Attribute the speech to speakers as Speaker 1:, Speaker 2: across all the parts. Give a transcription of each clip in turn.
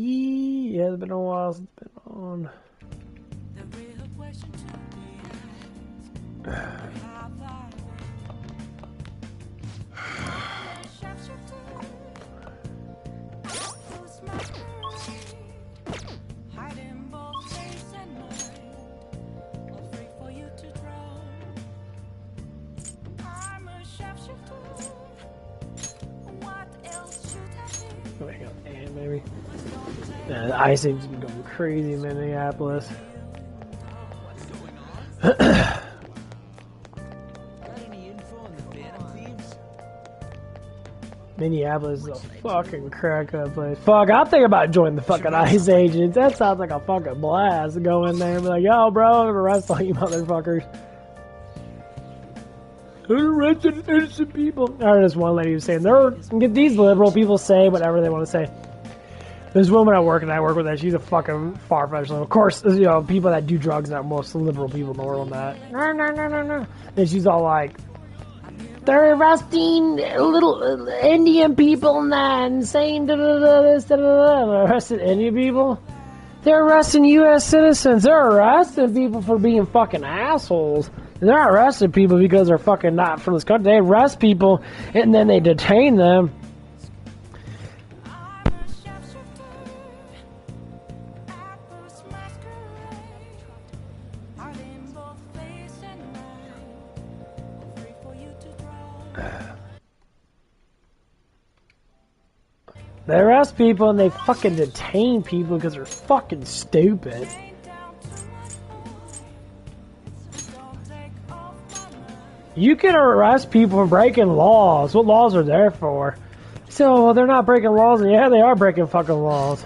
Speaker 1: Yeah, it's been a while since it's been on. Maybe. Yeah, the ice age has been going crazy in Minneapolis. Minneapolis is a fucking crack up place. Fuck, I'm thinking about joining the fucking ice agents. That sounds like a fucking blast to go in there and be like, yo, bro, I'm gonna arrest all you motherfuckers. They're arresting innocent people. Or this one lady was saying, these liberal people say whatever they want to say. This woman I work with her, she's a fucking far-fetched. Of course, you know, people that do drugs are most liberal people in the world on that. No. And she's all like, they're arresting little Indian people and that, and saying this, They're arresting Indian people? They're arresting U.S. citizens. They're arresting people for being fucking assholes. They're not arresting people because they're fucking not from this country. They arrest people and then they detain them. They arrest people and they fucking detain people because they're fucking stupid. You can arrest people for breaking laws. What laws are there for? So, well, they're not breaking laws. Yeah, they are breaking fucking laws.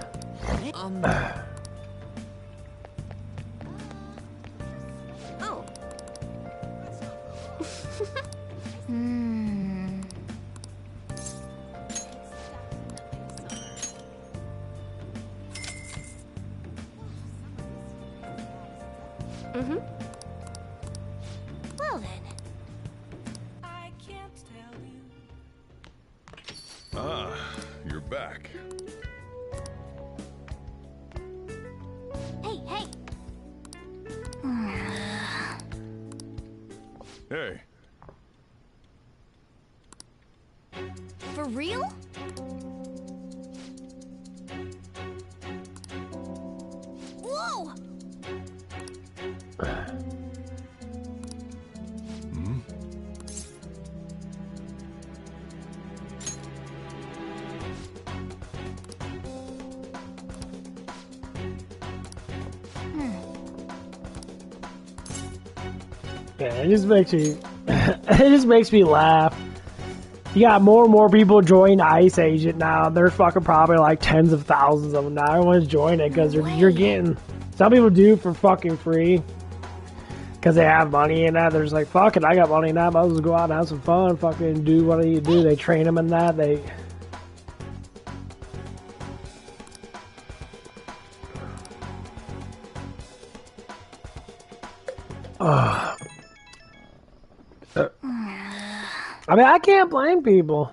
Speaker 2: You're back.
Speaker 3: Hey.
Speaker 2: Hey.
Speaker 3: For real? Whoa!
Speaker 1: Yeah, it just makes me laugh. You got more and more people join Ice Agent now. There's fucking probably like tens of thousands of them now. Everyone's joining it because you're getting. Some people do for fucking free because they have money in that. They're just like, fuck it, I got money in that. Might as well go out and have some fun. Fucking do what you do. They train them in that. I mean, I can't blame people.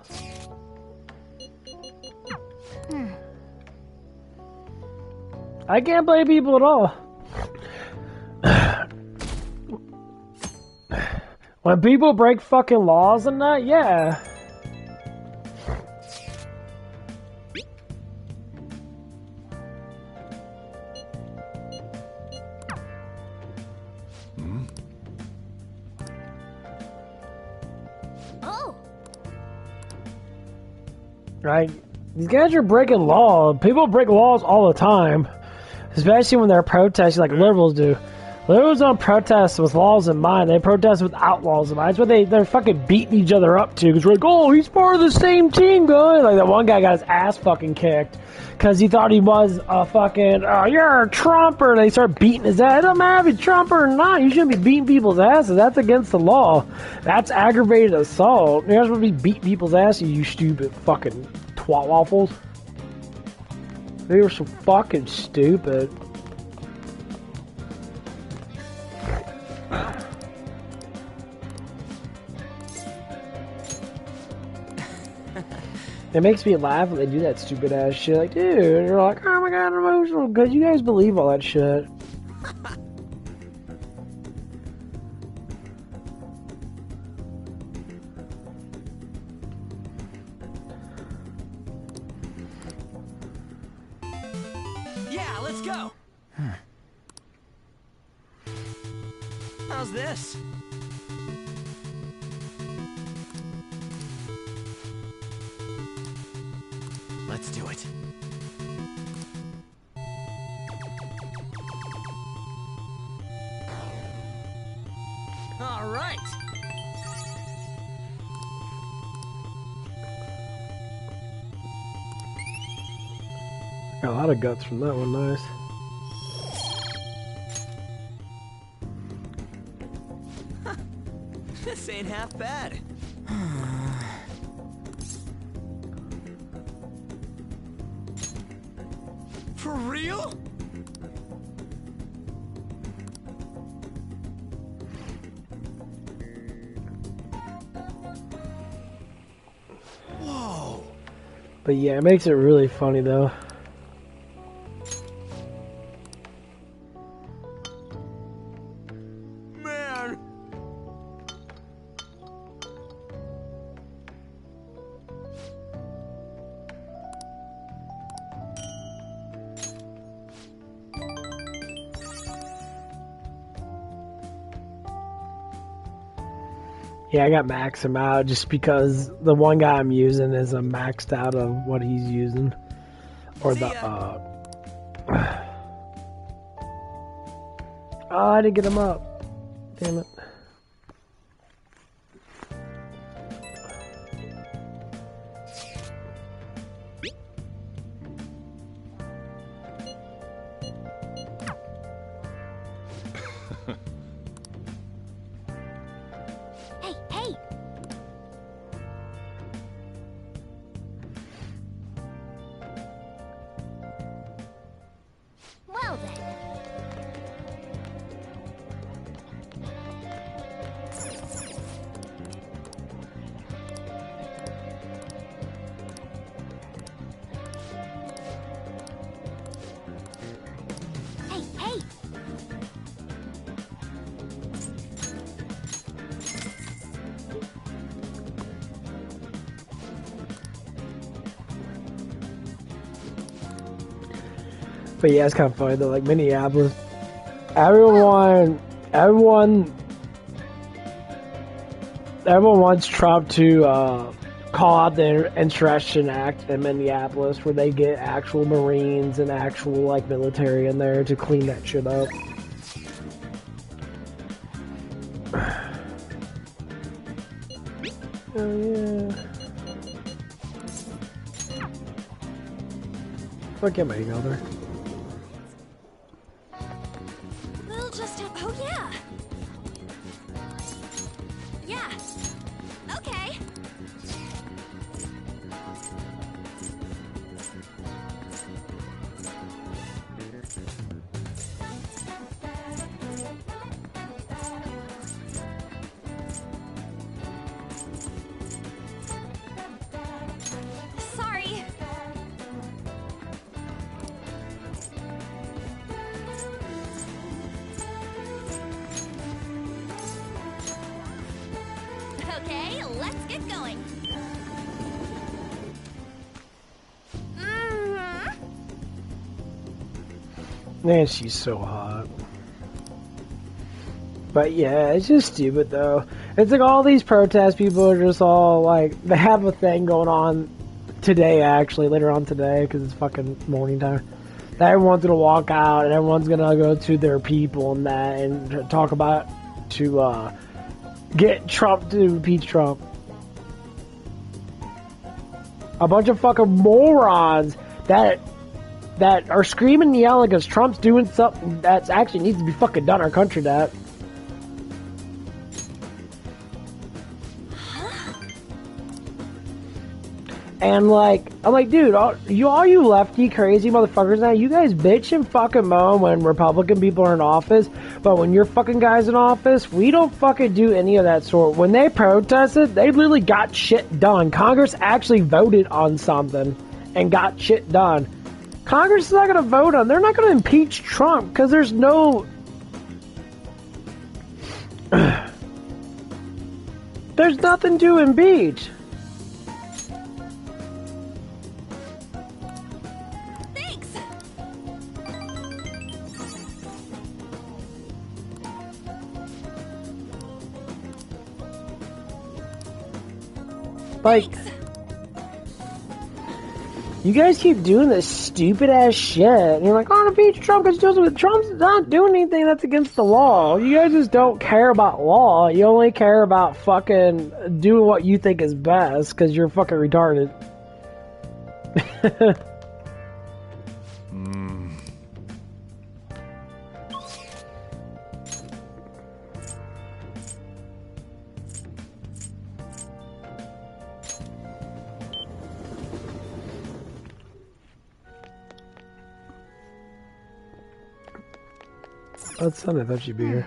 Speaker 1: I can't blame people at all. When people break fucking laws and that, yeah. Right? These guys are breaking law. People break laws all the time. Especially when they're protesting like liberals do. Liberals don't protest with laws in mind. They protest with outlaws in mind. That's what they're fucking beating each other up to. Because we're like, oh, he's part of the same team, guy. Like that one guy got his ass fucking kicked. Because he thought he was a fucking, you're a Trumper. They start beating his ass. It doesn't matter if he's Trumper or not. You shouldn't be beating people's asses. That's against the law. That's aggravated assault. You're not supposed to be beating people's asses, you stupid fucking twat waffles. They were so fucking stupid. It makes me laugh when they do that stupid ass shit. Like, dude, you're like, oh my god, I'm emotional because you guys believe all that shit.
Speaker 4: Yeah, let's go. How's this? Let's do it. All right.
Speaker 1: Got a lot of guts from that one, nice.
Speaker 4: This ain't half bad. For real? Whoa.
Speaker 1: But yeah, it makes it really funny though.
Speaker 4: Man.
Speaker 1: Yeah, I got max him out just because the one guy I'm using is a maxed out of what he's using. Or
Speaker 4: See
Speaker 1: the,
Speaker 4: ya.
Speaker 1: Oh, I didn't get him up. Damn it.
Speaker 3: Hey, hey! Well then. Hey, hey!
Speaker 1: But yeah, it's kind of funny though. Like Minneapolis, everyone wants Trump to call out the Insurrection Act in Minneapolis, where they get actual Marines and actual like military in there to clean that shit up. Oh yeah. Fuck yeah, my other.
Speaker 3: We'll just have. Oh, yeah! Yeah! Okay! Sorry! Okay, let's get going.
Speaker 1: Man, she's so hot. But yeah, it's just stupid though. It's like all these protest people are just all like, they have a thing going on today actually, later on today, because it's fucking morning time. That everyone's gonna walk out and everyone's gonna go to their people and that and talk about to get Trump to impeach Trump. A bunch of fucking morons that are screaming and yelling because Trump's doing something that's actually needs to be fucking done in our country. That And like, I'm like, dude, all you lefty crazy motherfuckers now, you guys bitch and fucking moan when Republican people are in office, but when your fucking guys in office, we don't fucking do any of that sort. When they protested, they literally got shit done. Congress actually voted on something and got shit done. Congress is not gonna vote on, they're not gonna impeach Trump, because there's no... there's nothing to impeach. Like, you guys keep doing this stupid ass shit, and you're like, oh, impeach Trump because Trump's not doing anything that's against the law. You guys just don't care about law. You only care about fucking doing what you think is best because you're fucking retarded. Oh, son, I thought you'd be here.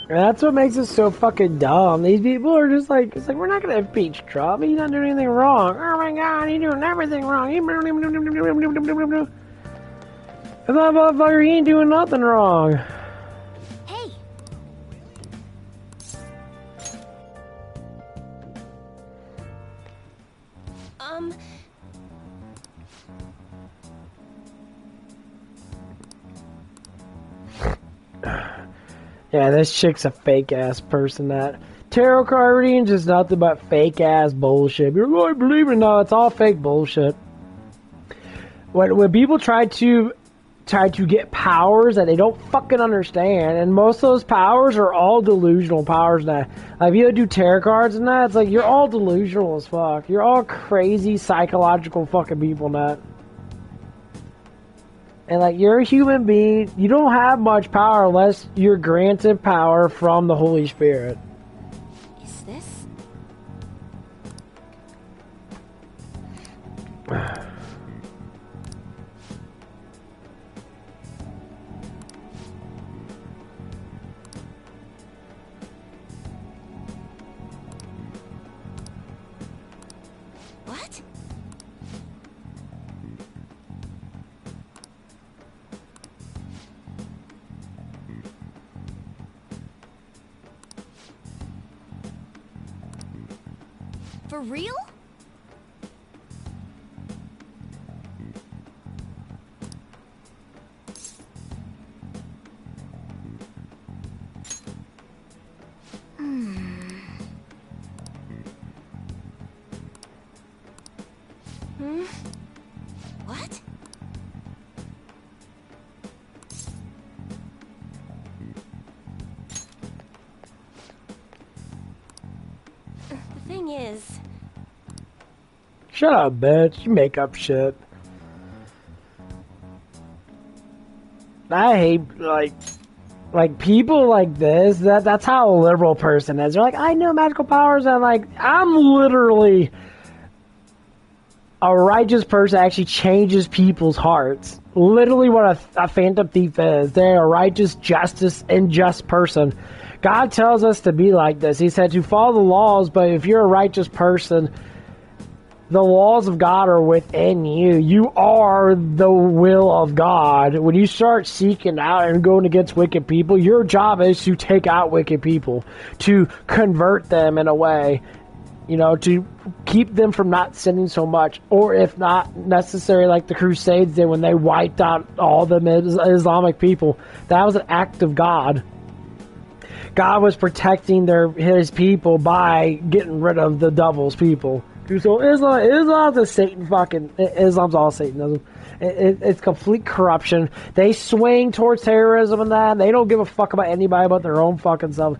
Speaker 1: That's what makes it so fucking dumb. These people are just like, it's like, we're not gonna impeach Trump. He's not doing anything wrong. Oh my god, he's doing everything wrong. That motherfucker, he ain't doing nothing wrong. Yeah, this chick's a fake-ass person. That tarot card reading is nothing but fake-ass bullshit. You're like, I believe it. No, it's all fake bullshit. When people try to get powers that they don't fucking understand, and most of those powers are all delusional powers now. Like, if you do tarot cards and that, it's like, you're all delusional as fuck. You're all crazy, psychological fucking people now. And like, you're a human being, you don't have much power unless you're granted power from the Holy Spirit.
Speaker 3: Is this? What? For real? What? The thing is...
Speaker 1: Shut up, bitch. You make up shit. I hate, like people like this. That's how a liberal person is. They're like, I know magical powers, and I'm literally a righteous person that actually changes people's hearts. Literally what a phantom thief is. They're a righteous, justice, and just person. God tells us to be like this. He said to follow the laws, but if you're a righteous person, the laws of God are within you. You are the will of God. When you start seeking out and going against wicked people, your job is to take out wicked people, to convert them in a way, to keep them from not sinning so much, or if not necessary, like the Crusades did when they wiped out all the Islamic people. That was an act of God. God was protecting his people by getting rid of the devil's people. So Islam's a Satan Islam's all Satanism. It's complete corruption. They swing towards terrorism and that. And they don't give a fuck about anybody but their own fucking self.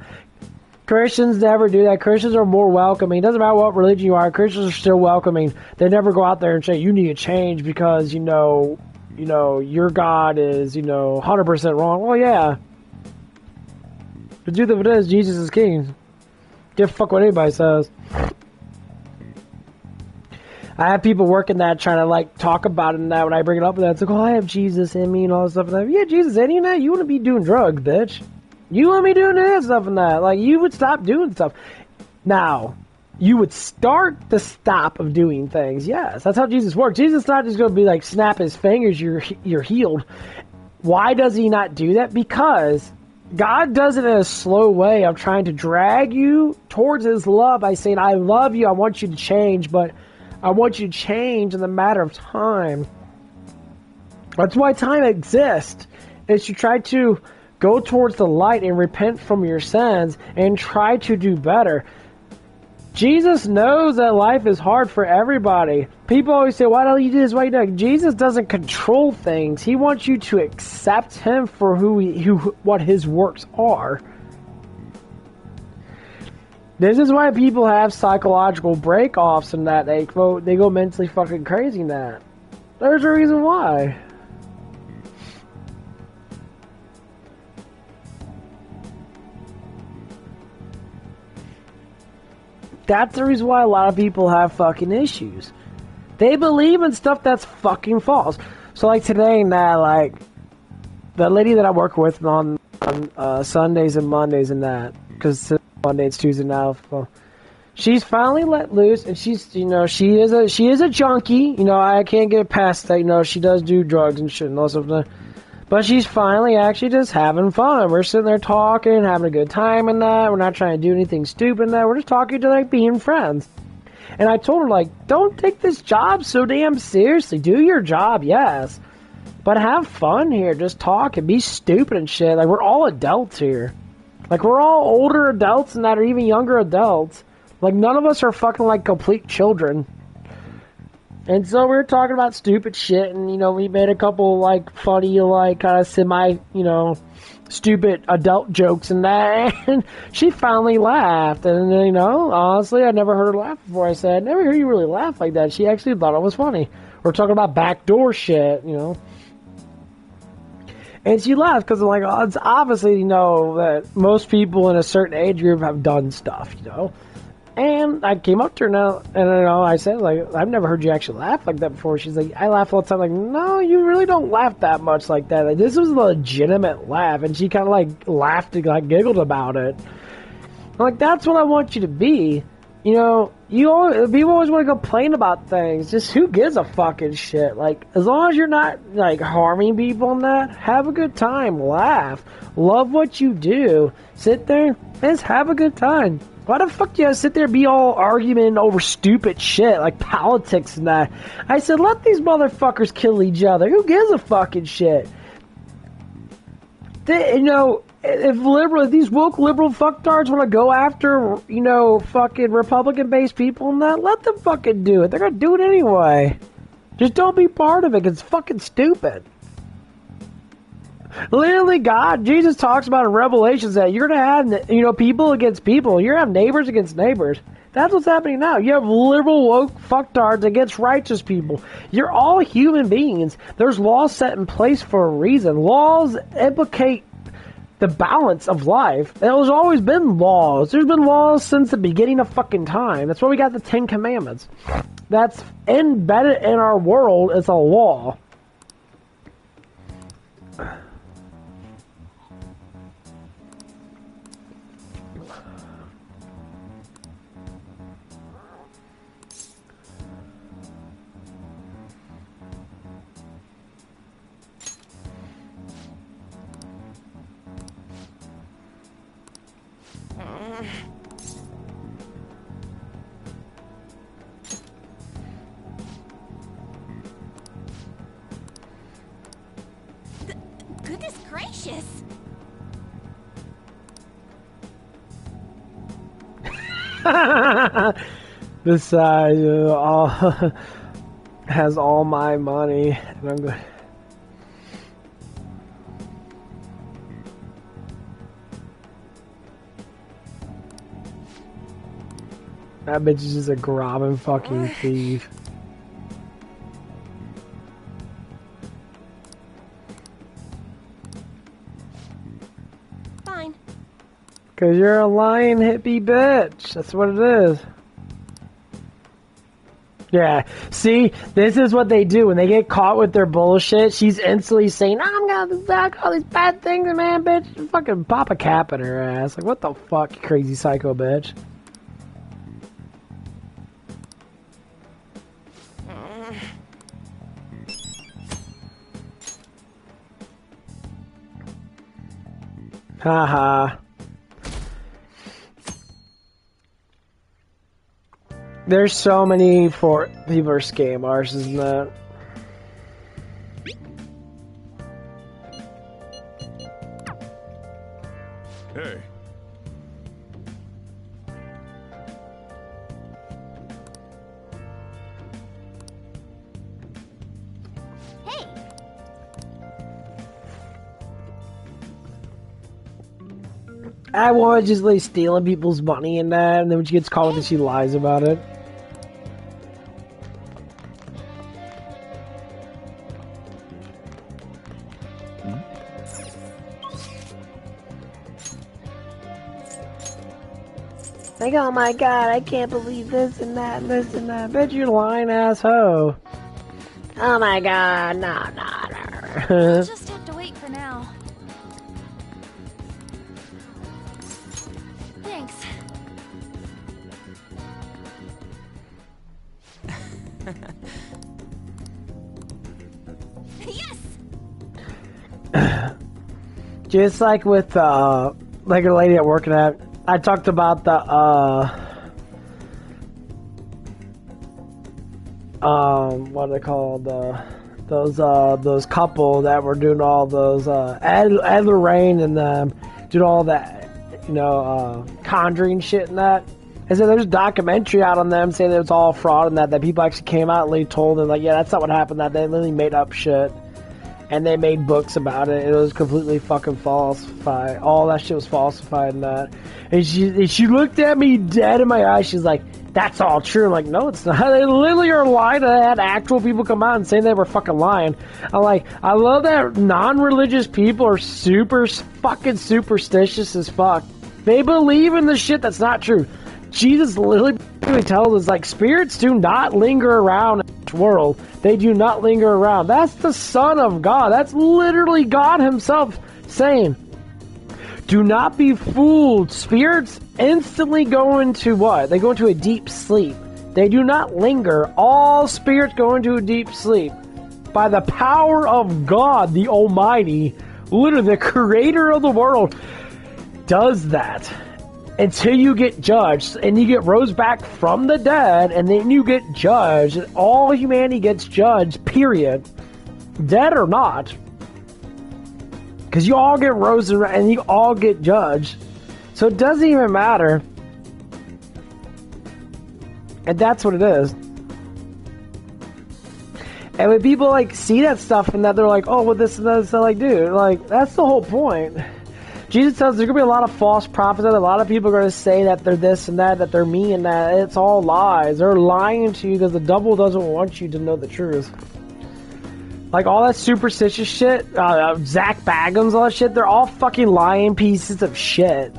Speaker 1: Christians never do that. Christians are more welcoming. It doesn't matter what religion you are. Christians are still welcoming. They never go out there and say, you need to change because, your God is, 100% wrong. Well, yeah. The truth of it is, Jesus is king. Give a fuck what anybody says. I have people working that trying to, like, talk about it and that when I bring it up with that. It's like, oh, I have Jesus in me and all this stuff. And that. Yeah, Jesus in you and that? You want to be doing drugs, bitch. You want me doing this stuff and that. Like, you would stop doing stuff. Now, you would start the stop of doing things. Yes, that's how Jesus works. Jesus is not just going to be like, snap his fingers, you're healed. Why does he not do that? Because God does it in a slow way of trying to drag you towards his love by saying, I love you, I want you to change, but I want you to change in the matter of time. That's why time exists. Is to try to go towards the light and repent from your sins and try to do better. Jesus knows that life is hard for everybody. People always say, why don't you do this? Why don't you do that? Jesus doesn't control things. He wants you to accept him for what his works are. This is why people have psychological break-offs and that they go mentally fucking crazy in that. There's a reason why. That's the reason why a lot of people have fucking issues. They believe in stuff that's fucking false. So like today and that, like, the lady that I work with on Sundays and Mondays and that, because Monday it's Tuesday now, well, she's finally let loose, and she's, she is a junkie. I can't get past that. She does do drugs and shit and all stuff. But she's finally actually just having fun. We're sitting there talking, having a good time and that. We're not trying to do anything stupid and that. We're just talking to, like, being friends. And I told her, like, don't take this job so damn seriously. Do your job, yes. But have fun here. Just talk and be stupid and shit. Like, we're all adults here. Like, we're all older adults and that are even younger adults. Like, none of us are fucking, like, complete children. And so we were talking about stupid shit, and, we made a couple, like, funny, like, kind of semi, stupid adult jokes and that, and she finally laughed, and, honestly, I never heard her laugh before. I said, I never heard you really laugh like that. She actually thought it was funny. We're talking about backdoor shit, And she laughed, because, like, it's obviously, that most people in a certain age group have done stuff, And I came up to her now, and I said, like, I've never heard you actually laugh like that before. She's like, I laugh all the time. Like, no, you really don't laugh that much like that. Like, this was a legitimate laugh, and she kind of, like, laughed and, like, giggled about it. I'm like, that's what I want you to be. People always want to complain about things. Just who gives a fucking shit? Like, as long as you're not, like, harming people and that, have a good time, laugh, love what you do, sit there, and just have a good time. Why the fuck do you sit there and be all arguing over stupid shit, like politics and that? I said, let these motherfuckers kill each other. Who gives a fucking shit? If these woke liberal fucktards want to go after, fucking Republican-based people and that, let them fucking do it. They're gonna do it anyway. Just don't be part of it, 'cause it's fucking stupid. Literally, Jesus talks about in Revelations that you're going to have, people against people. You're going to have neighbors against neighbors. That's what's happening now. You have liberal woke fucktards against righteous people. You're all human beings. There's laws set in place for a reason. Laws implicate the balance of life. There's always been laws. There's been laws since the beginning of fucking time. That's why we got the 10 Commandments. That's embedded in our world as a law.
Speaker 3: Goodness gracious!
Speaker 1: This side has all my money, and I'm good. That bitch is just a grobbing fucking thief.
Speaker 3: Fine.
Speaker 1: Cause you're a lying hippie bitch. That's what it is. Yeah, see, this is what they do when they get caught with their bullshit. She's instantly saying, "I'm gonna do all these bad things, man, bitch." Fucking pop a cap in her ass. Like, what the fuck, you crazy psycho bitch? Haha. There's so many for people are scammers, isn't that?
Speaker 2: Hey.
Speaker 3: Hey.
Speaker 1: I want to just like stealing people's money and that, and then when she gets caught with it, she lies about it. Like, oh my god, I can't believe this and that and this and that. Bet you're lying asshole. Oh my god, no.
Speaker 3: Just have to wait for now. Thanks. Yes!
Speaker 1: Just like with, like a lady at work at, I talked about the, what are they called, those couple that were doing all those, Ed Lorraine and them, doing all that, you know, conjuring shit and that. I said there's a documentary out on them saying that it's all fraud and that people actually came out and they told them, like, yeah, that's not what happened, that they literally made up shit. And they made books about it. It was completely fucking falsified. All that shit was falsified and that. And she looked at me dead in my eyes. She's like, that's all true. I'm like, no, it's not. They literally are lying. I had actual people come out and say they were fucking lying. I'm like, I love that non-religious people are super fucking superstitious as fuck. They believe in the shit that's not true. Jesus literally tells us, like, spirits do not linger around in this world. They do not linger around. That's the Son of God. That's literally God himself saying, do not be fooled. Spirits instantly go into what? They go into a deep sleep. They do not linger. All spirits go into a deep sleep. By the power of God, the Almighty, literally the creator of the world, does that. Until you get judged, and you get rose back from the dead, and then you get judged. All humanity gets judged, period. Dead or not. Because you all get rose and you all get judged. So it doesn't even matter. And that's what it is. And when people, like, see that stuff and that, they're like, oh, well, this and that, so, like, dude, like, that's the whole point. Jesus tells there's going to be a lot of false prophets. A lot of people are going to say that they're this and that they're me and that. It's all lies. They're lying to you because the devil doesn't want you to know the truth. Like, all that superstitious shit, Zach Bagham's, all that shit, they're all fucking lying pieces of shit.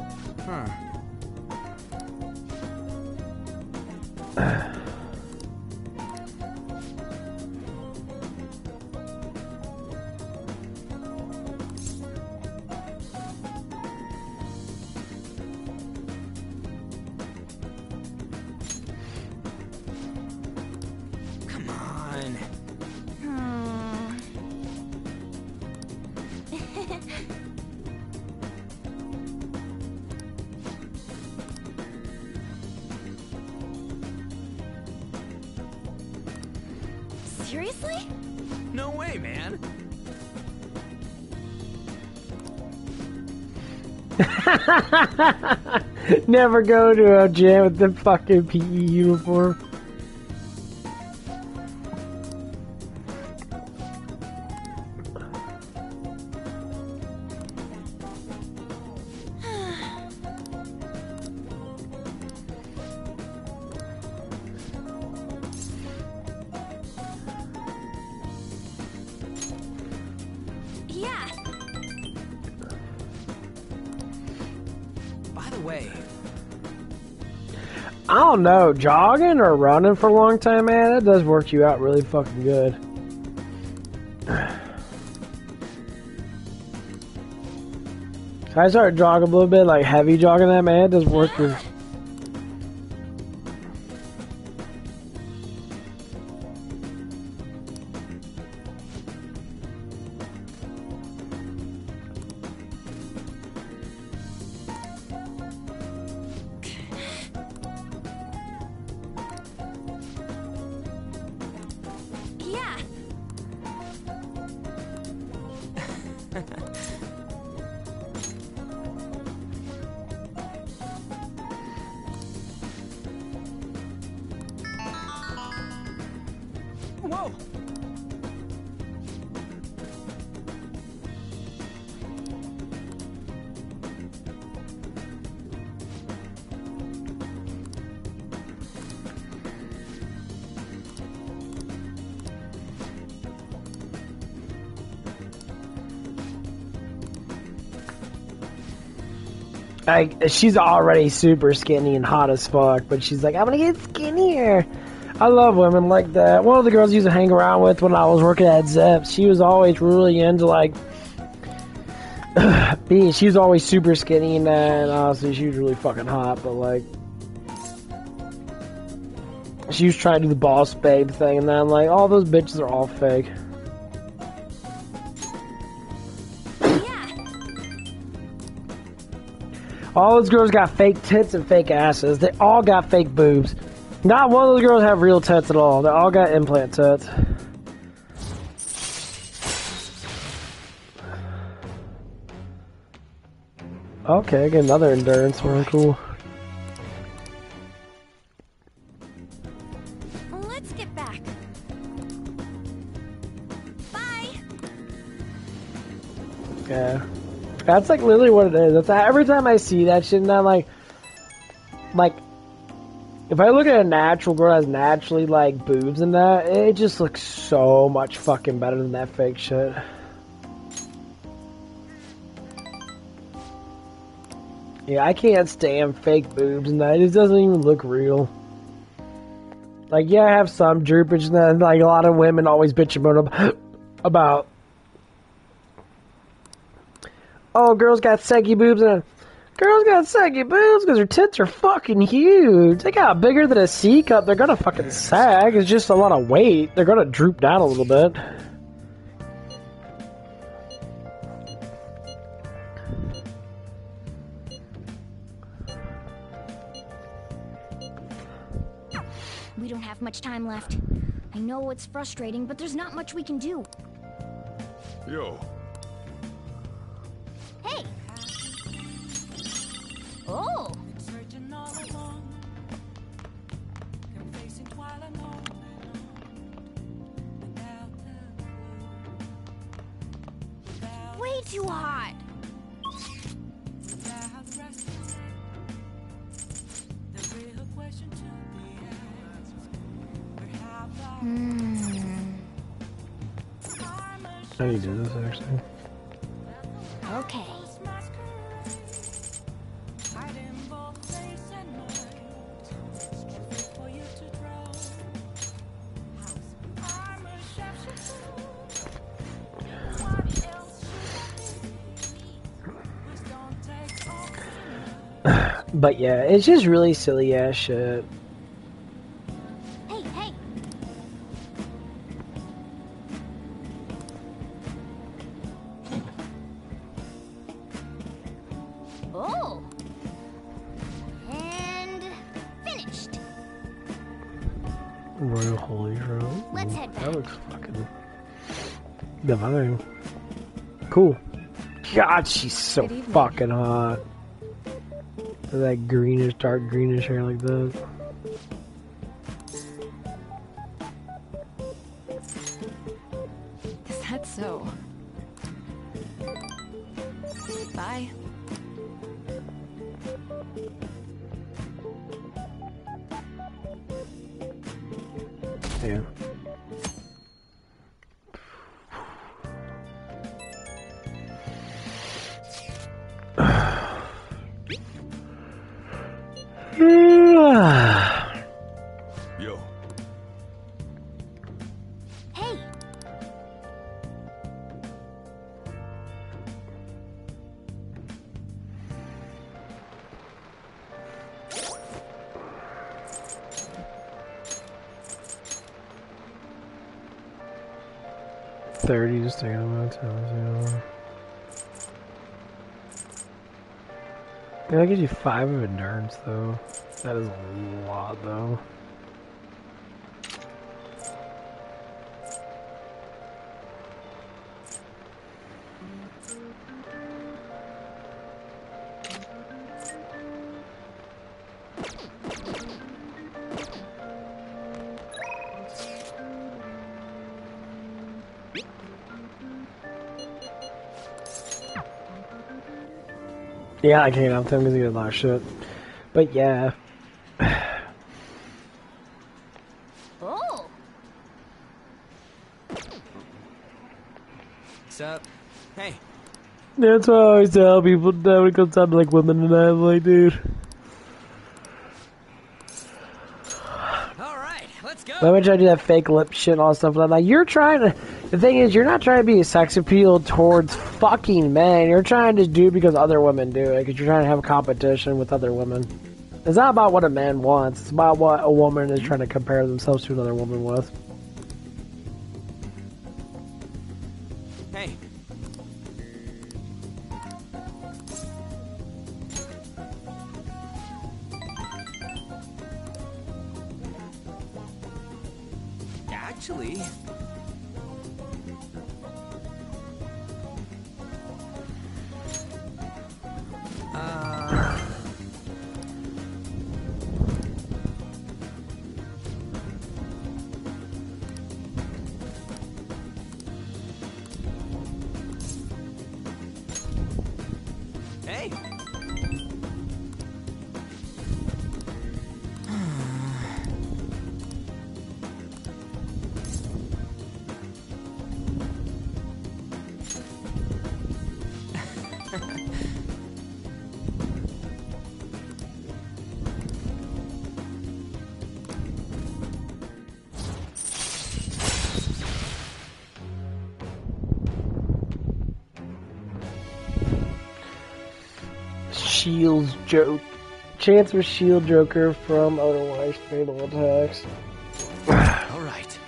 Speaker 3: Seriously?
Speaker 4: No way, man.
Speaker 1: Never go to a gym with the fucking PE uniform.
Speaker 4: way.
Speaker 1: I don't know, jogging or running for a long time, man, that does work you out really fucking good. I started jogging a little bit, like heavy jogging, that man, it does work your.
Speaker 3: Yeah.
Speaker 4: Whoa!
Speaker 1: Like, she's already super skinny and hot as fuck, but she's like, I'm gonna get skinnier. I love women like that. One of the girls I used to hang around with when I was working at Zeps, she was always really into, like, she was always super skinny and that, and honestly, she was really fucking hot, but, like, she was trying to do the boss babe thing, and then I'm like, all those bitches are all fake. All those girls got fake tits and fake asses. They all got fake boobs. Not one of those girls have real tits at all. They all got implant tits. Okay, I get another endurance one. Cool.
Speaker 3: Let's get back. Bye.
Speaker 1: Yeah. That's like literally what it is. That's every time I see that shit, and I'm like, if I look at a natural girl that has naturally like boobs and that, it just looks so much fucking better than that fake shit. Yeah, I can't stand fake boobs and that. It just doesn't even look real. Like, yeah, I have some droopage and then like a lot of women always bitch about oh, girls got saggy boobs, and girls got saggy boobs because their tits are fucking huge. They got bigger than a C cup. They're gonna fucking sag. It's just a lot of weight. They're gonna droop down a little bit.
Speaker 3: We don't have much time left. I know it's frustrating, but there's not much we can do.
Speaker 2: Yo,
Speaker 3: Hey! Oh! Way too hot!
Speaker 1: How do you do this actually?
Speaker 3: Okay.
Speaker 1: But yeah, it's just really silly ass shit.
Speaker 3: Hey, hey! Oh! And finished.
Speaker 1: Royal Holy Road.
Speaker 3: Let's head back.
Speaker 1: That looks fucking divine. Cool. God, she's so fucking hot. That greenish, dark greenish hair like that.
Speaker 5: Is that so? Bye.
Speaker 1: Yeah. 30 just taking about time. That gives you 5 of endurance, though. That is a lot, though. Yeah, I can't help him because he did a lot of shit. But yeah.
Speaker 3: Oh.
Speaker 4: What's up? Hey.
Speaker 1: That's what I always tell people that when it comes time to like women and I'm like, dude.
Speaker 4: Alright, let's go.
Speaker 1: Let me try to do that fake lip shit and all that stuff like that. You're trying to. The thing is, you're not trying to be a sex appeal towards fucking men. You're trying to do it because other women do it. Because you're trying to have a competition with other women. It's not about what a man wants. It's about what a woman is trying to compare themselves to another woman with.
Speaker 4: Hey. Actually... Hey.
Speaker 1: Shields joke. Chance with shield joker from otherwise fatal attacks.
Speaker 4: Alright.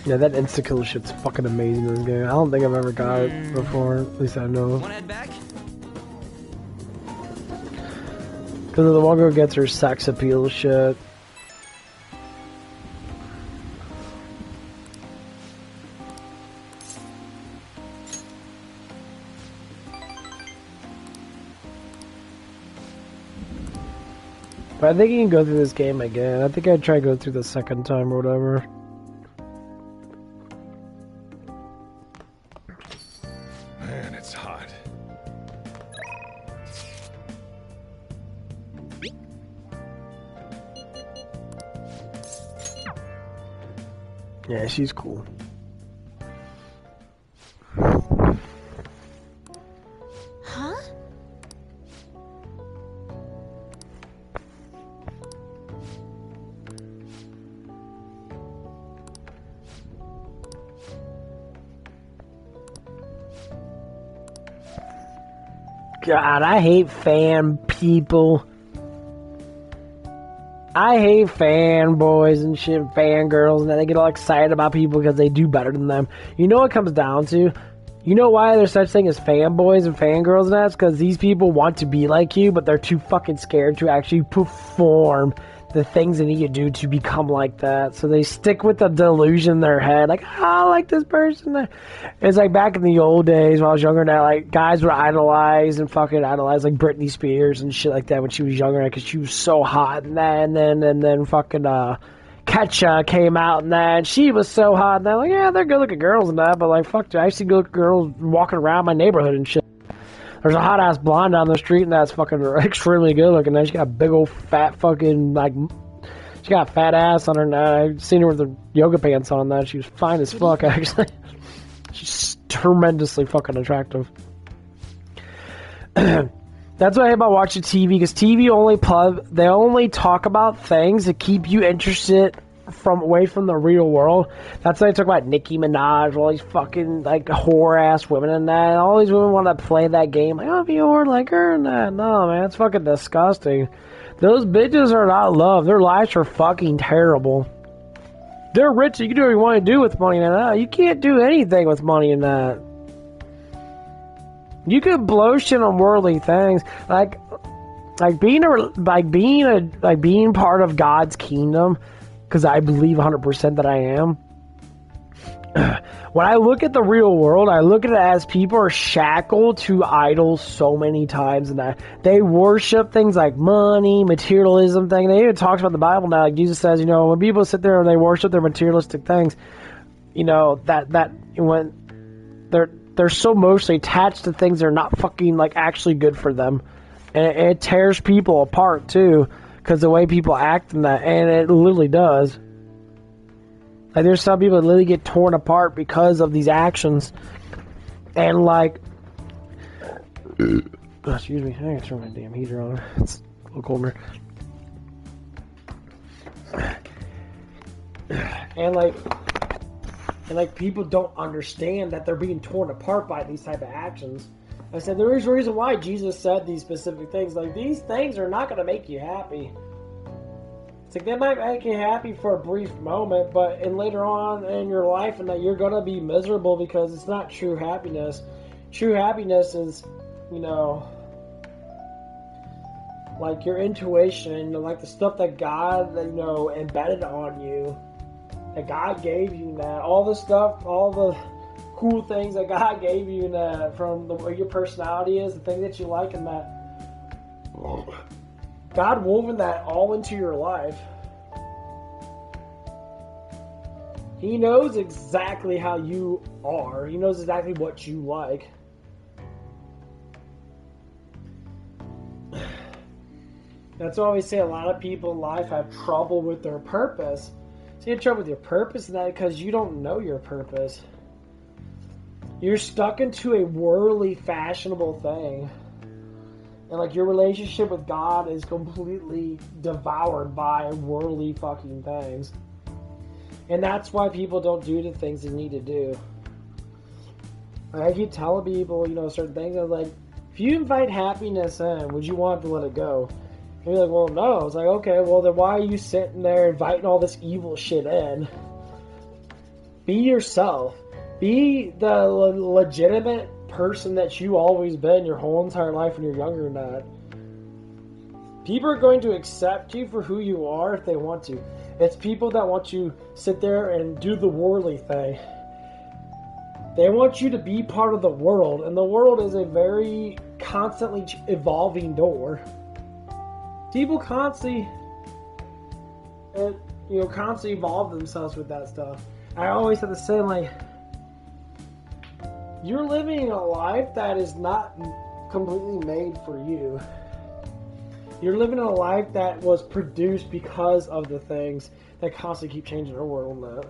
Speaker 1: Yeah, that insta-kill shit's fucking amazing in this game. I don't think I've ever got it before, at least I know.
Speaker 4: Wanna head back?
Speaker 1: Because the one girl gets her sex appeal shit. But I think you can go through this game again. I think I'd try to go through the second time or whatever.
Speaker 2: Man, it's hot.
Speaker 1: Yeah, she's cool.
Speaker 3: Huh?
Speaker 1: God, I hate fan people. I hate fanboys and shit, fangirls, and then they get all excited about people because they do better than them. You know what it comes down to? You know why there's such thing as fanboys and fangirls and that's because these people want to be like you, but they're too fucking scared to actually perform the things they need to do to become like that. So they stick with the delusion in their head, like, oh, I like this person. It's like back in the old days when I was younger, that like guys would idolize and fucking idolize like Britney Spears and shit like that when she was younger because she was so hot. And then fucking Ketcha came out and then she was so hot. And they're like, yeah, they're good looking girls and that, but like, fuck, I see good looking girls walking around my neighborhood and shit. There's a hot ass blonde down the street and that's fucking extremely good looking. Now she got a big old fat fucking like, she got a fat ass on her. Now I've seen her with the yoga pants on. That she was fine as fuck actually. She's tremendously fucking attractive. That's what I hate about watching TV because TV they only talk about things that keep you interested from away from the real world. That's why I talk about Nicki Minaj, all these fucking like whore ass women and that. And all these women want to play that game. Like, oh, be a whore like her and that. No, man, it's fucking disgusting. Those bitches are not loved. Their lives are fucking terrible. They're rich. You can do what you want to do with money and that. You can't do anything with money and that. You could blow shit on worldly things, like being part of God's kingdom, because I believe 100% that I am. When I look at the real world, I look at it as people are shackled to idols so many times, and that they worship things like money, materialism thing. They even talks about the Bible now. Like Jesus says, when people sit there and they worship their materialistic things, that when they're so emotionally attached to things that are not fucking like actually good for them, and it tears people apart too, because the way people act in that, and it literally does. Like, there's some people that literally get torn apart because of these actions. And, like... excuse me. I gotta turn my damn heater on. It's a little colder. And, like, people don't understand that they're being torn apart by these type of actions. I said, there is a reason why Jesus said these specific things. Like, these things are not going to make you happy. It's like, they might make you happy for a brief moment, but later on in your life, and that you're going to be miserable because it's not true happiness. True happiness is, like your intuition, like the stuff that God, embedded on you, that God gave you, that all the stuff, all the cool things that God gave you, that from the way your personality is, the thing that you like, and that God woven that all into your life. He knows exactly how you are. He knows exactly what you like. That's why we say a lot of people in life have trouble with their purpose. So you have trouble with your purpose, and that because you don't know your purpose. You're stuck into a worldly, fashionable thing. And like your relationship with God is completely devoured by worldly fucking things. And that's why people don't do the things they need to do. Like I keep telling people, certain things. I was like, if you invite happiness in, would you want to let it go? And you're like, well, no. It's like, okay, well, then why are you sitting there inviting all this evil shit in? Be yourself. Be the legitimate person that you always been your whole entire life when you're younger than that. People are going to accept you for who you are if they want to. It's people that want you to sit there and do the worldly thing. They want you to be part of the world, and the world is a very constantly evolving door. People constantly evolve themselves with that stuff. I always have to say, like, you're living a life that is not completely made for you. You're living a life that was produced because of the things that constantly keep changing our world now.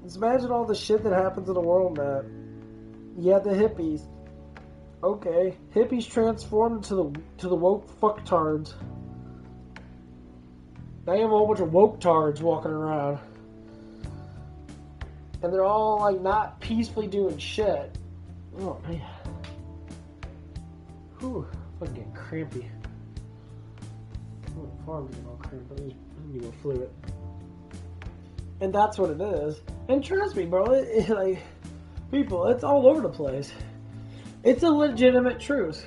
Speaker 1: Just imagine all the shit that happens in the world now. You have the hippies. Okay, hippies transformed to the woke fucktards. Now you have a whole bunch of woke tards walking around. And they're all like not peacefully doing shit. Oh man. Whew, I'm getting crampy. Oh, the farm's getting all crampy. I need to go fluid. And that's what it is. And trust me, bro, like people, it's all over the place. It's a legitimate truth.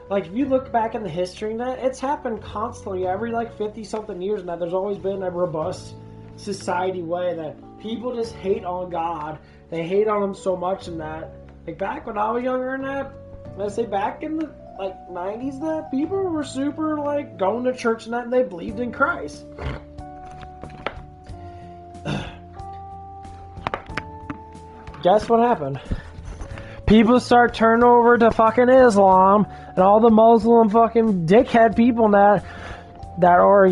Speaker 1: Like, if you look back in the history of that, it's happened constantly. Every, 50-something years now, there's always been a robust society way that people just hate on God. They hate on Him so much in that. Like, back when I was younger and that, let's say back in the, 90s, that people were super, going to church and that, and they believed in Christ. Guess what happened? People start turning over to fucking Islam and all the Muslim fucking dickhead people that are,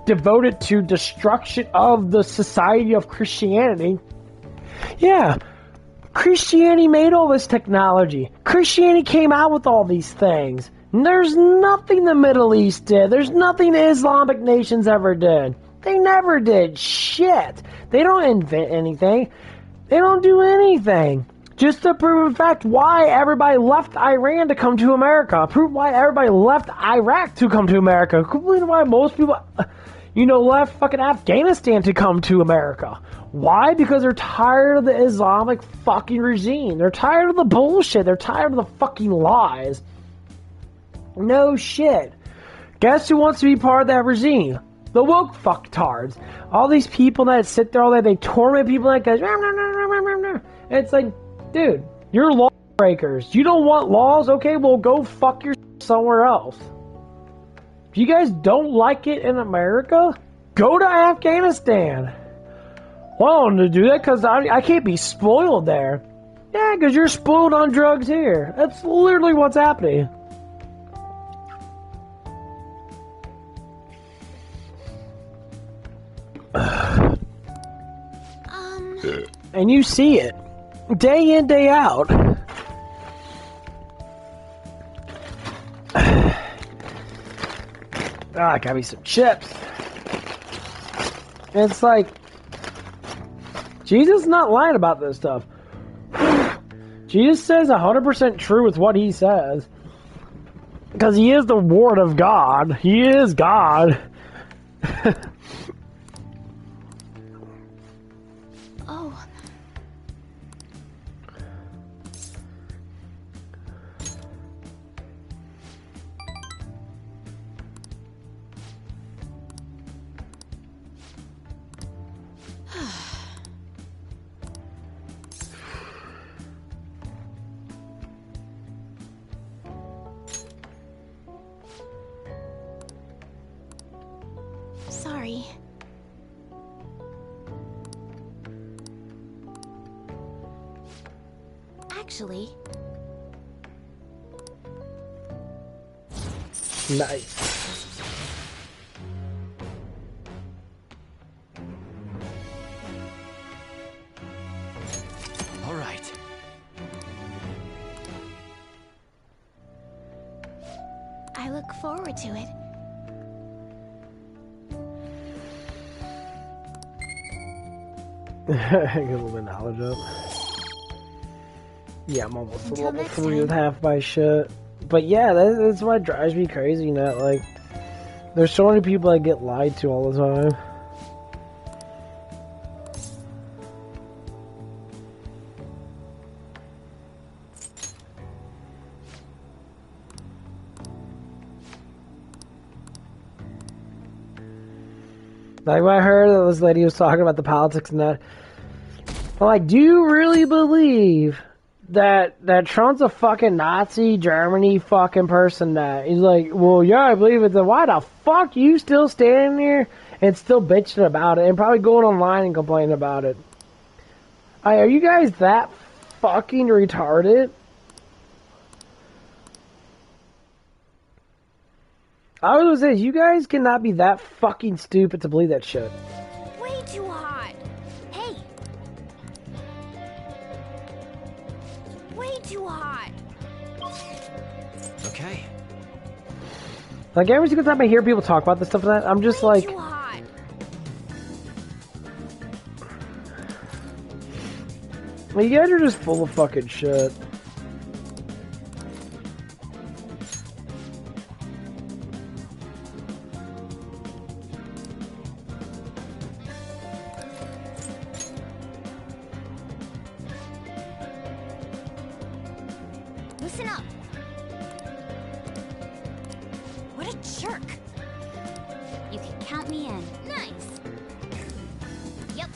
Speaker 1: devoted to destruction of the society of Christianity. Yeah, Christianity made all this technology. Christianity came out with all these things. And there's nothing the Middle East did. There's nothing the Islamic nations ever did. They never did shit. They don't invent anything. They don't do anything. Just to prove in fact why everybody left Iran to come to America. Prove why everybody left Iraq to come to America. Completely why most people, left fucking Afghanistan to come to America. Why? Because they're tired of the Islamic fucking regime. They're tired of the bullshit. They're tired of the fucking lies. No shit. Guess who wants to be part of that regime? The woke fucktards. All these people that sit there all day, they torment people like that. It's like, dude, you're lawbreakers. You don't want laws? Okay, well, go fuck yourself somewhere else. If you guys don't like it in America, go to Afghanistan. Well, I wanted to do that because I can't be spoiled there. Yeah, because you're spoiled on drugs here. That's literally what's happening. And you see it day in, day out. Got me some chips. It's like, Jesus is not lying about this stuff. Jesus says 100% true with what he says. Because he is the Word of God. He is God.
Speaker 3: Oh. Sorry. Actually,
Speaker 1: Nice.
Speaker 4: All right.
Speaker 3: I look forward to it.
Speaker 1: Get a little bit of knowledge up. Yeah, I'm almost
Speaker 3: Until
Speaker 1: level
Speaker 3: next
Speaker 1: 3 with
Speaker 3: time.
Speaker 1: half my shit. But yeah, that's what drives me crazy, like, there's so many people that get lied to all the time. Like, when I heard that this lady was talking about the politics and that, I'm like, do you really believe that Trump's a fucking Nazi Germany fucking person? That he's like, well, yeah, I believe it. Then why the fuck you still standing here and still bitching about it and probably going online and complaining about it? Are you guys that fucking retarded? I was gonna say, you guys cannot be that fucking stupid to believe that shit.
Speaker 3: Way too hot. Hey. Way too hot.
Speaker 4: Okay.
Speaker 1: Like, every single time I hear people talk about this stuff and that, I'm just
Speaker 3: Way
Speaker 1: like,
Speaker 3: too hot.
Speaker 1: well, you guys are just full of fucking shit.
Speaker 3: Listen up. What a jerk. You can count me in. Nice. Yep.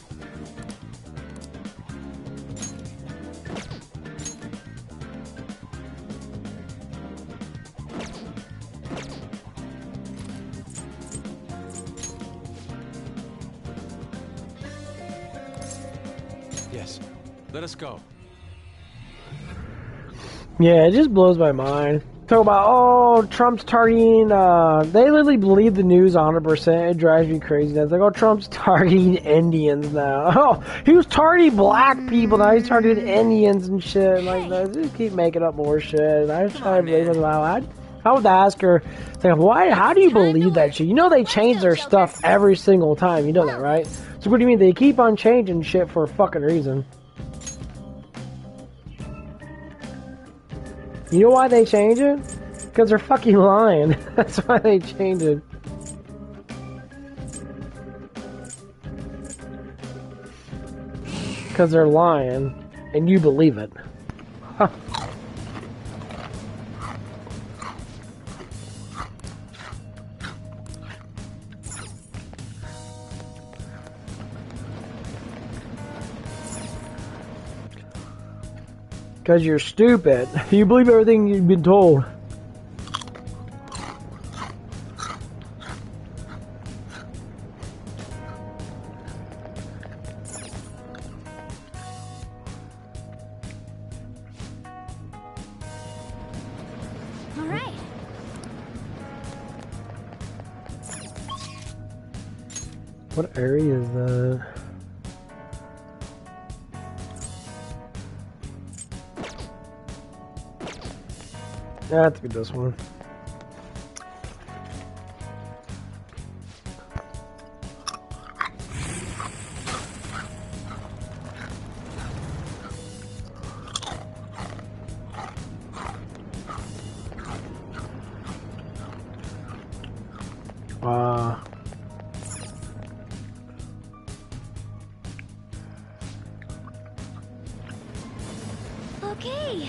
Speaker 2: Yes. Let us go.
Speaker 1: Yeah, it just blows my mind. Talk about, oh, Trump's targeting, they literally believe the news 100%. It drives me crazy. It's like, oh, Trump's targeting Indians now. Oh, he was targeting black people, now he's targeting Indians and shit. Like, they just keep making up more shit. And I just try to believe him out. I would ask her, it's like, why, how do you believe that shit? You know they change their stuff every single time. You know that, right? So what do you mean? They keep on changing shit for a fucking reason. You know why they change it? Because they're fucking lying. That's why they change it. Because they're lying, and you believe it. Huh. Because you're stupid. You believe everything you've been told.
Speaker 3: All right.
Speaker 1: What area is that? Yeah, have to be this one.
Speaker 3: Okay.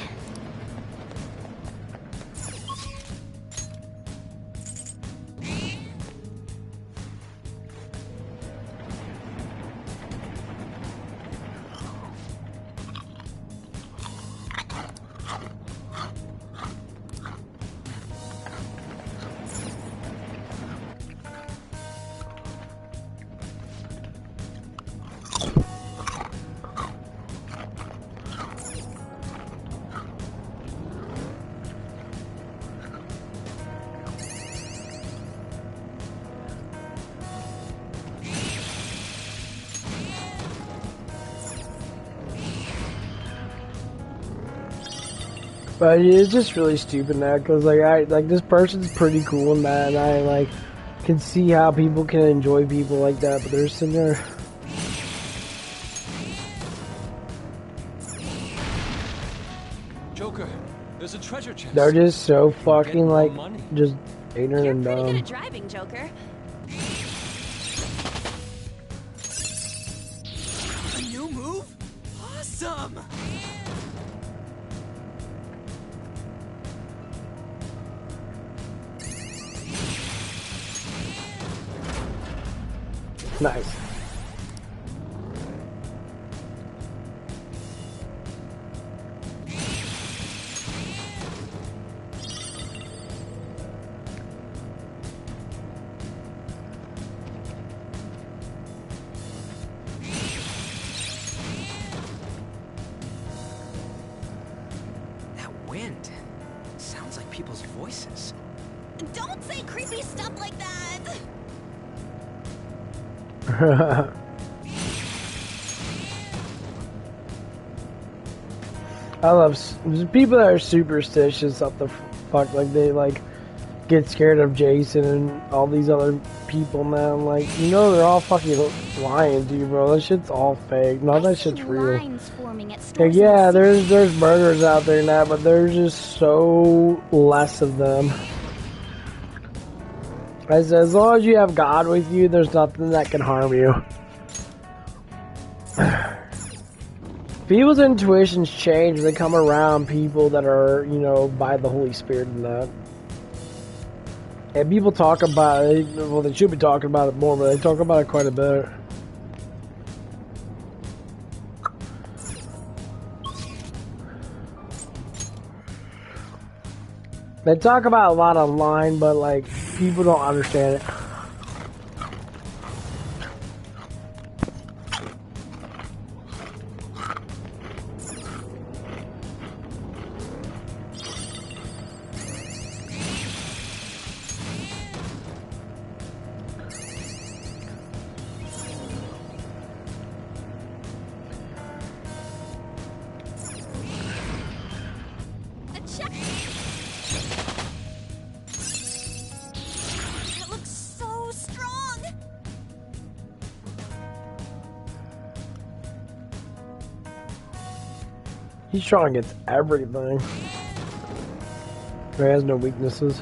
Speaker 1: But it's just really stupid now, because like this person's pretty cool and that, and I like can see how people can enjoy people like that, but they're sitting there.
Speaker 2: Joker, there's a treasure chest.
Speaker 1: They're just so fucking
Speaker 2: Get more
Speaker 1: like
Speaker 2: money.
Speaker 1: just ignorant
Speaker 5: You're
Speaker 1: and
Speaker 5: pretty good
Speaker 1: dumb.
Speaker 5: at driving, Joker.
Speaker 4: A new move? Awesome!
Speaker 1: Nice.
Speaker 4: That wind sounds like people's voices.
Speaker 5: Don't say creepy stuff like that!
Speaker 1: I love people that are superstitious. What the fuck? Like they like get scared of Jason and all these other people, man. Like, you know, they're all fucking lying to you, bro. That shit's all fake. None of
Speaker 3: I
Speaker 1: that
Speaker 3: see
Speaker 1: shit's real.
Speaker 3: lines forming at
Speaker 1: Like,
Speaker 3: stores
Speaker 1: yeah,
Speaker 3: in the city.
Speaker 1: there's murderers out there now, but there's just so less of them. As long as you have God with you, there's nothing that can harm you. People's intuitions change when they come around people that are, you know, by the Holy Spirit and that. And people talk about it, well, they should be talking about it more, but they talk about it quite a bit. They talk about a lot online, but, like, people don't understand it.
Speaker 5: That looks so strong!
Speaker 1: He's strong against everything. He has no weaknesses.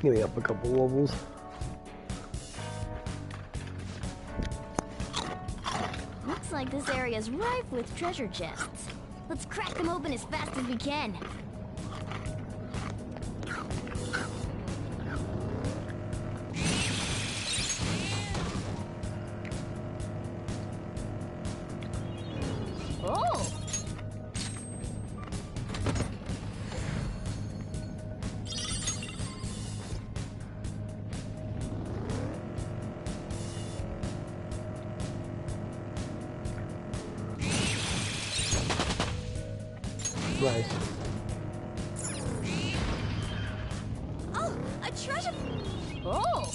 Speaker 1: Give me up a couple levels.
Speaker 3: Looks like this area's rife with treasure chests. Let's crack them open as fast as we can. Oh!
Speaker 1: Nice.
Speaker 5: Oh, a treasure.
Speaker 3: Oh!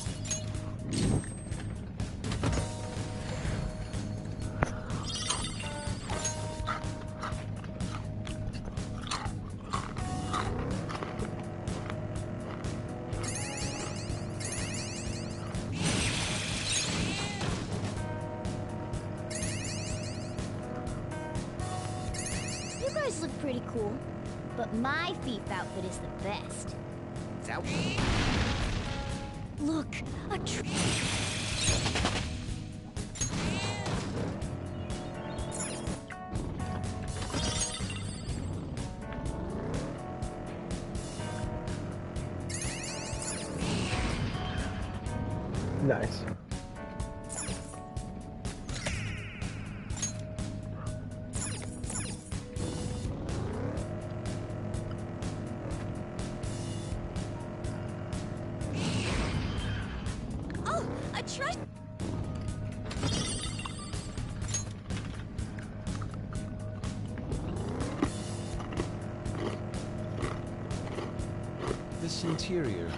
Speaker 3: You guys look pretty cool, but my thief outfit is the best.
Speaker 4: Is that
Speaker 5: Look, a
Speaker 1: Nice.
Speaker 5: Oh, a treasure.
Speaker 2: This interior.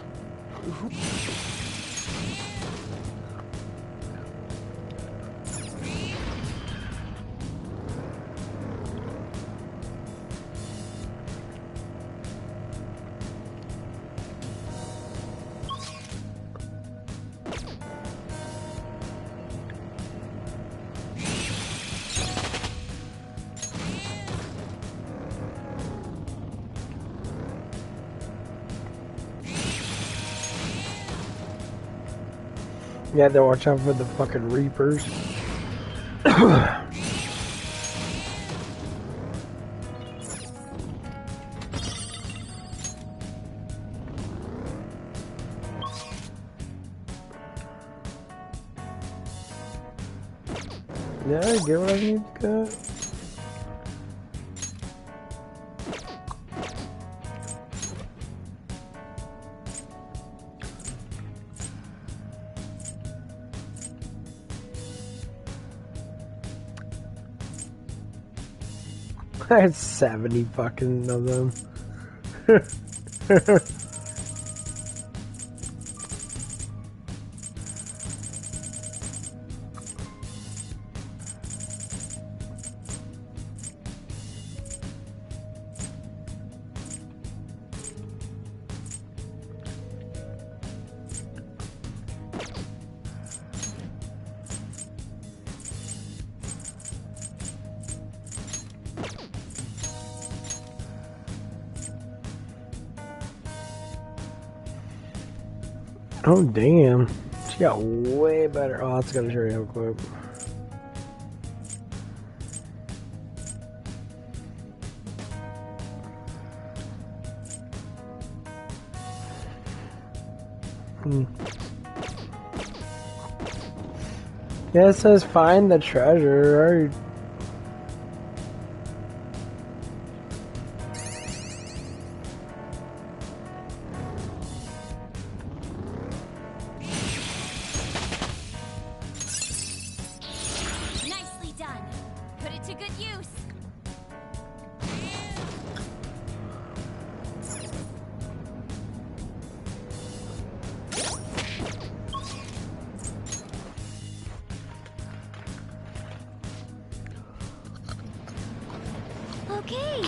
Speaker 1: You have to watch out for the fucking Reapers. Yeah, I get what I need to get. I had 70 fucking of them. Oh damn, she got way better. Oh, that's gonna show you real quick. Yeah, it says find the treasure.
Speaker 3: Nicely done. Put it to good use.
Speaker 5: Okay.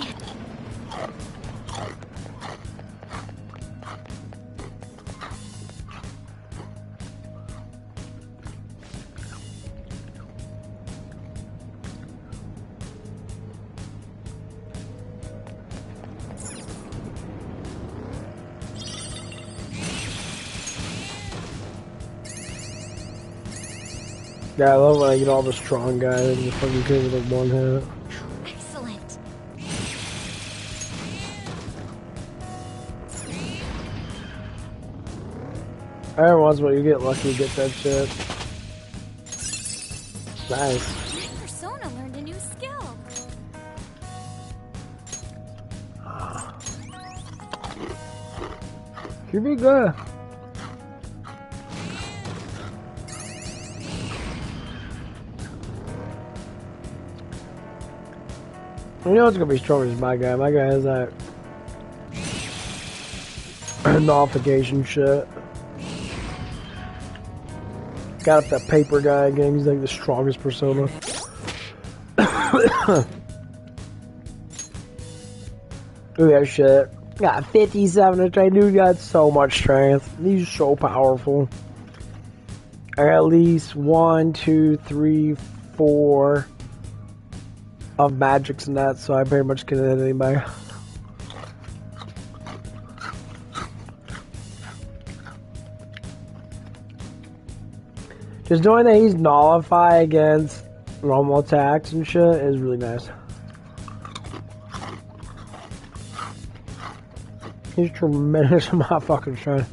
Speaker 1: Yeah, I love when I get all the strong guys and just fucking kill with a one hit.
Speaker 3: Excellent.
Speaker 1: Every once in a while you get lucky to get that shit. Nice.
Speaker 5: My persona learned a new skill.
Speaker 1: You'd be good. You know what's gonna be stronger is my guy. My guy has that nullification shit. Got up that paper guy again. He's like the strongest persona. Look at that shit. Got 57 to train. Dude got so much strength. He's so powerful. I got at least 1, 2, 3, 4 of magics and that, so I pretty much can hit anybody. Just knowing that he's nullify against normal attacks and shit is really nice. He's tremendous amount of fucking strength.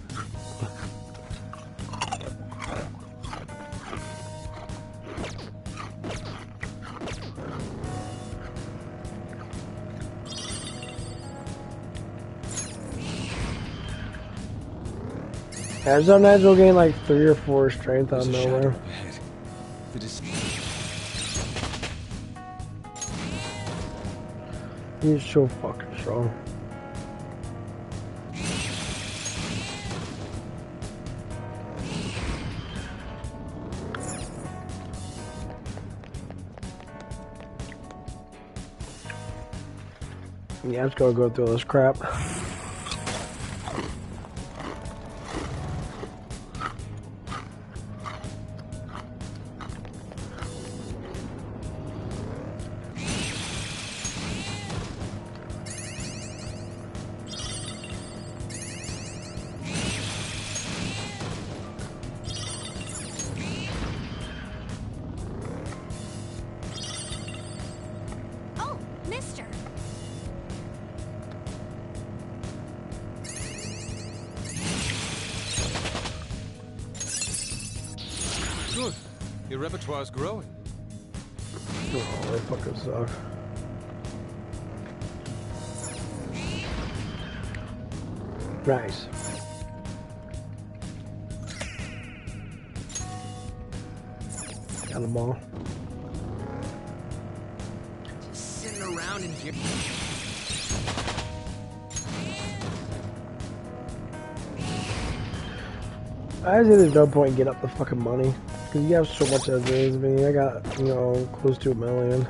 Speaker 1: Yeah, sometimes we'll gain like 3 or 4 strength out of
Speaker 2: There's a shadow
Speaker 1: nowhere.
Speaker 2: ahead. The dis-
Speaker 1: He's so fucking strong. Yeah, let's go through this crap.
Speaker 5: Oh, mister.
Speaker 2: Good. Your repertoire's growing.
Speaker 1: Oh, they fucking suck. Nice. Got them all.
Speaker 4: Just sitting around in here.
Speaker 1: I say there's no point in getting up the fucking money. Because you have so much as is. I mean, I got, you know, close to $1 million.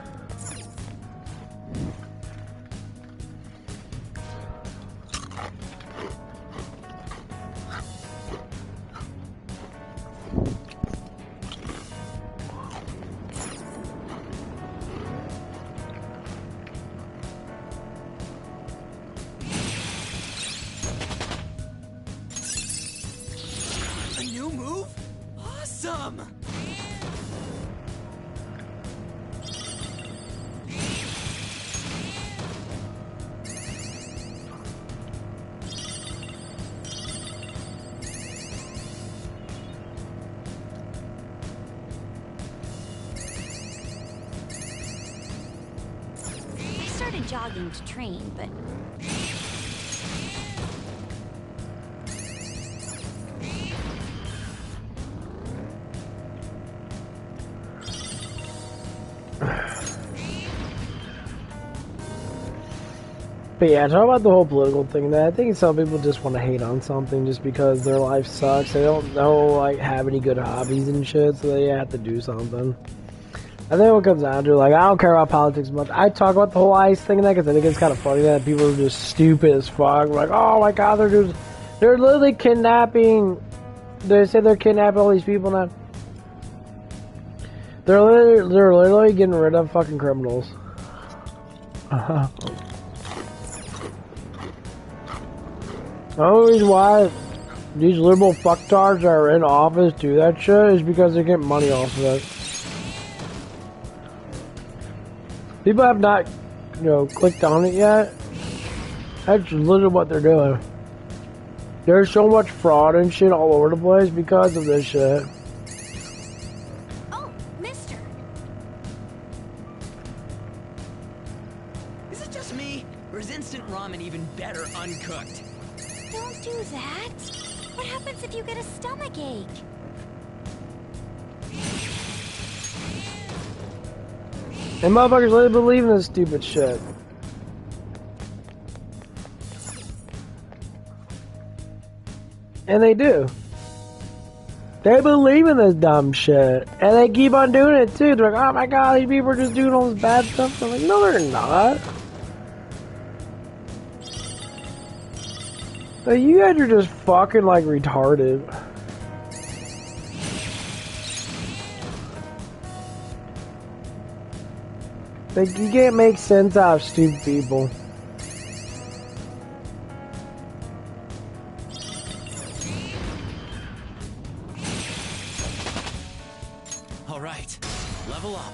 Speaker 4: A new move? Awesome!
Speaker 3: I started jogging to train, but
Speaker 1: But yeah, talk about the whole political thing. That I think some people just want to hate on something just because their life sucks. They don't know, like, have any good hobbies and shit, so they have to do something. I think what it comes down to, like, I don't care about politics much. I talk about the whole ICE thing and that because I think it's kind of funny that people are just stupid as fuck. Like, oh my god, they're literally kidnapping. They say they're kidnapping all these people now. They're literally getting rid of fucking criminals. The only reason why these liberal fucktards that are in office do that shit is because they get money off of it. People have not, clicked on it yet. That's literally what they're doing. There's so much fraud and shit all over the place because of this shit.
Speaker 5: Oh, mister.
Speaker 4: Is it just me, or is instant ramen even better uncooked?
Speaker 5: Don't do that. What happens if you get a stomachache?
Speaker 1: And motherfuckers really believe in this stupid shit. And they do. They believe in this dumb shit. And they keep on doing it too. They're like, oh my god, these people are just doing all this bad stuff. I'm like, no they're not. Like, you guys are just fucking like retarded. Like, you can't make sense out of stupid people.
Speaker 4: All right, level up.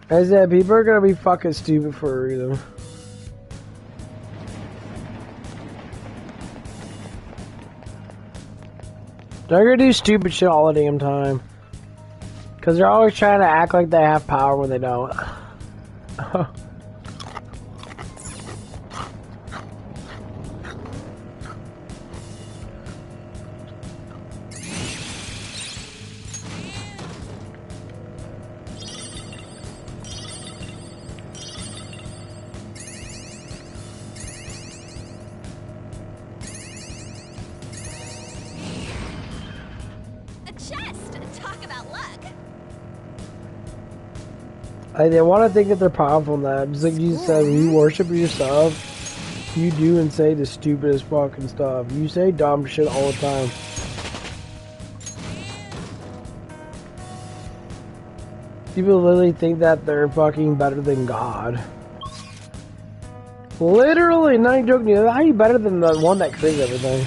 Speaker 1: I said, people are gonna be fucking stupid for a reason. They're gonna do stupid shit all the damn time. Cause they're always trying to act like they have power when they don't.
Speaker 5: A chest! Talk about luck!
Speaker 1: They want to think that they're powerful in that. Just like you said, when you worship yourself, you do and say the stupidest fucking stuff. You say dumb shit all the time. People literally think that they're fucking better than God. Literally, not even joking. How are you better than the one that created everything?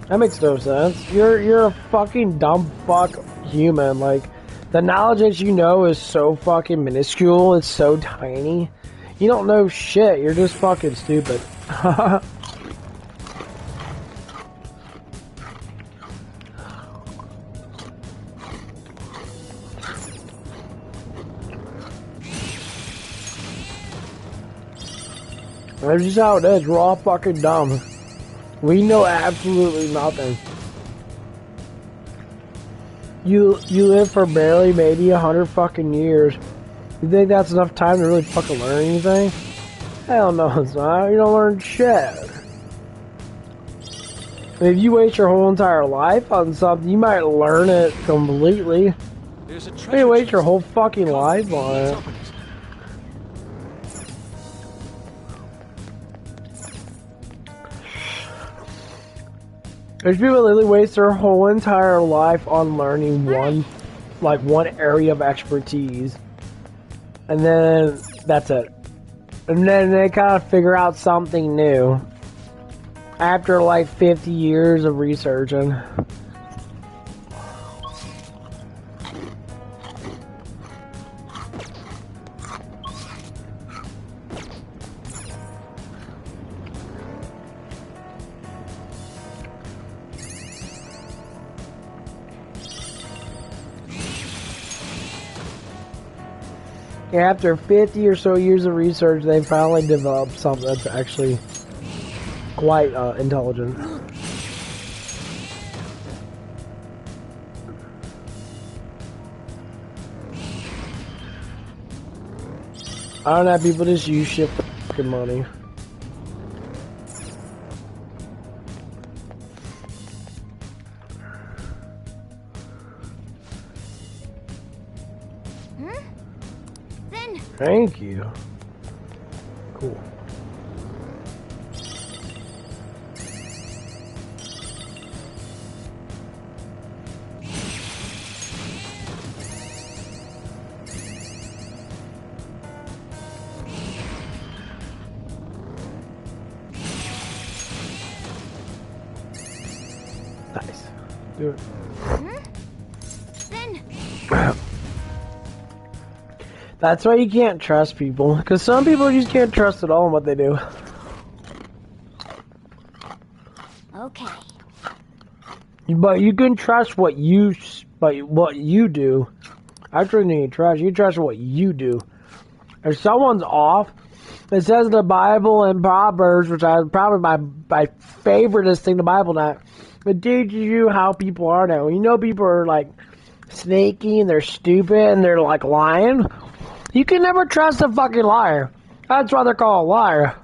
Speaker 1: That makes no sense. You're a fucking dumb fuck human. Like, the knowledge that you know is so fucking minuscule. It's so tiny. You don't know shit. You're just fucking stupid. That's just how it is. We're all fucking dumb. We know absolutely nothing. You live for barely maybe 100 fucking years. You think that's enough time to really fucking learn anything? Hell no, it's not. You don't learn shit. If you waste your whole entire life on something, you might learn it completely.
Speaker 2: There's a
Speaker 1: You
Speaker 2: treasure
Speaker 1: waste your
Speaker 2: chest.
Speaker 1: whole fucking life on
Speaker 2: Let's
Speaker 1: it.
Speaker 2: open it.
Speaker 1: There's people that literally waste their whole entire life on learning one area of expertise. And then that's it. And then they kind of figure out something new. After like 50 years of researching. After 50 or so years of research, they finally developed something that's actually quite intelligent. I don't know, people just use shit for fucking money.
Speaker 5: Then,
Speaker 1: Thank you. Cool. Nice. Do it.
Speaker 3: Then
Speaker 1: That's why you can't trust people. Because some people you just can't trust at all in what they do.
Speaker 3: okay.
Speaker 1: But you can trust what you do. I don't need trust. You trust what you do. If someone's off, it says in the Bible and Proverbs, which is probably my favoriteest thing in the Bible now, it teaches you how people are now. You know people are like sneaky and they're stupid and they're like lying. You can never trust a fucking liar. That's why they're called a liar.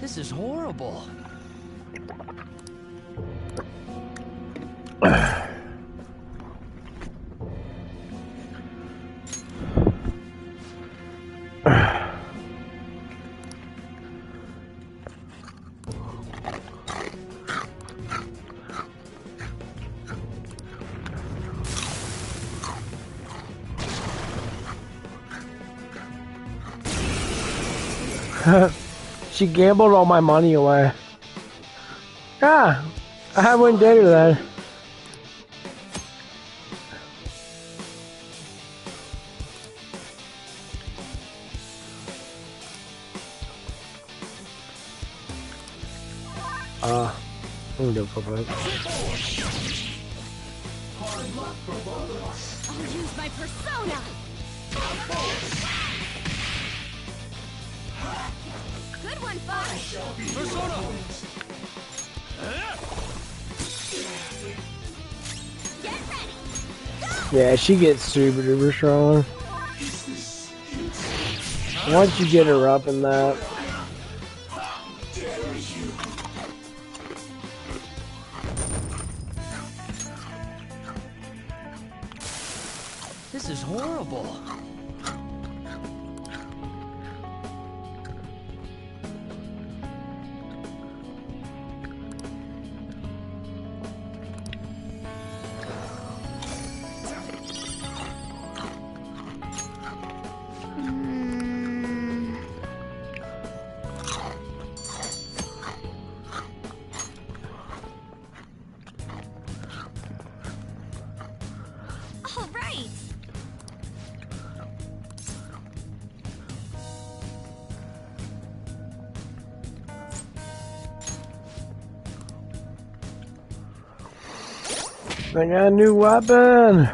Speaker 4: This is horrible.
Speaker 1: She gambled all my money away. Yeah, I wouldn't date her then. I'm gonna go for it.
Speaker 3: I'll use my persona. Good one, Fox.
Speaker 2: Persona!
Speaker 3: Get ready.
Speaker 1: Yeah, she gets super duper strong. Once you get her up in that.
Speaker 4: This is horrible.
Speaker 3: All right.
Speaker 1: I got a new weapon.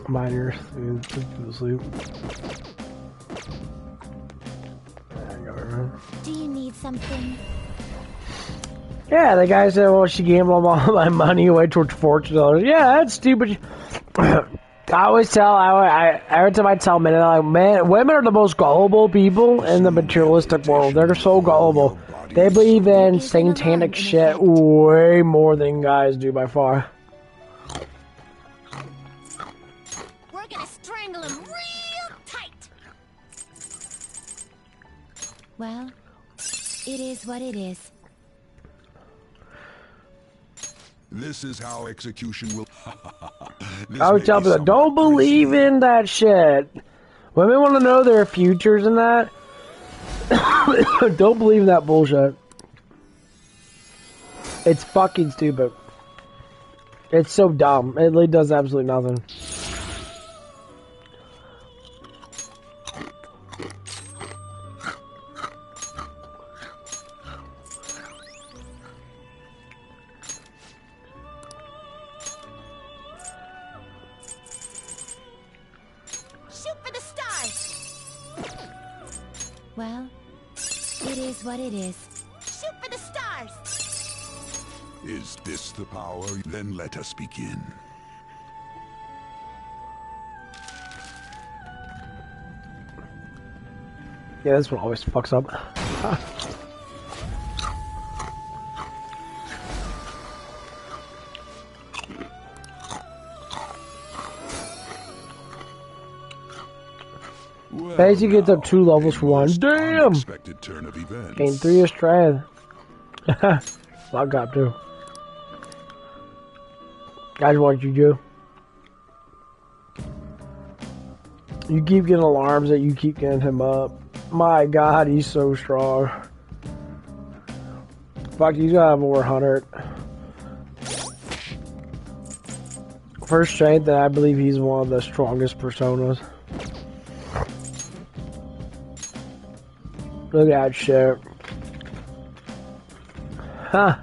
Speaker 1: Miners, sleep.
Speaker 3: Do you need something?
Speaker 1: Yeah, the guy said, well, she gambled all my money away towards fortune tellers. Yeah, that's stupid. I always tell, every time I tell men, like, man, women are the most gullible people in the materialistic world. They're so gullible. They believe in satanic shit way more than guys do by far.
Speaker 3: We're gonna strangle him real tight.
Speaker 5: Well, it is what it is.
Speaker 6: This is how execution will.
Speaker 1: I would tell people, don't believe in that shit. Women want to know their futures and that. Don't believe in that bullshit. It's fucking stupid. It's so dumb. It really does absolutely nothing.
Speaker 3: Shoot for the stars.
Speaker 5: Well, it is what it is.
Speaker 3: Shoot for the stars.
Speaker 6: Is this the power? Then let us begin.
Speaker 1: Yeah, this one always fucks up.
Speaker 6: Well,
Speaker 1: Basically gets up 2 levels for one.
Speaker 6: most
Speaker 1: Damn!
Speaker 6: unexpected turn of events.
Speaker 1: Gain 3 of strength. Log up too. Guys, what you do? You keep getting alarms that you keep getting him up. My God, he's so strong. Fuck, he's gotta have over 100. For strength, I believe he's one of the strongest personas. Look at that shit. Huh.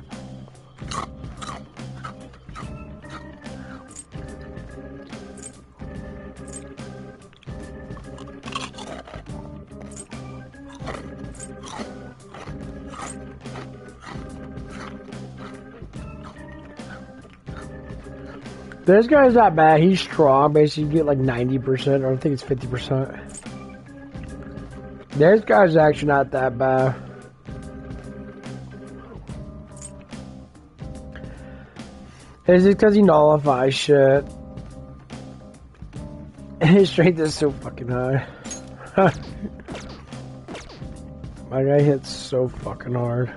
Speaker 1: This guy's not bad. He's strong. Basically, you get like 90%, or I think it's 50%. This guy's actually not that bad. Is it because he nullifies shit? His strength is so fucking high. My guy hits so fucking hard.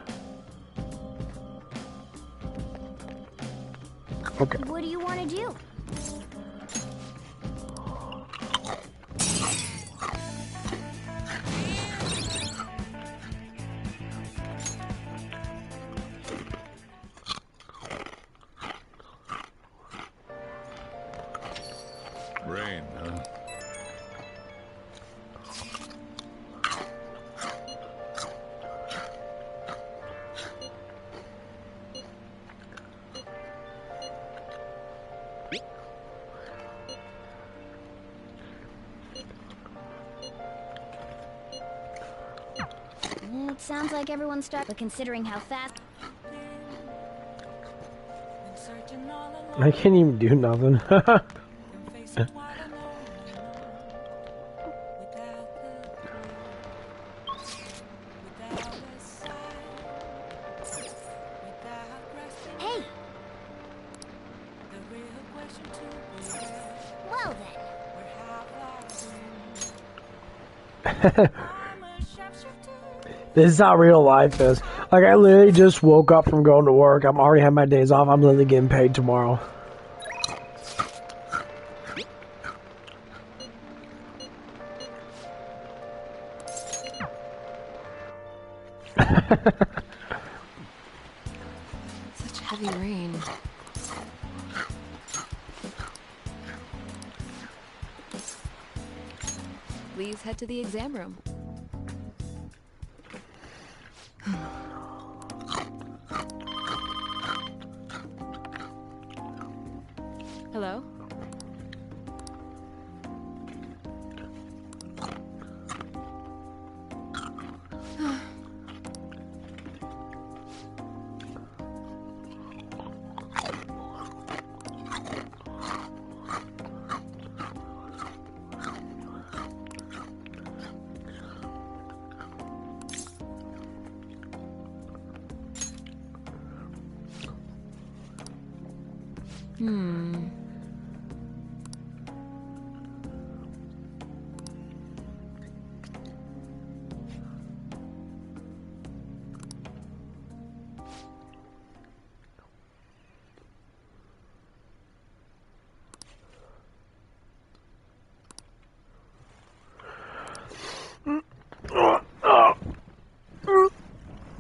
Speaker 1: Okay.
Speaker 3: What do you want to do?
Speaker 6: Rain, huh?
Speaker 3: It sounds like everyone's stuck, but considering how fast...
Speaker 1: I can't even do nothing.
Speaker 3: Hey! Well then.
Speaker 1: This is how real life is. Like, I literally just woke up from going to work. I'm already had my days off. I'm literally getting paid tomorrow.
Speaker 7: Such heavy rain. Please head to the exam room. Hello?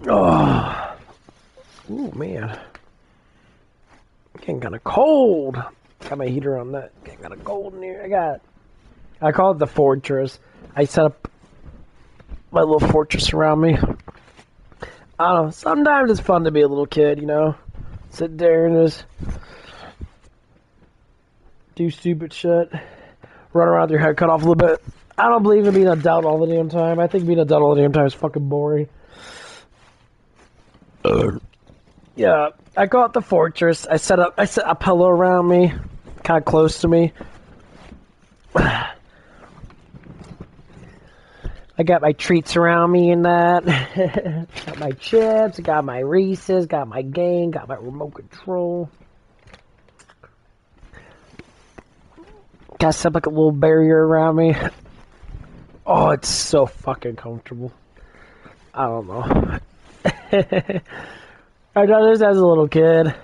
Speaker 1: Oh. Ooh, man. Getting kind of cold. Got my heater on that. Getting kind of cold in here. I call it the fortress. I set up my little fortress around me. I don't know. Sometimes it's fun to be a little kid, you know? Sit there and just do stupid shit. Run around with your head cut off a little bit. I don't believe in being an adult all the damn time. I think being an adult all the damn time is fucking boring. Yeah, I call it the fortress. I set a pillow around me, kind of close to me. I got my treats around me and that. Got my chips, got my Reese's, got my game, got my remote control. Got set like a little barrier around me. Oh, it's so fucking comfortable. I don't know. I done this as a little kid.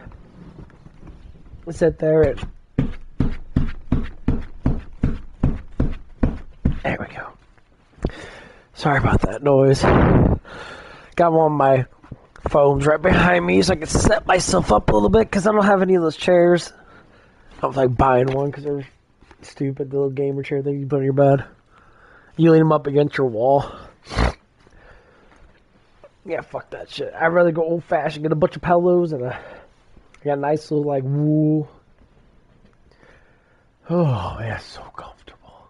Speaker 1: I sit there and... There we go. Sorry about that noise. Got one of my phones right behind me so I can set myself up a little bit because I don't have any of those chairs. I was like buying one because they're stupid, the little gamer chair thing you put on your bed. You lean them up against your wall. Yeah, fuck that shit. I'd rather go old fashioned, get a bunch of pillows and I got a nice little like wool. Oh, yeah, so comfortable.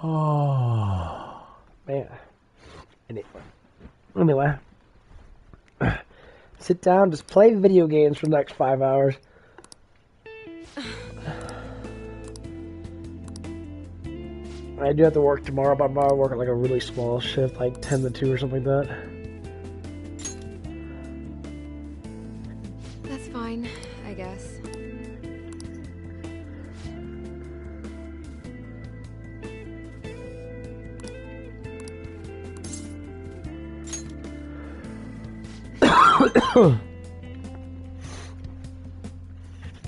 Speaker 1: Oh, man. Anyway. Sit down, just play video games for the next 5 hours. I do have to work tomorrow, but I'm probably working like a really small shift, like 10 to 2 or something like that.
Speaker 7: That's fine, I guess.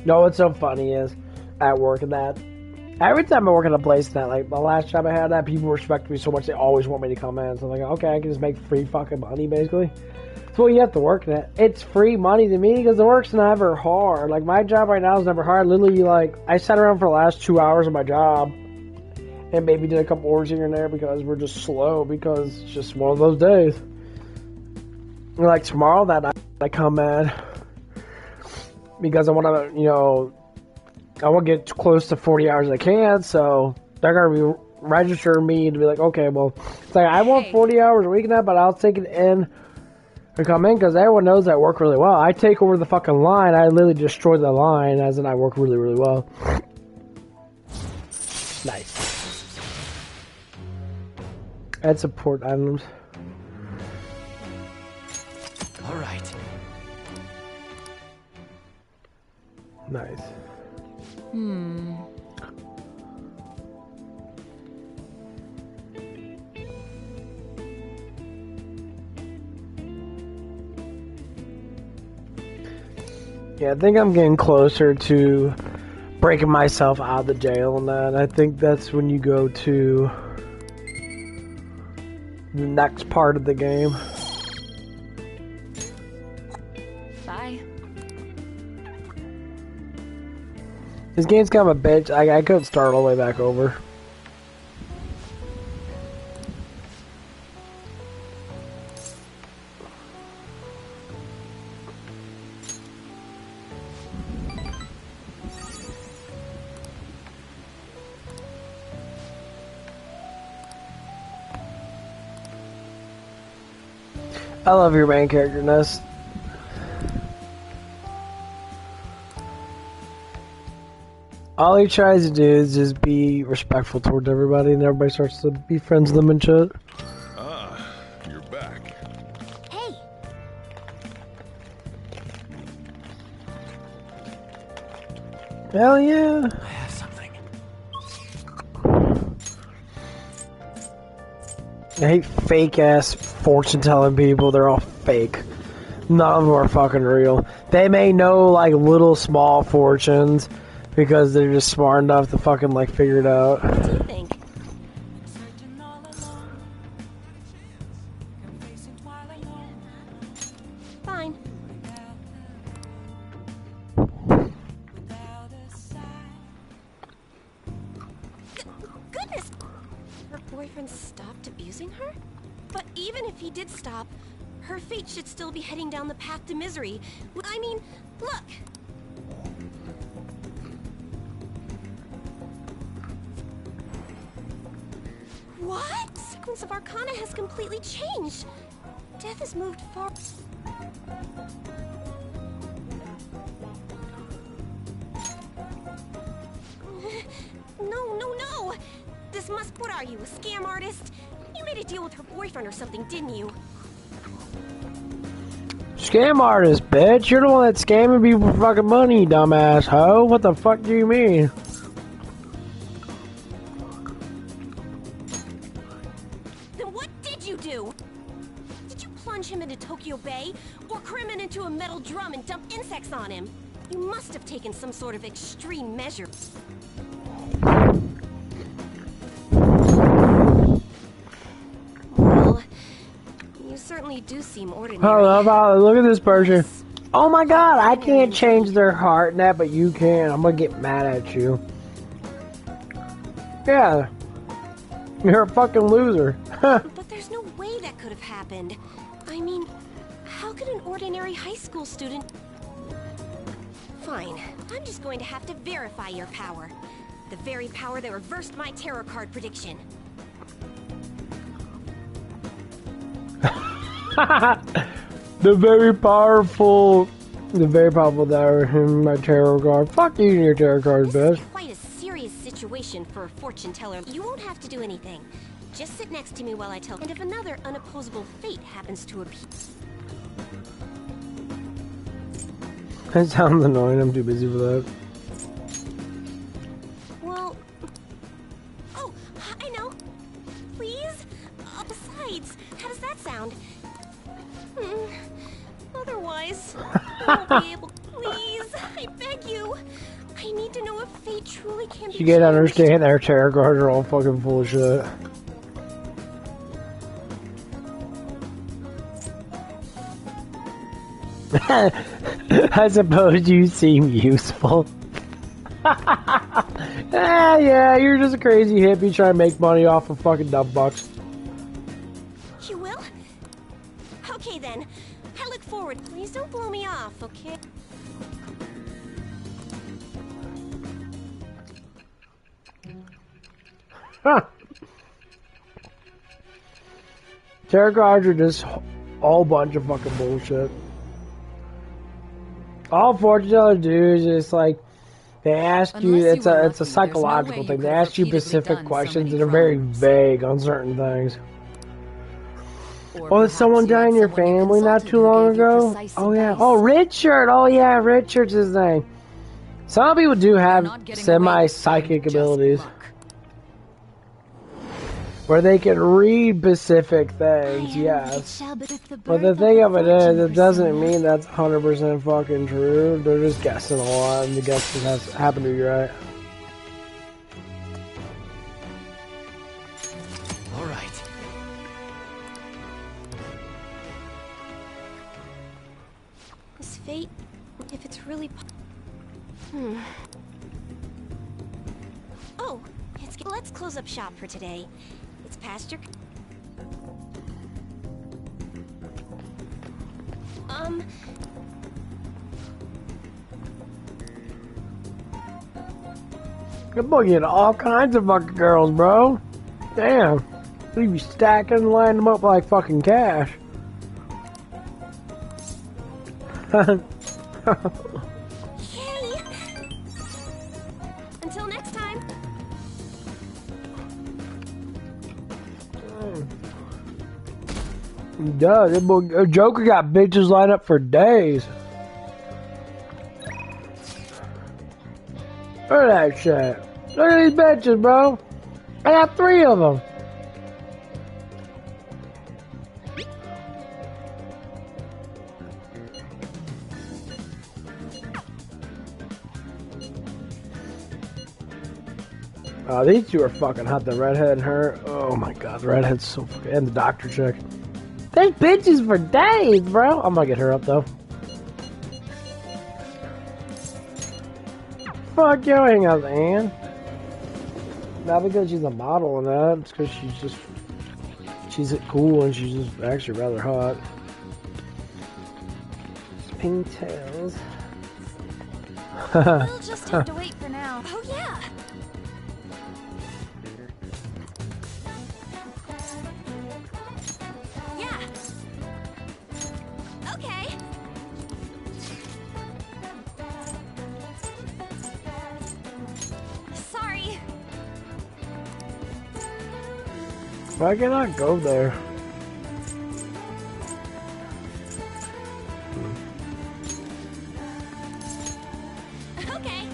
Speaker 1: No, what's so funny is at work and that every time I work at a place that like the last job I had that people respect me so much they always want me to come in. So I'm like, okay, I can just make free fucking money basically. That's what you have to work at. It's free money to me because the work's never hard. Like my job right now is never hard. Literally, like I sat around for the last 2 hours of my job and maybe did a couple orders here and there because we're just slow because it's just one of those days. And like tomorrow that night I come in because I want to, you know, I want to get close to 40 hours as I can, so they're going to be registering me to be like, okay, well, it's like I want 40 hours a week now, but I'll take it in and come in because everyone knows I work really well. I take over the fucking line. I literally destroy the line, as in I work really, really well. Nice. Add support items.
Speaker 4: All right.
Speaker 1: Nice. Yeah, I think I'm getting closer to breaking myself out of the jail and that. I think that's when you go to the next part of the game.
Speaker 7: Bye.
Speaker 1: This game's kind of a bitch. I couldn't start all the way back over. I love your main character, Ness. All he tries to do is just be respectful towards everybody, and everybody starts to be friends with him and shit.
Speaker 6: Ah, you're back.
Speaker 3: Hey,
Speaker 1: Hell yeah.
Speaker 4: I have something.
Speaker 1: I hate fake ass fortune telling people. They're all fake. None of them are fucking real. They may know like little small fortunes because they're just smart enough to fucking like figure it out.
Speaker 3: what do you think? Fine. Goodness! Her boyfriend stopped abusing her? But even if he did stop, her fate should still be heading down the path to misery. I mean, look! What? The sequence of Arcana has completely changed. Death has moved far. No. This must. What are you, a scam artist? You made a deal with her boyfriend or something, didn't you?
Speaker 1: Scam artist, bitch. You're the one that's scamming people for fucking money, you dumbass hoe. What the fuck do you mean?
Speaker 3: Then what did you do? Did you plunge him into Tokyo Bay? Or cram him into a metal drum and dump insects on him? You must have taken some sort of extreme measure. do seem ordinary.
Speaker 1: Look at this person. Oh my god, I can't change their heart and that, but you can. I'm gonna get mad at you. Yeah. You're a fucking loser.
Speaker 3: But there's no way that could have happened. I mean, how could an ordinary high school student... Fine. I'm just going to have to verify your power. The very power that reversed my tarot card prediction.
Speaker 1: The very powerful that in my tarot card. Fuck you and your tarot card,
Speaker 3: This
Speaker 1: bitch.
Speaker 3: is quite a serious situation for a fortune teller. You won't have to do anything. Just sit next to me while I tell. And if another unopposable fate happens to appear...
Speaker 1: That sounds annoying. I'm too busy for that.
Speaker 3: Well... Oh, I know. Please? Besides, how does that sound? Otherwise, I won't be able... Please, I beg you. I need to know if fate truly can be
Speaker 1: You gotta
Speaker 3: changed.
Speaker 1: understand their tarot cards are all fucking full of shit. I suppose you seem useful. Yeah, you're just a crazy hippie trying to make money off of fucking dumb bucks.
Speaker 3: You will? Okay then. I look forward. Please don't blow me off, okay?
Speaker 1: Huh. Tarot cards are just all bunch of fucking bullshit. All fortune tellers do is just like they ask you.
Speaker 8: Unless you were
Speaker 1: It's a
Speaker 8: lucky,
Speaker 1: psychological
Speaker 8: there's no way
Speaker 1: thing.
Speaker 8: you
Speaker 1: They
Speaker 8: could have
Speaker 1: ask you
Speaker 8: repeatedly
Speaker 1: specific
Speaker 8: done so
Speaker 1: questions
Speaker 8: many
Speaker 1: that are very
Speaker 8: crimes.
Speaker 1: vague on certain things.
Speaker 8: Or
Speaker 1: Oh, did
Speaker 8: perhaps
Speaker 1: someone
Speaker 8: you
Speaker 1: die
Speaker 8: had
Speaker 1: in your
Speaker 8: someone you
Speaker 1: family not
Speaker 8: consulted
Speaker 1: too
Speaker 8: who
Speaker 1: long
Speaker 8: gave you
Speaker 1: ago?
Speaker 8: precise
Speaker 1: Oh yeah.
Speaker 8: advice.
Speaker 1: Oh, Richard. Oh yeah, Richard's his name. Some people do
Speaker 8: You're
Speaker 1: have
Speaker 8: not getting away with
Speaker 1: semi-psychic
Speaker 8: just
Speaker 1: abilities
Speaker 8: luck.
Speaker 1: where they can read specific things. Yes. But the thing of it is, it doesn't mean that's 100% fucking true. They're just guessing a lot, and the guess just has to happen to be right.
Speaker 4: All right.
Speaker 3: Is fate, if it's really... Oh, let's close up shop for today. It's past your...
Speaker 1: Good boy, getting all kinds of fucking girls, bro. Damn. You be stacking and lining them up like fucking cash.
Speaker 3: Yay! Until next time.
Speaker 1: Duh, that boy, Joker got bitches lined up for days. Look at that shit. Look at these bitches, bro. I got 3 of them. Oh, these two are fucking hot. The redhead and her. Oh my god, the redhead's so fucking. And the doctor chick. They bitches for days, bro. I'm gonna get her up though. Fuck yo, hang out with Anne. Not because she's a model and that. It's because she's cool and she's just actually rather hot. Pigtails.
Speaker 5: We'll just have to wait for now.
Speaker 3: Oh yeah! Yeah! Okay! Sorry!
Speaker 1: Why can I go there?
Speaker 3: Okay!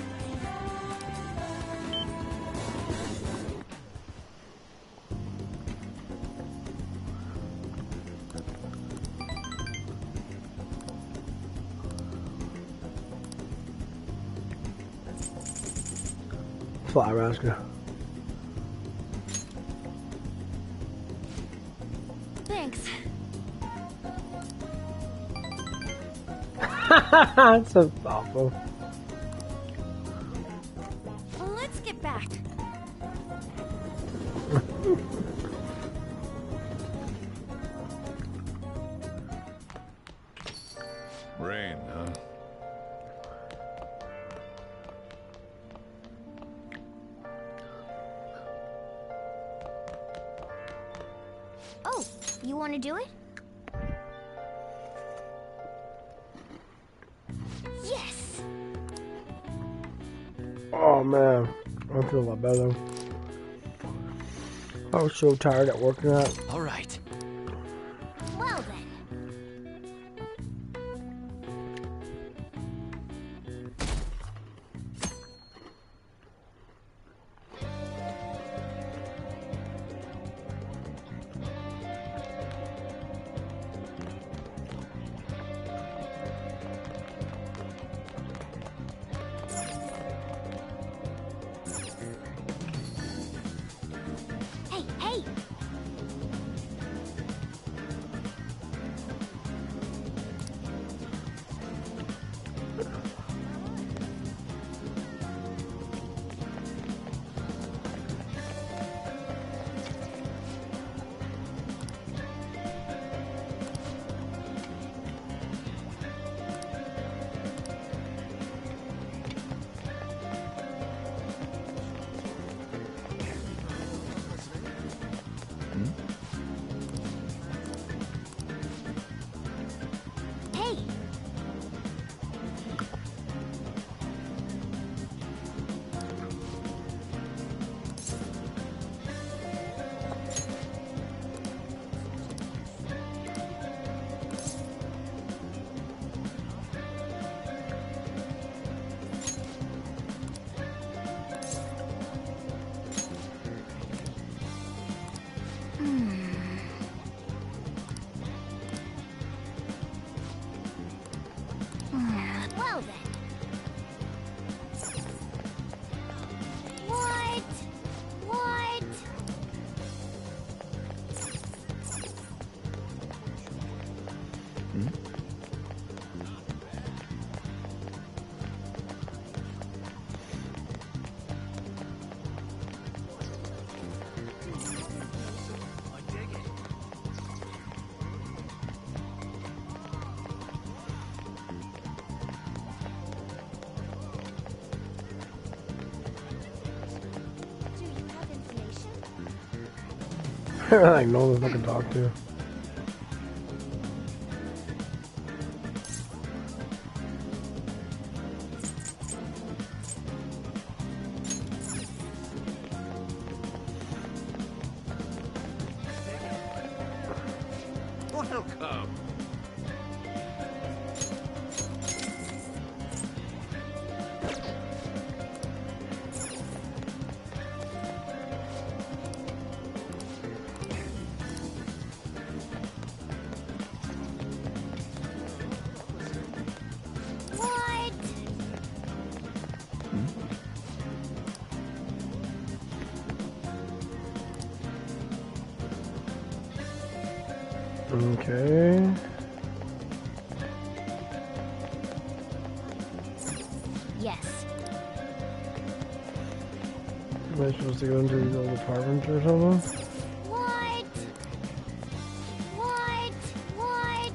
Speaker 1: Fly rascal.
Speaker 5: Thanks.
Speaker 1: That's so awful.
Speaker 5: Let's get back.
Speaker 6: Rain, huh?
Speaker 5: Oh, you want to do it? Yes.
Speaker 1: Oh man, I feel a lot better. I was so tired at work that.
Speaker 4: All right.
Speaker 5: Well then. Hey, hey! Hey! Well then. What? What? Do you have information?
Speaker 1: Like no one I can talk to.
Speaker 2: Welcome.
Speaker 5: What?
Speaker 1: Okay.
Speaker 5: Yes.
Speaker 1: Am I supposed to go into these old apartments or something?
Speaker 5: What? What? What?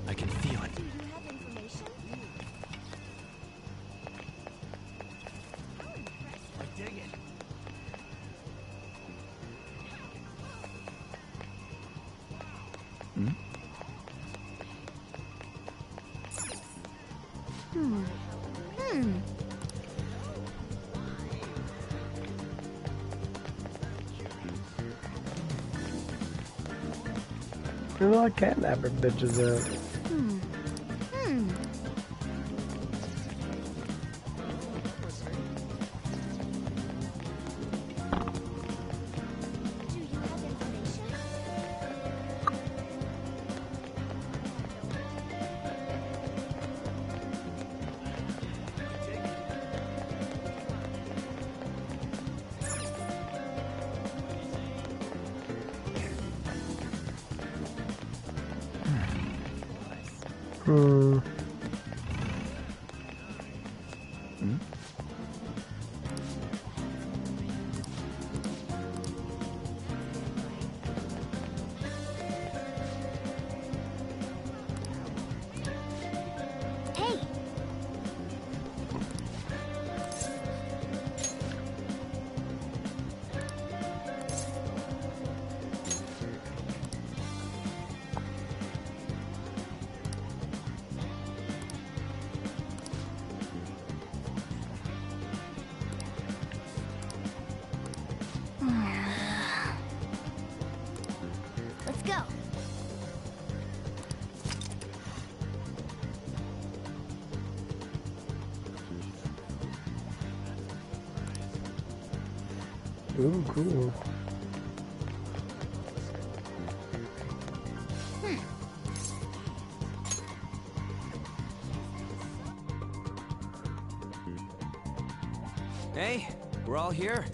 Speaker 4: I can feel it.
Speaker 5: Do you have information?
Speaker 4: I dig it.
Speaker 1: Where the kidnapper bitches at?
Speaker 5: Do you have information?
Speaker 1: Hmm.
Speaker 5: Hey, let's go.
Speaker 1: Ooh, cool.
Speaker 4: Hey, we're all here.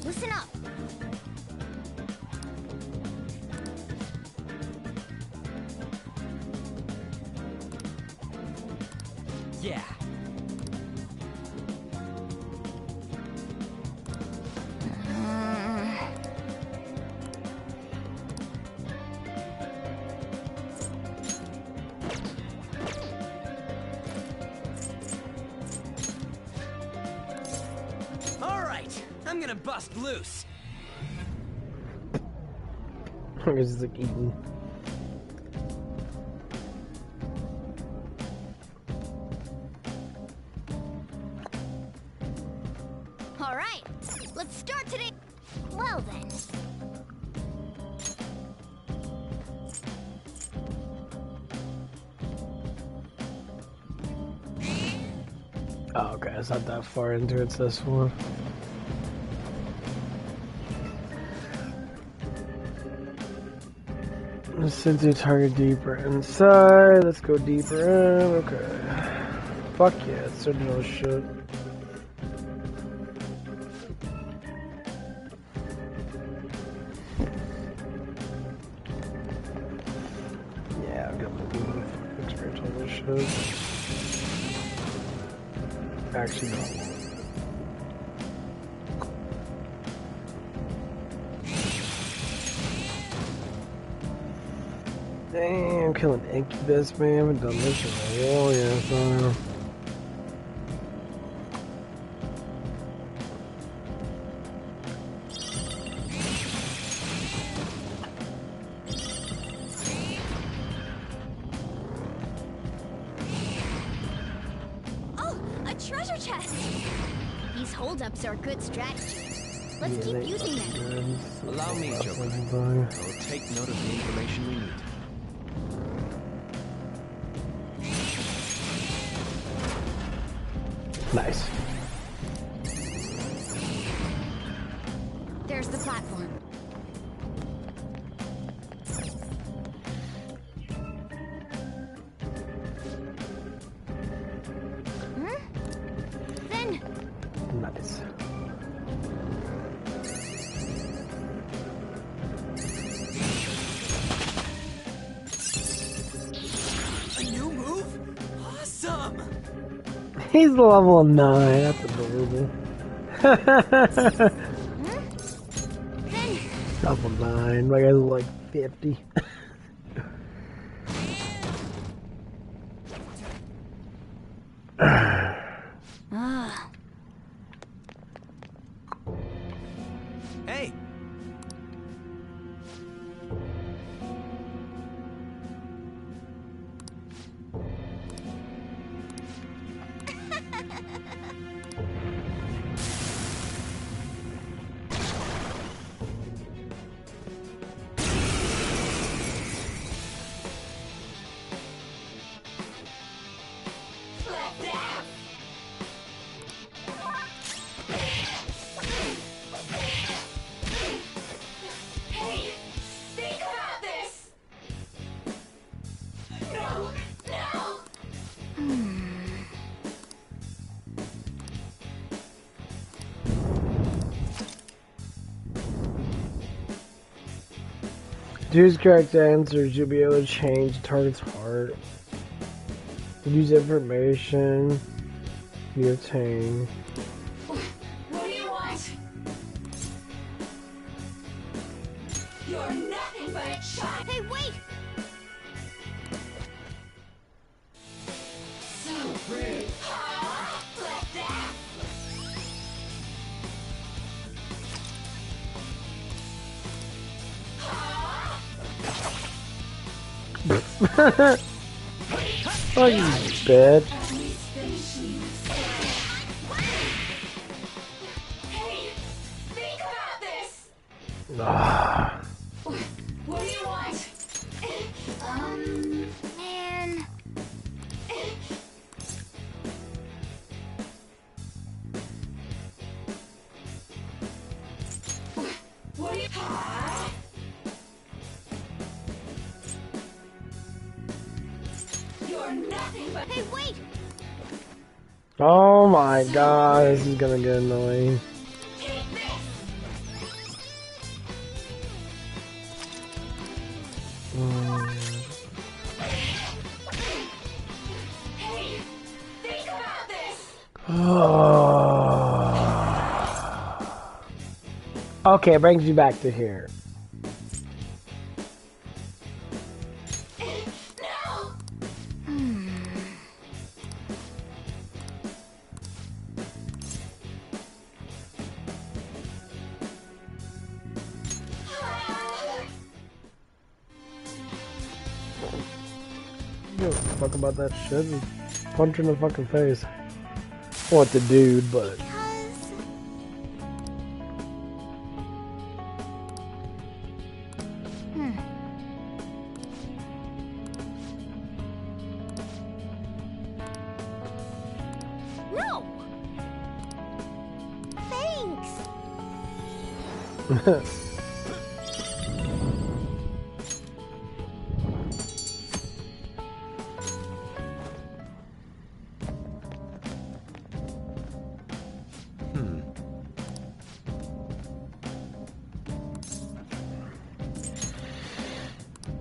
Speaker 5: Listen up.
Speaker 4: Yeah. All right, I'm gonna bust loose.
Speaker 1: I guess it's like eating.
Speaker 5: All right, let's start today. Well then.
Speaker 1: Oh, okay, it's not that far into it, it's this one. Let's send your target deeper inside. Let's go deeper in. Okay. Fuck yeah, it's original shit. Yeah, I've got the fucking experience on this shit. Actually, no. Damn, killing Incubus, man. I haven't done this in a while yet, so.
Speaker 5: Oh, a treasure chest. These holdups are a good strategy. Let's
Speaker 1: Yeah,
Speaker 5: keep
Speaker 1: they
Speaker 5: using
Speaker 1: fucking
Speaker 5: them.
Speaker 1: is.
Speaker 4: Allow me,
Speaker 1: That's
Speaker 4: Joker.
Speaker 1: what I'm buying.
Speaker 4: I will take note of the information we need.
Speaker 1: Nice.
Speaker 5: There's the platform. Then
Speaker 1: Nice.
Speaker 4: A new move? Awesome!
Speaker 1: He's level 9. That's adorable.
Speaker 5: then
Speaker 1: Level 9. My guy's like 50.
Speaker 4: Hey!
Speaker 3: Hey! Think about this! No! No!
Speaker 1: Choose correct answers. You'll be able to change the target's heart. Use information you obtain.
Speaker 3: What do you want? You're nothing but a child.
Speaker 5: Hey, wait!
Speaker 3: So rude. Like that.
Speaker 1: Oh, you bitch.
Speaker 3: Hey, think about this.
Speaker 1: Ah.
Speaker 3: What do you want?
Speaker 5: Man.
Speaker 3: What do you? You're nothing but.
Speaker 5: Hey, wait!
Speaker 1: Oh my god, this is gonna get annoying.
Speaker 3: Take this. Hey, think about this.
Speaker 1: Okay, it brings you back to here.
Speaker 3: No.
Speaker 1: You don't give a fuck about that shit. Just punch her in the fucking face. What the dude, but.
Speaker 5: Because...
Speaker 3: No.
Speaker 5: Thanks!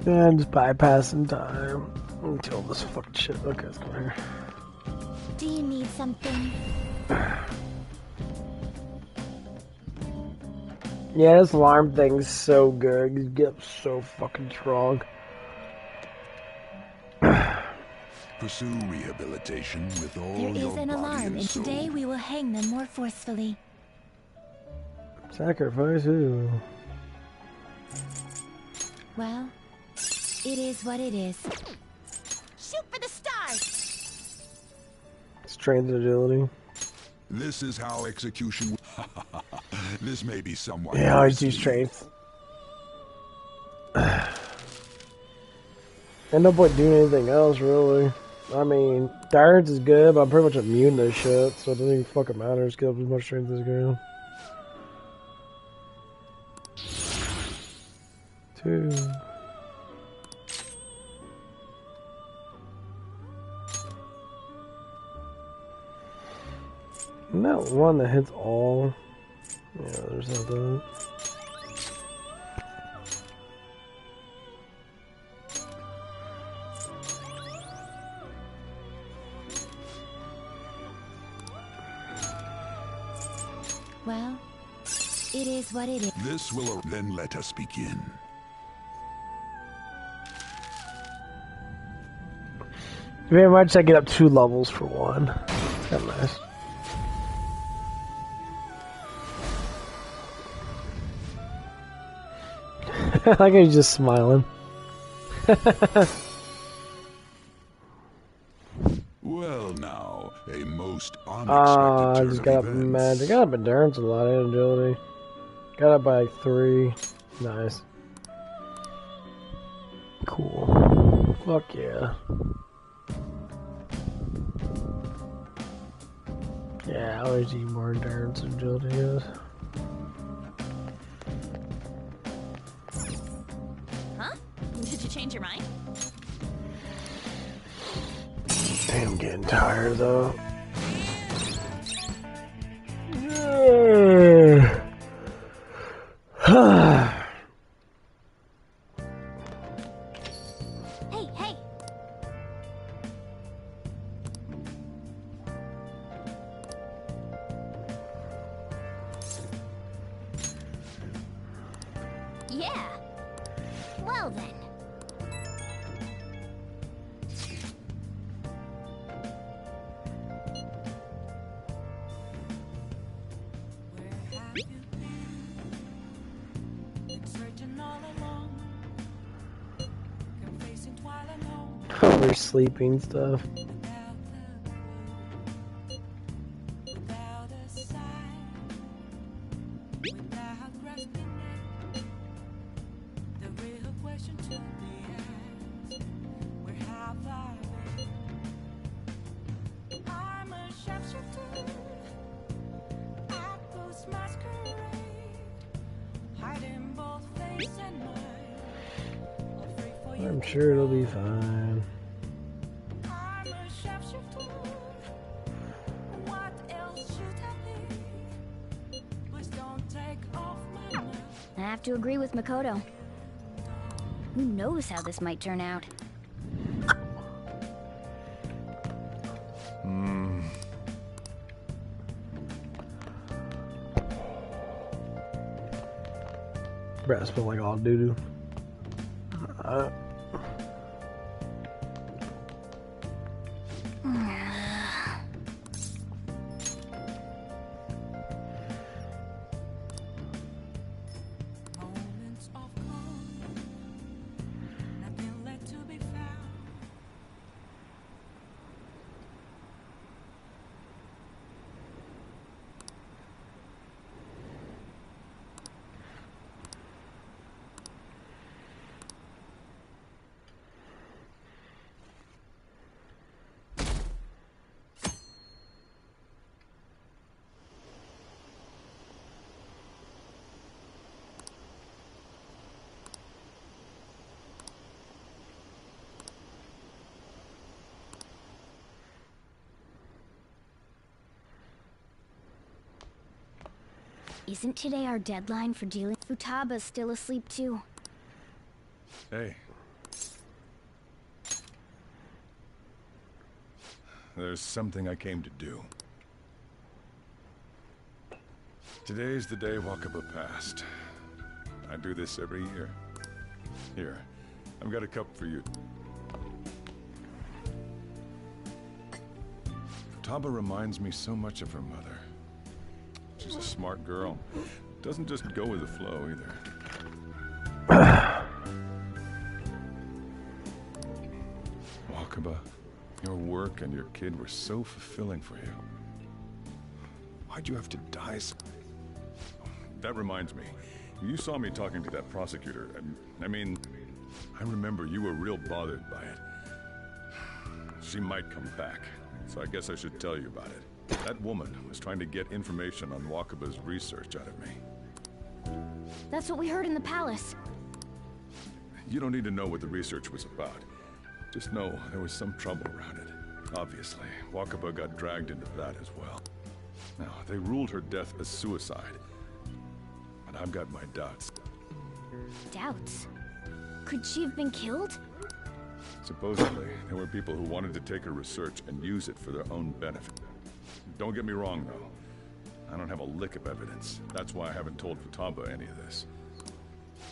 Speaker 1: Yeah, I'm just bypassing time until this fucking shit. Okay, let's go here.
Speaker 5: Do you need something?
Speaker 1: Yeah, this alarm thing's so good. You get up so fucking strong.
Speaker 6: Pursue rehabilitation with all
Speaker 9: There
Speaker 6: your
Speaker 9: is an
Speaker 6: body
Speaker 9: alarm,
Speaker 6: and
Speaker 9: and
Speaker 6: soul.
Speaker 9: today we will hang them more forcefully.
Speaker 1: Sacrifice who?
Speaker 9: Well, it is what it is.
Speaker 3: Shoot for the stars.
Speaker 1: Strength and agility.
Speaker 6: This is how execution. This may be somewhat.
Speaker 1: Yeah, I always do
Speaker 6: risky.
Speaker 1: strength. And no point doing anything else, really. I mean, Tyrants is good, but I'm pretty much immune to shit, so it doesn't even fucking matter. Just get up as much strength as you can. 2. Isn't that one that hits all? Yeah, there's not that.
Speaker 9: Well, it is what it is.
Speaker 6: This will then let us begin.
Speaker 1: Very much I get up 2 levels for one. It's kind of nice. I like how he's just smiling.
Speaker 6: Well, now, a most unexpected
Speaker 1: I
Speaker 6: turn
Speaker 1: just
Speaker 6: of
Speaker 1: got up
Speaker 6: events.
Speaker 1: magic. Got up endurance a lot and agility. Got up by 3. Nice. Cool. Fuck yeah. Yeah, I always need more endurance and agility. Yes.
Speaker 3: Huh? Did you change your mind?
Speaker 1: Damn, I'm getting tired though.
Speaker 5: Yeah. Well then.
Speaker 1: Oh, they're sleeping stuff. I'm sure it'll be fine.
Speaker 5: I have to agree with Makoto. Who knows how this might turn out?
Speaker 1: Breath smell like all doo-doo.
Speaker 5: Isn't today our deadline for dealing? Futaba's still asleep too.
Speaker 6: Hey. There's something I came to do. Today's the day Wakaba passed. I do this every year. Here, I've got a cup for you. Futaba reminds me so much of her mother. She's a smart girl. Doesn't just go with the flow either. Wakaba, your work and your kid were so fulfilling for you. Why'd you have to die so... That reminds me. You saw me talking to that prosecutor. I mean, I remember you were real bothered by it. She might come back, so I guess I should tell you about it. That woman was trying to get information on Wakaba's research out of me.
Speaker 5: That's what we heard in the palace.
Speaker 6: You don't need to know what the research was about. Just know there was some trouble around it. Obviously, Wakaba got dragged into that as well. Now, they ruled her death as suicide. But I've got my doubts.
Speaker 5: Doubts? Could she have been killed?
Speaker 6: Supposedly, there were people who wanted to take her research and use it for their own benefit. Don't get me wrong, though. I don't have a lick of evidence. That's why I haven't told Futaba any of this.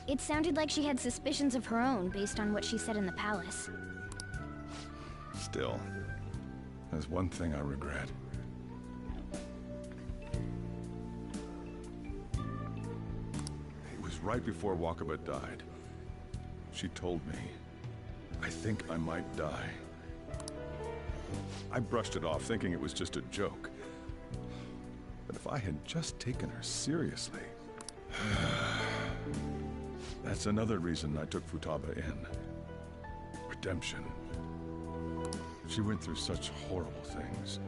Speaker 5: It sounded like she had suspicions of her own based on what she said in the palace.
Speaker 6: Still, there's one thing I regret. It was right before Wakaba died. She told me, I think I might die. I brushed it off, thinking it was just a joke. But if I had just taken her seriously... That's another reason I took Futaba in. Redemption. She went through such horrible things.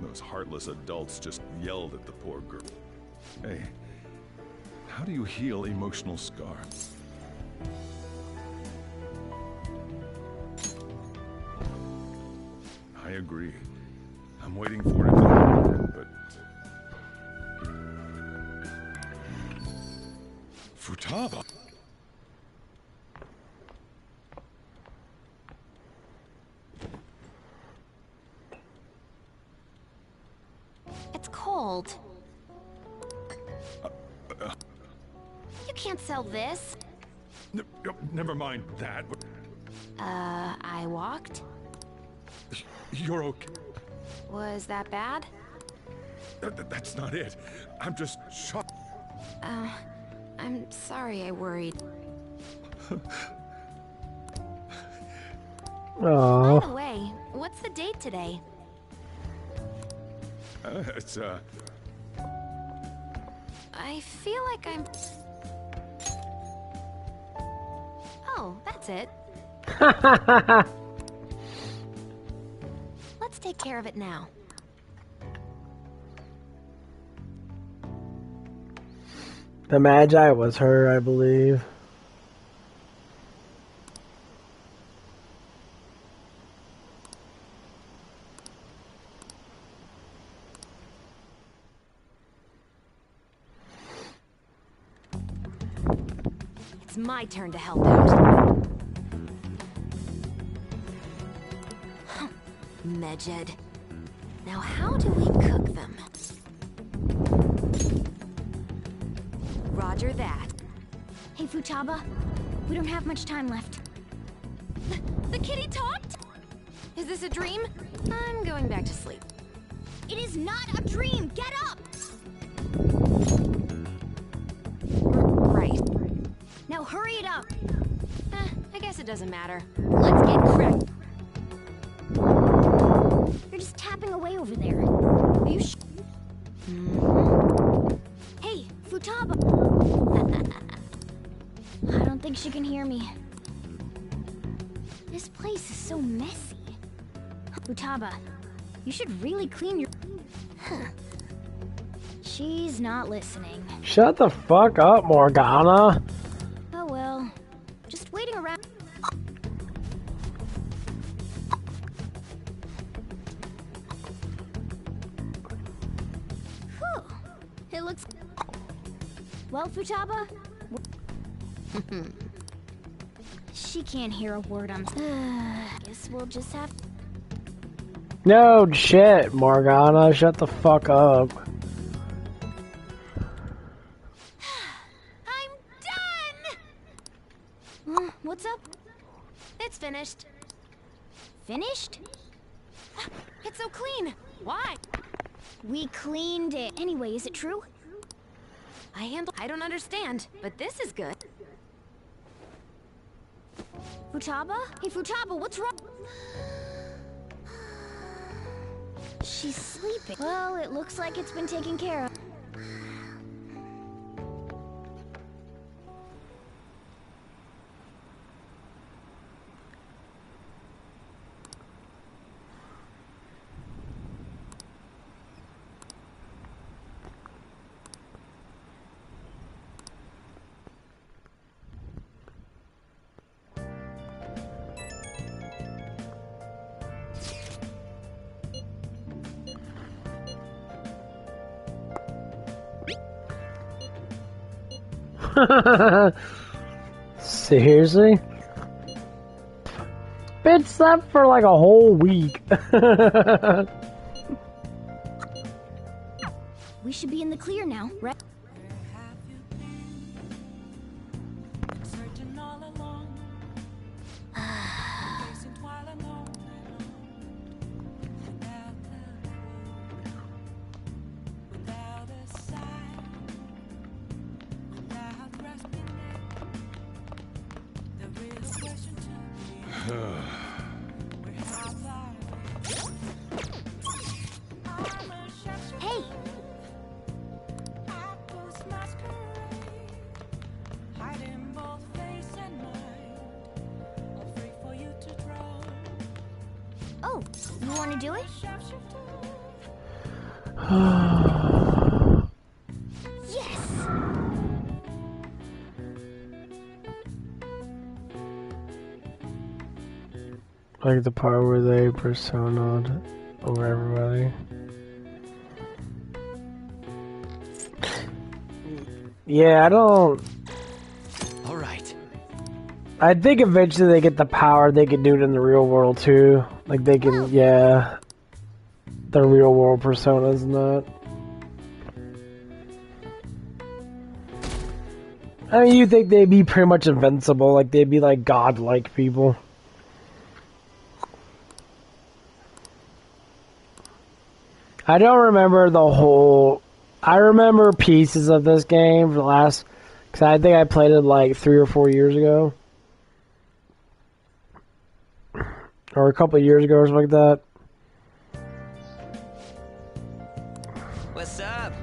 Speaker 6: Those heartless adults just yelled at the poor girl. Hey, how do you heal emotional scars? I agree. I'm waiting for it to happen, but... Futaba?
Speaker 3: It's cold. You
Speaker 5: can't sell this.
Speaker 6: Never mind that.
Speaker 7: I walked?
Speaker 6: You're okay.
Speaker 7: Was that bad?
Speaker 6: That's not it. I'm just shocked.
Speaker 7: I'm sorry I worried.
Speaker 1: Oh.
Speaker 7: By the way, what's the date today?
Speaker 6: It's,
Speaker 7: I feel like I'm... Oh, that's it. Let's take care of it now.
Speaker 1: The Magi was her, I believe.
Speaker 7: It's my turn to help out. Meged. Now how do we cook them? Roger that.
Speaker 5: Hey, Futaba. We don't have much time left.
Speaker 7: The kitty talked? Is this a dream? I'm going back to sleep.
Speaker 5: It is not a dream! Get up!
Speaker 7: Right.
Speaker 5: Now hurry it up!
Speaker 7: I guess it doesn't matter.
Speaker 5: Let's get cracked! You're just tapping away over there. Are you Hey, Futaba! I don't think she can hear me. This place is so messy. Futaba, you should really clean your... She's not listening.
Speaker 1: Shut the fuck up, Morgana.
Speaker 5: Oh well. Just waiting around. Whew. It looks... Well, Futaba? She can't hear a word I'm... Guess we'll just have...
Speaker 1: No shit, Morgana. Shut the fuck up.
Speaker 7: I'm done!
Speaker 5: What's up?
Speaker 7: It's finished.
Speaker 5: Finished?
Speaker 7: It's so clean. Why?
Speaker 5: We cleaned it. Anyway, is it true?
Speaker 7: I don't understand, but this is good.
Speaker 5: Futaba? Hey, Futaba, what's wrong? She's sleeping. Well, it looks like it's been taken care of.
Speaker 1: Seriously? Bitch slept for like a whole week.
Speaker 5: We should be in the clear now, right? Hey! Oh, you want to do it? Yes!
Speaker 1: Like the part where they persona'd over everybody. Yeah, I don't...
Speaker 4: All right.
Speaker 1: I think eventually they get the power, they can do it in the real world too. Like they can, yeah. The real world personas and that. I mean, you think they'd be pretty much invincible, like they'd be like godlike people. I don't remember the whole. I remember pieces of this game for the last, because I think I played it like 3 or 4 years ago, or a couple of years ago, or something like that.
Speaker 4: What's up?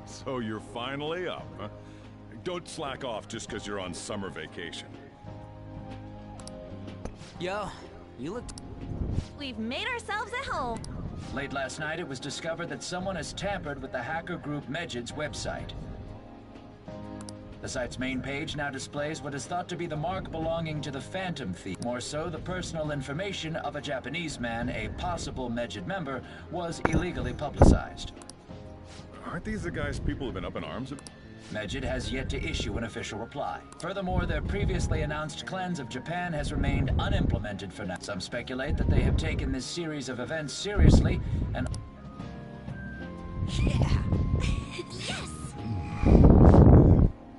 Speaker 6: So you're finally up, huh? Don't slack off just because you're on summer vacation.
Speaker 4: Yo, you look...
Speaker 3: We've made ourselves at home.
Speaker 10: Late last night, it was discovered that someone has tampered with the hacker group Medjid's website. The site's main page now displays what is thought to be the mark belonging to the Phantom Thief. More so, the personal information of a Japanese man, a possible Medjid member, was illegally publicized.
Speaker 6: Aren't these the guys people have been up in arms about?
Speaker 10: Medjid has yet to issue an official reply. Furthermore, their previously announced cleanse of Japan has remained unimplemented for now. Some speculate that they have taken this series of events seriously and...
Speaker 5: Yeah. Yes.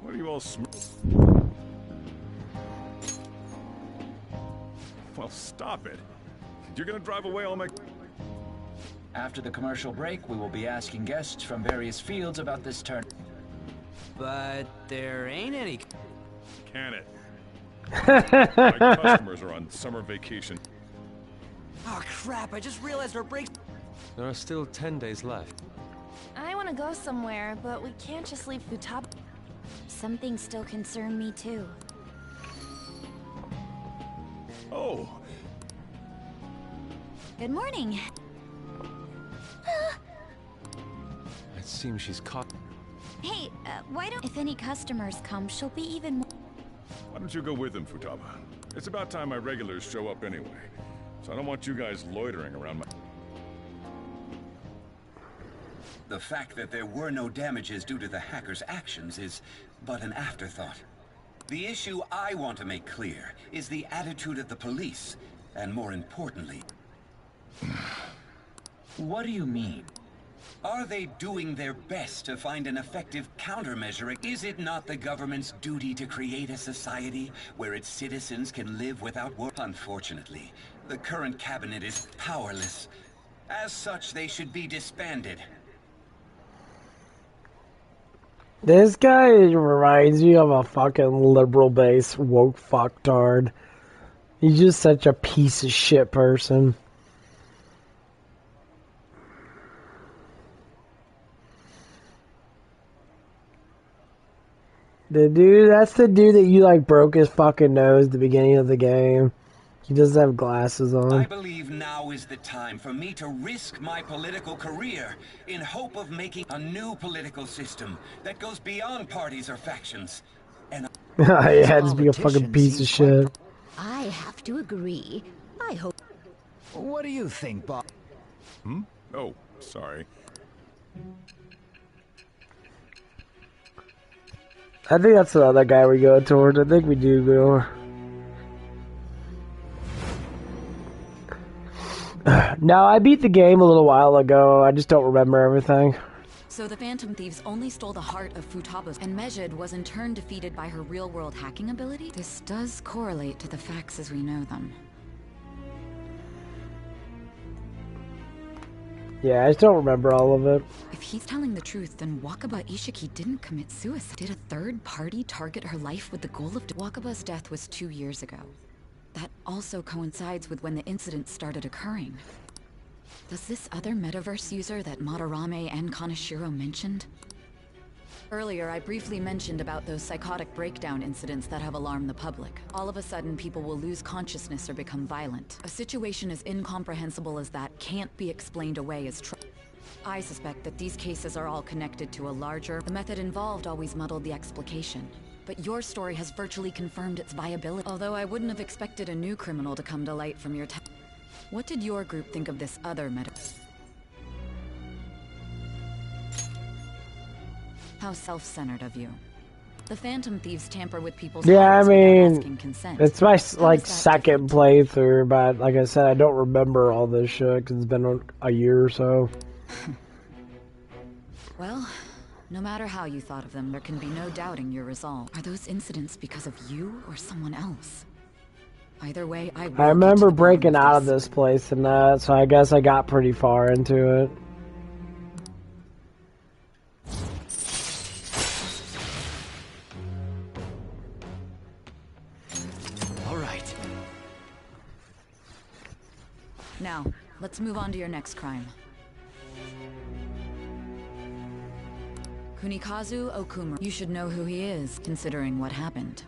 Speaker 6: What are you all Well, stop it. You're gonna drive away all my...
Speaker 10: After the commercial break, we will be asking guests from various fields about this turn.
Speaker 4: But there ain't any...
Speaker 6: Can it? My customers are on summer vacation.
Speaker 4: Oh crap, I just realized our break...
Speaker 2: There are still 10 days left.
Speaker 7: I want to go somewhere, but we can't just leave Futaba.
Speaker 9: Some things still concern me too.
Speaker 6: Oh,
Speaker 9: Good morning.
Speaker 2: It seems she's caught.
Speaker 9: Hey, why don't... If any customers come, she'll be even more...
Speaker 6: why don't you go with them, Futaba? It's about time my regulars show up anyway. So I don't want you guys loitering around my...
Speaker 11: The fact that there were no damages due to the hacker's actions is but an afterthought. The issue I want to make clear is the attitude of the police, and more importantly...
Speaker 10: What do you mean?
Speaker 11: Are they doing their best to find an effective countermeasure? Is it not the government's duty to create a society where its citizens can live without war? Unfortunately, the current cabinet is powerless. As such, they should be disbanded.
Speaker 1: This guy reminds me of a fucking liberal base woke fucktard. He's just such a piece of shit person. That's the dude that you like broke his fucking nose at the beginning of the game. He doesn't have glasses on.
Speaker 11: I believe now is the time for me to risk my political career in hope of making a new political system that goes beyond parties or factions. And
Speaker 1: He had to be a fucking piece of shit.
Speaker 5: I have to agree. I hope...
Speaker 4: What do you think, Bob?
Speaker 6: Hmm? Oh, sorry.
Speaker 1: I think that's the other guy we go towards. I think we do go. No, I beat the game a little while ago. I just don't remember everything.
Speaker 8: So the Phantom Thieves only stole the heart of Futaba's, and Medjid was in turn defeated by her real-world hacking ability? This does correlate to the facts as we know them.
Speaker 1: Yeah, I just don't remember all of it.
Speaker 8: If he's telling the truth, then Wakaba Ishiki didn't commit suicide. Did a third party target her life with the goal of... Wakaba's death was 2 years ago. That also coincides with when the incident started occurring. Does this other metaverse user that Madarame and Kaneshiro mentioned? Earlier, I briefly mentioned about those psychotic breakdown incidents that have alarmed the public. All of a sudden, people will lose consciousness or become violent. A situation as incomprehensible as that can't be explained away as I suspect that these cases are all connected to a larger... The method involved always muddled the explication. But your story has virtually confirmed its viability. Although I wouldn't have expected a new criminal to come to light from your What did your group think of this other meta... How self-centered of you. The Phantom Thieves tamper with people's
Speaker 1: Yeah, I
Speaker 8: hearts without
Speaker 1: mean,
Speaker 8: asking consent.
Speaker 1: it's my like
Speaker 8: that
Speaker 1: second playthrough, but like I said, I don't remember all this shit 'cause it's been a year or so.
Speaker 8: Well, no matter how you thought of them, there can be no doubting your resolve. Are those incidents because of you or someone else? Either way, I
Speaker 1: remember breaking out of this place and that, so I guess I got pretty far into it.
Speaker 10: All right.
Speaker 8: Now, let's move on to your next crime. Kunikazu Okumura. You should know who he is, considering what happened.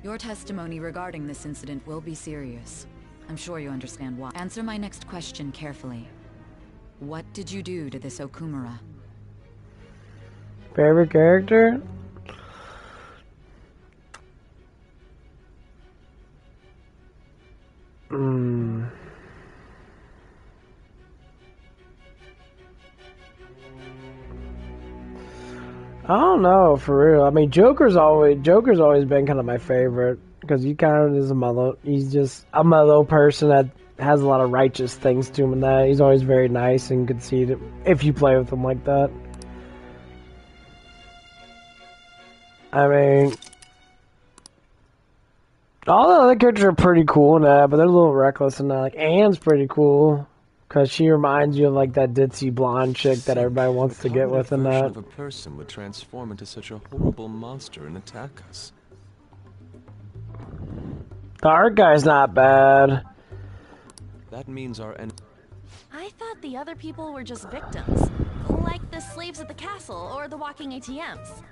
Speaker 8: Your testimony regarding this incident will be serious. I'm sure you understand why. Answer my next question carefully. What did you do to this Okumura?
Speaker 1: Favorite character? I don't know, for real. I mean, Joker's always been kind of my favorite because he kind of is he's just a mellow person that has a lot of righteous things to him, and that he's always very nice and conceited if you play with him like that. I mean, all the other characters are pretty cool and that, but they're a little reckless and that. Like Anne's pretty cool. Because she reminds you of like that ditzy blonde chick that everybody wants to get with and that.
Speaker 2: Of a person would transform into such a horrible monster and attack us.
Speaker 1: The art guy's not bad.
Speaker 2: That means our enemy.
Speaker 7: I thought the other people were just victims. Like the slaves at the castle or the walking ATMs.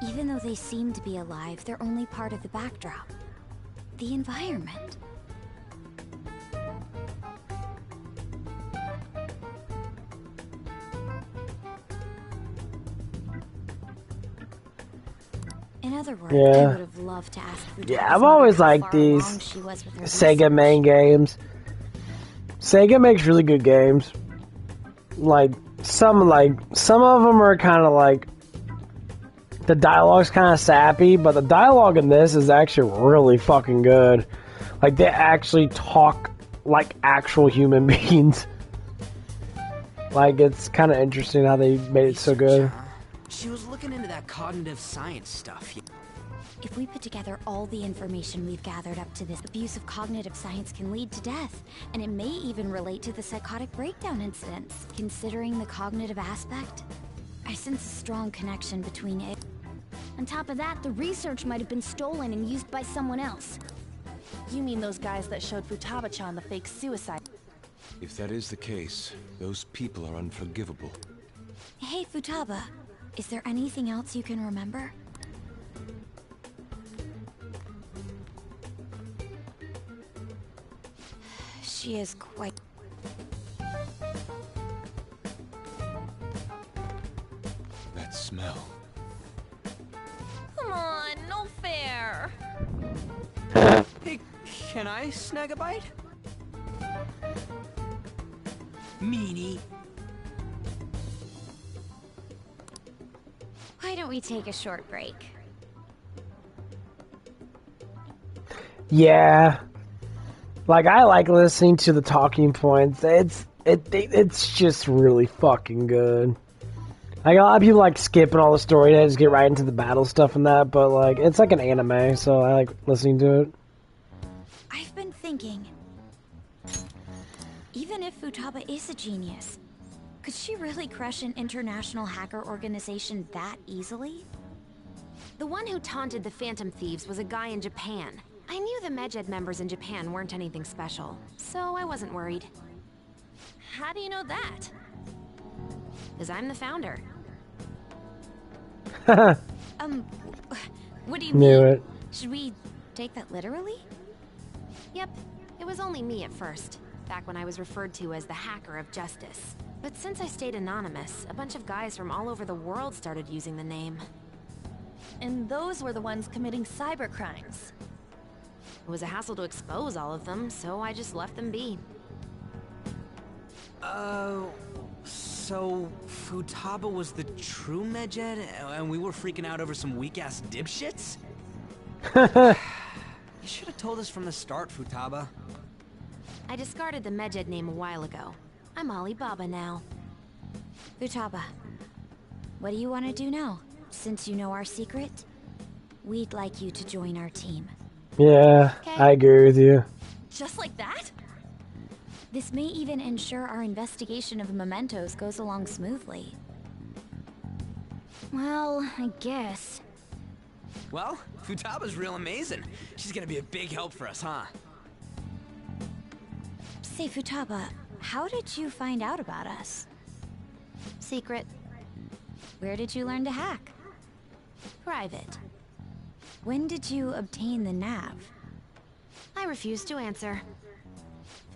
Speaker 5: Even though they seem to be alive, they're only part of the backdrop. The environment. In other words, I would have loved to ask Futaba.
Speaker 1: Yeah, I've always liked these Sega main games. Sega makes really good games. Like some of them are kind of like the dialogue's kind of sappy, but the dialogue in this is actually really fucking good. Like they actually talk like actual human beings. Like it's kind of interesting how they made it so good.
Speaker 4: She was looking into that cognitive science stuff.
Speaker 5: If we put together all the information we've gathered up to this, abuse of cognitive science can lead to death, and it may even relate to the psychotic breakdown incidents. Considering the cognitive aspect, I sense a strong connection between it.
Speaker 9: On top of that, the research might have been stolen and used by someone else.
Speaker 7: You mean those guys that showed Futaba-chan the fake suicide?
Speaker 2: If that is the case, those people are unforgivable.
Speaker 5: Hey, Futaba. Is there anything else you can remember? She is quite...
Speaker 2: That smell.
Speaker 7: Come on, no fair.
Speaker 4: Hey, can I snag a bite? Meanie.
Speaker 5: Why don't we take a short break?
Speaker 1: Yeah. Like I like listening to the talking points. It's just really fucking good. Like a lot of people like skipping all the story, they just get right into the battle stuff and that, but like it's like an anime, so I like listening to it.
Speaker 5: I've been thinking, even if Futaba is a genius, could she really crush an international hacker organization that easily?
Speaker 3: The one who taunted the Phantom Thieves was a guy in Japan. I knew the Medjed members in Japan weren't anything special, so I wasn't worried.
Speaker 7: How do you know that?
Speaker 3: Because I'm the founder.
Speaker 5: What do you
Speaker 1: Knew
Speaker 5: mean?
Speaker 1: it.
Speaker 5: Should we take that literally?
Speaker 3: Yep, it was only me at first, back when I was referred to as the Hacker of Justice. But since I stayed anonymous, a bunch of guys from all over the world started using the name.
Speaker 7: And those were the ones committing cyber crimes.
Speaker 3: It was a hassle to expose all of them, so I just left them be.
Speaker 4: So, Futaba was the true Medjed, and we were freaking out over some weak-ass dipshits? You should have told us from the start, Futaba.
Speaker 3: I discarded the Medjed name a while ago. I'm Alibaba now.
Speaker 5: Futaba, what do you want to do now? Since you know our secret, we'd like you to join our team.
Speaker 1: Yeah,
Speaker 3: Okay.
Speaker 1: I agree with you.
Speaker 7: Just like that?
Speaker 5: This may even ensure our investigation of the mementos goes along smoothly.
Speaker 9: Well, I guess.
Speaker 4: Well, Futaba's real amazing. She's gonna be a big help for us, huh?
Speaker 5: Say, Futaba, how did you find out about us?
Speaker 3: Secret.
Speaker 5: Where did you learn to hack?
Speaker 3: Private.
Speaker 5: When did you obtain the nav?
Speaker 3: I refuse to answer.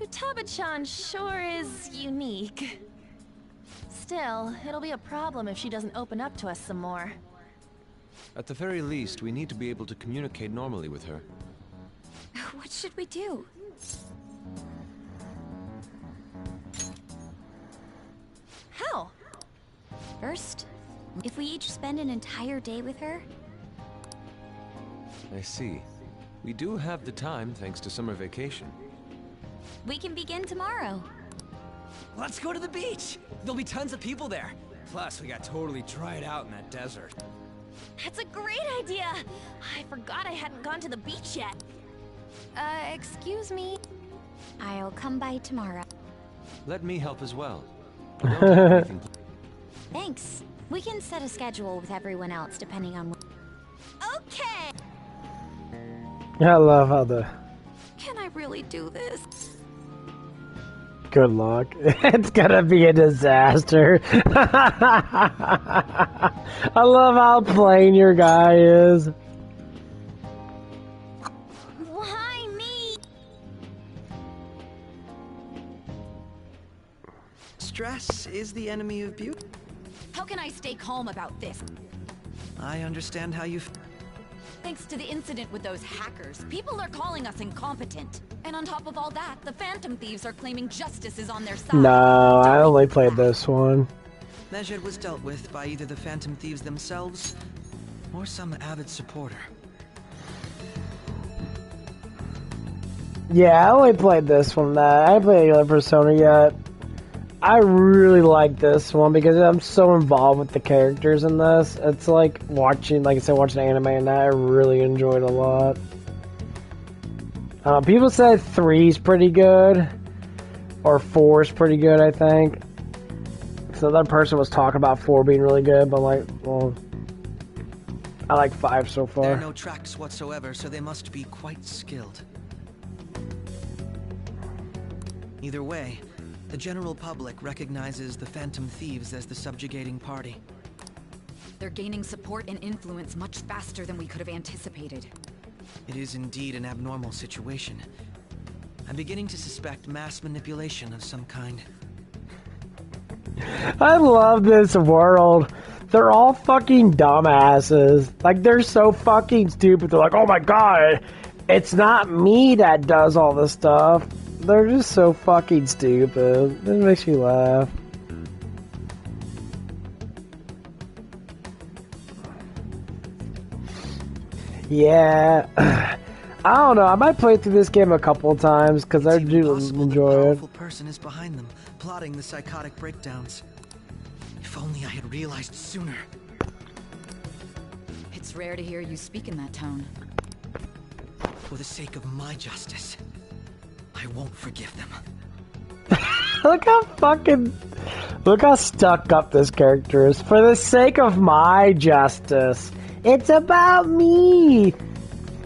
Speaker 7: Futaba-chan sure is unique. Still, it'll be a problem if she doesn't open up to us some more.
Speaker 2: At the very least, we need to be able to communicate normally with her.
Speaker 5: What should we do?
Speaker 7: How?
Speaker 5: First, if we each spend an entire day with her,
Speaker 2: I see. We do have the time thanks to summer vacation.
Speaker 5: we can begin tomorrow.
Speaker 4: Let's go to the beach! There'll be tons of people there. Plus, we got totally dried out in that desert.
Speaker 7: That's a great idea! I forgot I hadn't gone to the beach yet. Excuse me?
Speaker 5: I'll come by tomorrow.
Speaker 2: Let me help as well. I don't have anything.
Speaker 5: Thanks. We can set a schedule with everyone else depending on
Speaker 7: Okay!
Speaker 1: I love how the
Speaker 7: Can I really do this?
Speaker 1: good luck. It's gonna be a disaster. I love how plain your guy is.
Speaker 9: Why me?
Speaker 12: Stress is the enemy of beauty.
Speaker 8: How can I stay calm about this?
Speaker 12: I understand how you
Speaker 8: Thanks to the incident with those hackers, people are calling us incompetent. And on top of all that, the Phantom Thieves are claiming justice is on their side.
Speaker 1: No, I only played this one.
Speaker 12: Medjed was dealt with by either the Phantom Thieves themselves or some avid supporter.
Speaker 1: Yeah, I only played this one. I haven't played any other Persona yet. I really like this one because I'm so involved with the characters in this. It's like watching, like I said, watching anime, and I really enjoyed it a lot. People said 3's pretty good, or 4's pretty good, I think. So that person was talking about 4 being really good, but like, well, I like 5 so far.
Speaker 12: There are no tracks whatsoever, so they must be quite skilled. Either way, the general public recognizes the Phantom Thieves as the subjugating party.
Speaker 8: They're gaining support and influence much faster than we could have anticipated.
Speaker 12: It is indeed an abnormal situation. I'm beginning to suspect mass manipulation of some kind.
Speaker 1: I love this world. They're all fucking dumbasses. Like, they're so fucking stupid. They're like, oh my god, it's not me that does all this stuff. They're just so fucking stupid. It makes me laugh. Yeah. I don't know. I might play through this game a couple of times because I do enjoy
Speaker 12: A
Speaker 1: it.
Speaker 12: powerful person is behind them, plotting the psychotic breakdowns. If only I had realized sooner.
Speaker 8: It's rare to hear you speak in that tone.
Speaker 12: For the sake of my justice, I won't forgive them.
Speaker 1: Look how stuck up this character is. For the sake of my justice. It's about me.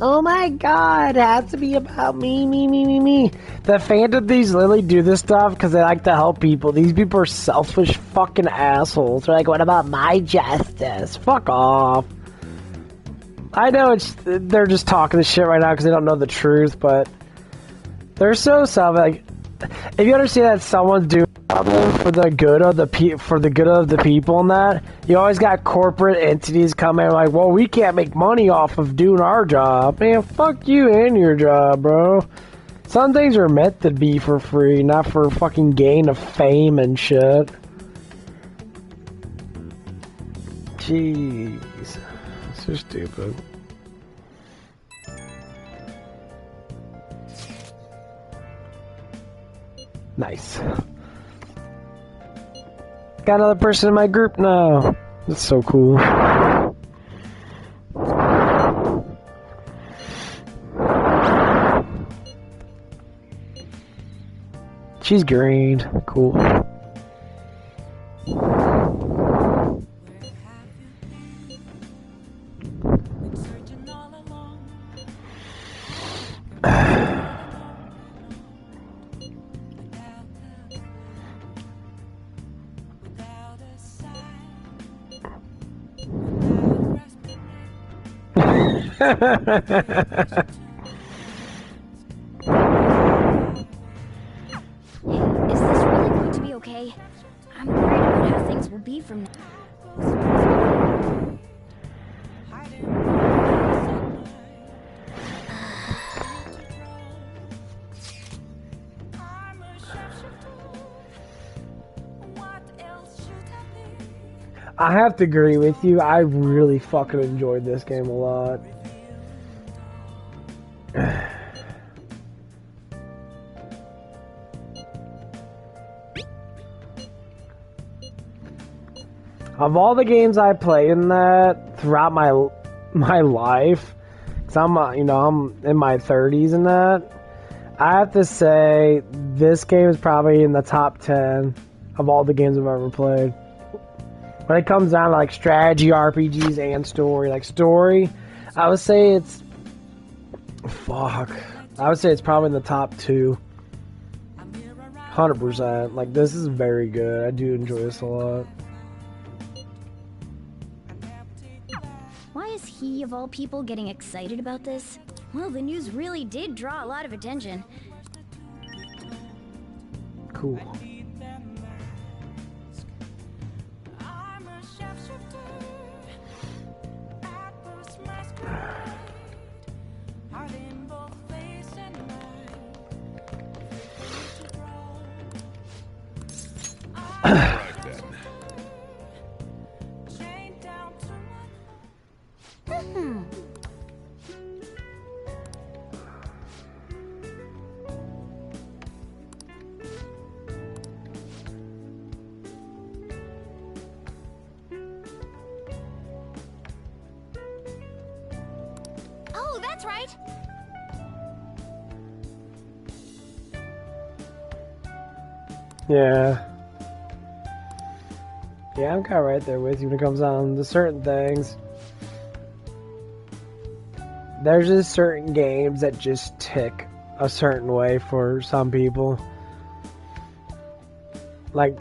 Speaker 1: Oh my god, it has to be about me. The Phantom Thieves literally do this stuff because they like to help people. These people are selfish fucking assholes. They're like, what about my justice? Fuck off. I know they're just talking this shit right now because they don't know the truth, but they're so selfish. Like, if you understand that someone's doing something for the good of the people and that, you always got corporate entities coming like, well, we can't make money off of doing our job. Man, fuck you and your job, bro. Some things are meant to be for free, not for fucking gain of fame and shit. Jeez. So stupid. Nice. Got another person in my group now. That's so cool. She's green. Cool.
Speaker 9: Is this really going to be okay? I'm worried about how things will be from now.
Speaker 1: I have to agree with you. I really fucking enjoyed this game a lot. Of all the games I played in that throughout my life, cause I'm I'm in my 30s and that, I have to say this game is probably in the top 10 of all the games I've ever played. When it comes down to like strategy RPGs and story, like story, I would say it's probably in the top 2. 100%. Like this is very good. I do enjoy this a lot.
Speaker 9: Why is he, of all people, getting excited about this? Well, the news really did draw a lot of attention.
Speaker 1: Cool.
Speaker 9: Oh, that's right!
Speaker 1: Yeah. Yeah, I'm kind of right there with you when it comes down to certain things. There's just certain games that just tick a certain way for some people. Like,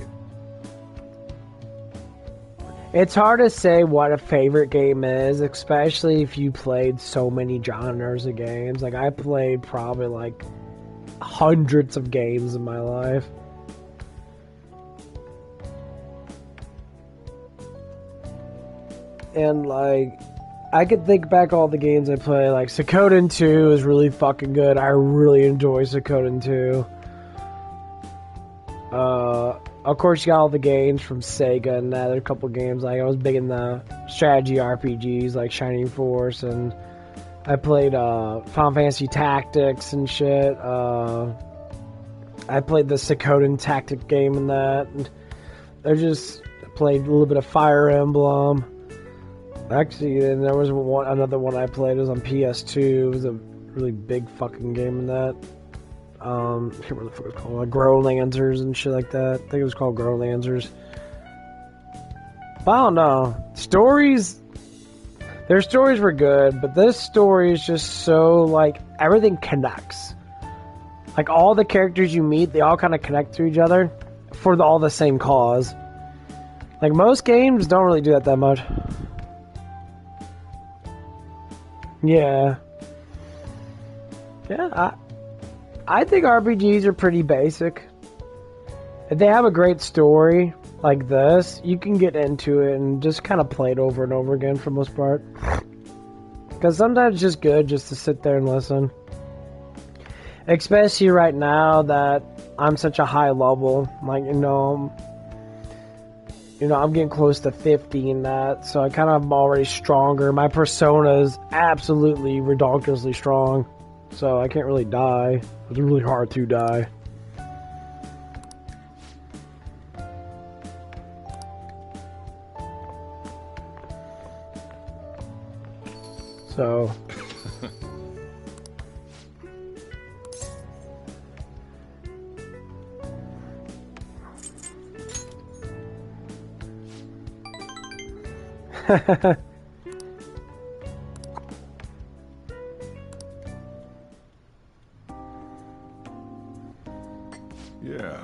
Speaker 1: it's hard to say what a favorite game is, especially if you played so many genres of games. Like, I played probably like hundreds of games in my life. And like, I could think back all the games I played. Like, Suikoden 2 is really fucking good. I really enjoy Suikoden 2. Of course, you got all the games from Sega and that. There are a couple games. Like, I was big in the strategy RPGs, like Shining Force, and I played Final Fantasy Tactics and shit. I played the Suikoden Tactic game in that. And I played a little bit of Fire Emblem. Actually, then there was another one I played. It was on PS2. It was a really big fucking game in that. I can't remember what the fuck it was called. Like Growlancers and shit like that. I think it was called Growlancers. But I don't know. Their stories were good, but this story is just so, like, everything connects. Like, all the characters you meet, they all kind of connect to each other for all the same cause. Like, most games don't really do that much. Yeah. Yeah, I think RPGs are pretty basic. If they have a great story like this, you can get into it and just kind of play it over and over again for the most part. Because sometimes it's just good just to sit there and listen. Especially right now that I'm such a high level. Like, you know, I'm getting close to 50 in that, so I kind of am already stronger. My persona is absolutely ridiculously strong, so I can't really die. It's really hard to die. So...
Speaker 6: Yeah.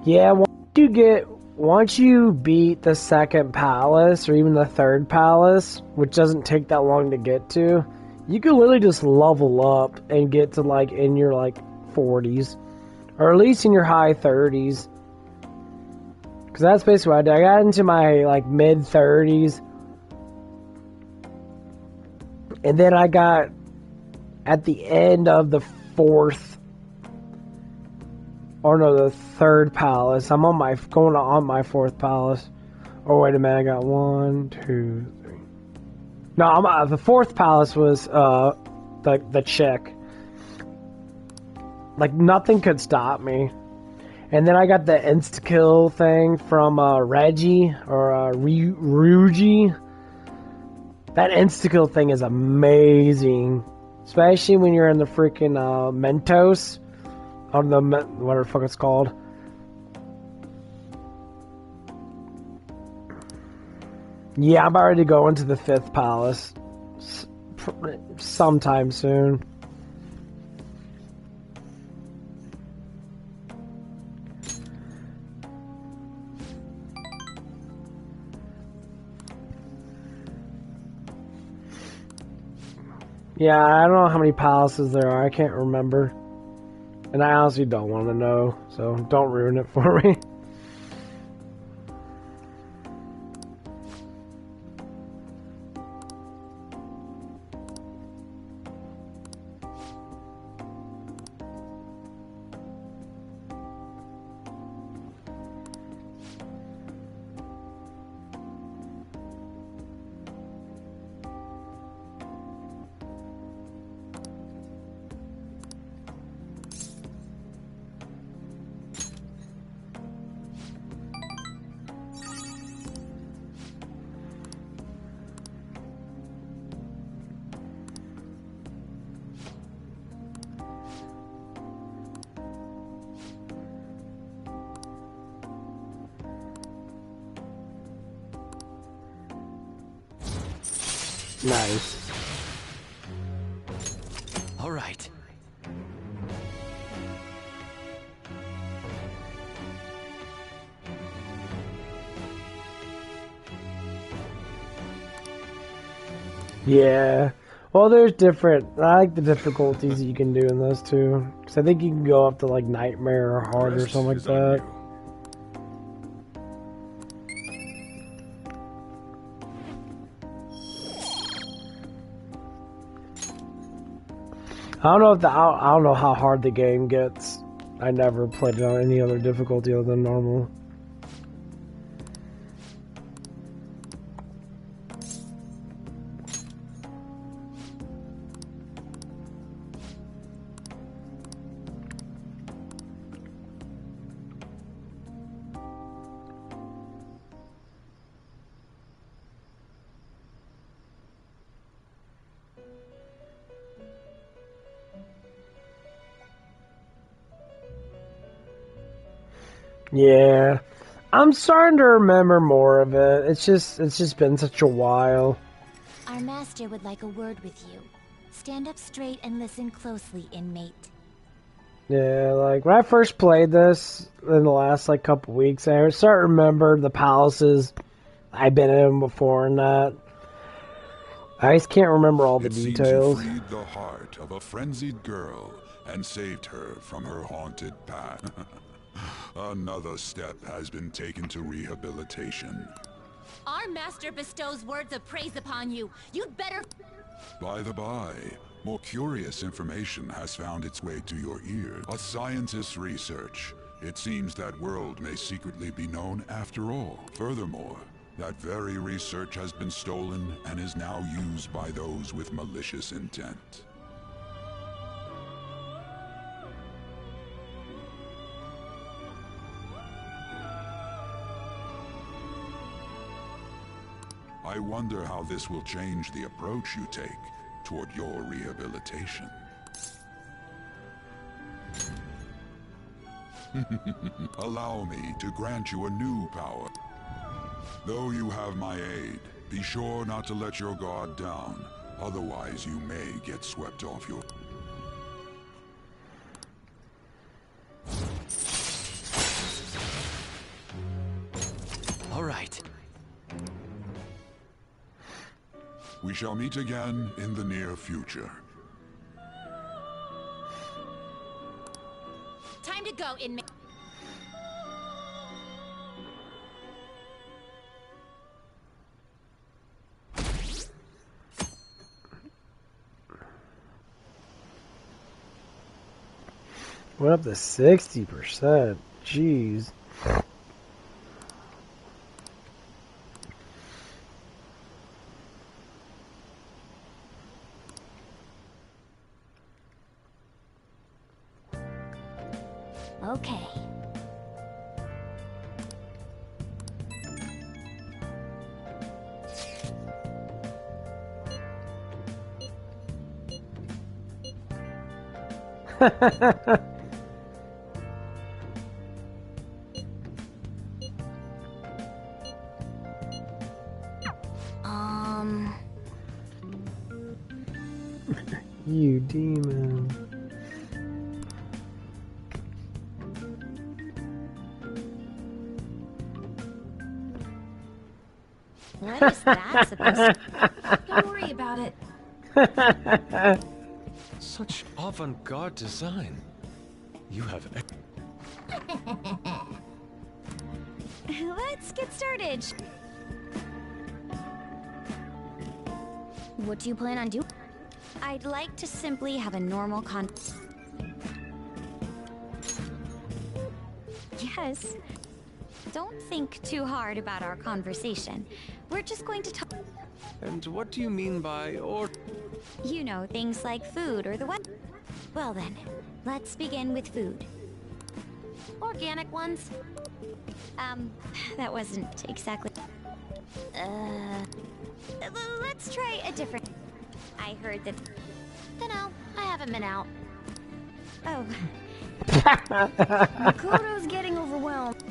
Speaker 1: Yeah, once you beat the second palace, or even the third palace, which doesn't take that long to get to, you can literally just level up and get to, like, in your, like, 40s. Or at least in your high 30s. Because that's basically what I did. I got into my, like, mid-30s. And then I got, at the end of the the third palace. I'm going on my fourth palace. Oh, wait a minute. I got 1, 2, 3. No, the fourth palace was, the chick. Like, nothing could stop me. And then I got the insta-kill thing from, Reggie, or, Ryuji. That insta-kill thing is amazing. Especially when you're in the freaking, Mentos. Or whatever the fuck it's called. Yeah, I'm about ready to go into the fifth palace. Sometime soon. Yeah, I don't know how many palaces there are. I can't remember. And I honestly don't want to know, so don't ruin it for me. Nice.
Speaker 12: All right.
Speaker 1: Yeah. Well, there's different. I like the difficulties that you can do in those too. Because I think you can go up to like nightmare or hard or something like that. I don't know how hard the game gets. I never played it on any other difficulty other than normal. Yeah, I'm starting to remember more of it. It's just been such a while.
Speaker 5: Our master would like a word with you. Stand up straight and listen closely, inmate.
Speaker 1: Yeah, like when I first played this in the last like couple weeks, I start to remember the palaces I've been in before and that. I just can't remember all the details.
Speaker 6: It seems you freed the heart of a frenzied girl and saved her from her haunted past. Another step has been taken to rehabilitation.
Speaker 3: Our master bestows words of praise upon you. You'd better...
Speaker 6: By the by,
Speaker 13: More curious information has found its way to your ears. A scientist's research. It seems that world may secretly be known after all. Furthermore, that very research has been stolen and is now used by those with malicious intent. I wonder how this will change the approach you take toward your rehabilitation. Allow me to grant you a new power. Though you have my aid, be sure not to let your guard down. Otherwise, you may get swept off your...
Speaker 12: All right.
Speaker 13: We shall meet again in the near future.
Speaker 7: Time to go, inmate.
Speaker 1: Went up to 60%. Jeez.
Speaker 9: Okay.
Speaker 1: You demon.
Speaker 5: What is that supposed to
Speaker 7: Don't worry about it.
Speaker 2: Such avant-garde design. You have...
Speaker 9: Let's get started. What do you plan on doing?
Speaker 5: I'd like to simply have a normal Yes. Don't think too hard about our conversation. We're just going to talk.
Speaker 2: And what do you mean by or?
Speaker 5: You know, things like food or the what? Well then, let's begin with food. Organic ones. That wasn't exactly... let's try a different... I heard that... Dunno, I haven't been out. Oh.
Speaker 9: Makoto's getting overwhelmed.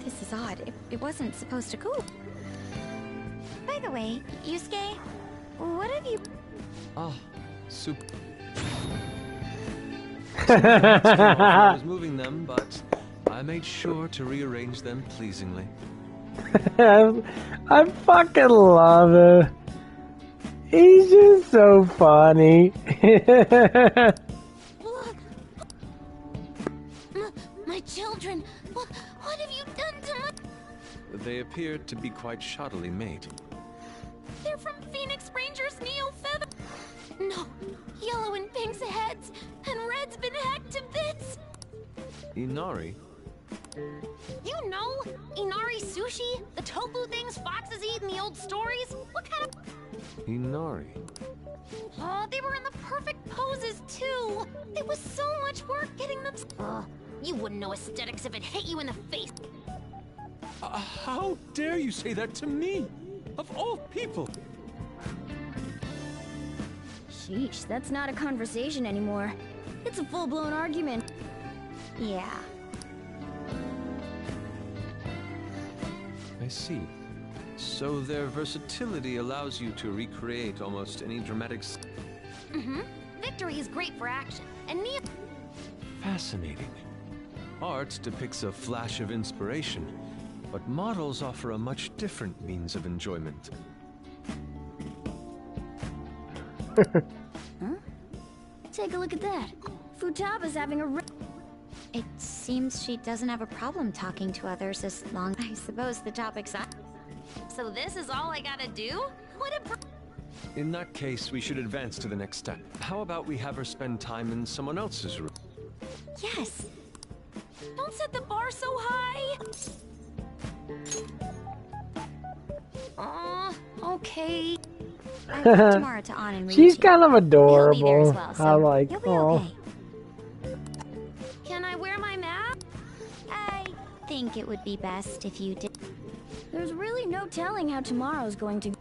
Speaker 5: This is odd. It wasn't supposed to cool. By the way, Yusuke, what have you...
Speaker 2: Ah, soup. I was moving them, but I made sure to rearrange them pleasingly.
Speaker 1: I fucking love it. He's just so funny.
Speaker 3: Look! My children! What have you done to my...
Speaker 2: They appeared to be quite shoddily made.
Speaker 3: They're from Phoenix Rangers Neo Feather. No, yellow and pink's heads, and red's been hacked to bits.
Speaker 2: Inari?
Speaker 3: You know, Inari sushi, the tofu things foxes eat in the old stories. What kind of...
Speaker 2: Inari?
Speaker 3: Oh, they were in the perfect poses too. It was so much work getting them... you wouldn't know aesthetics if it hit you in the face.
Speaker 2: How dare you say that to me? Of all people!
Speaker 9: Sheesh, that's not a conversation anymore. It's a full-blown argument.
Speaker 5: Yeah.
Speaker 2: I see. So their versatility allows you to recreate almost any dramatic...
Speaker 3: Mm-hmm. Victory is great for action, and Neo...
Speaker 2: Fascinating. Art depicts a flash of inspiration, but models offer a much different means of enjoyment.
Speaker 9: Huh? Take a look at that. Futaba's having a...
Speaker 5: It seems she doesn't have a problem talking to others as long... I suppose the topic's on...
Speaker 3: So this is all I gotta do? What a...
Speaker 2: In that case, we should advance to the next step. How about we have her spend time in someone else's room?
Speaker 5: Yes.
Speaker 3: Don't set the bar so high!
Speaker 5: Okay. I left tomorrow to On and Ryuji.
Speaker 1: She's kind of
Speaker 5: He'll be there
Speaker 1: adorable.
Speaker 5: as well, so
Speaker 1: I like.
Speaker 5: you'll be
Speaker 1: Oh.
Speaker 5: okay.
Speaker 3: Can I wear my mask?
Speaker 5: I think it would be best if you did.
Speaker 9: There's really no telling how tomorrow's going to.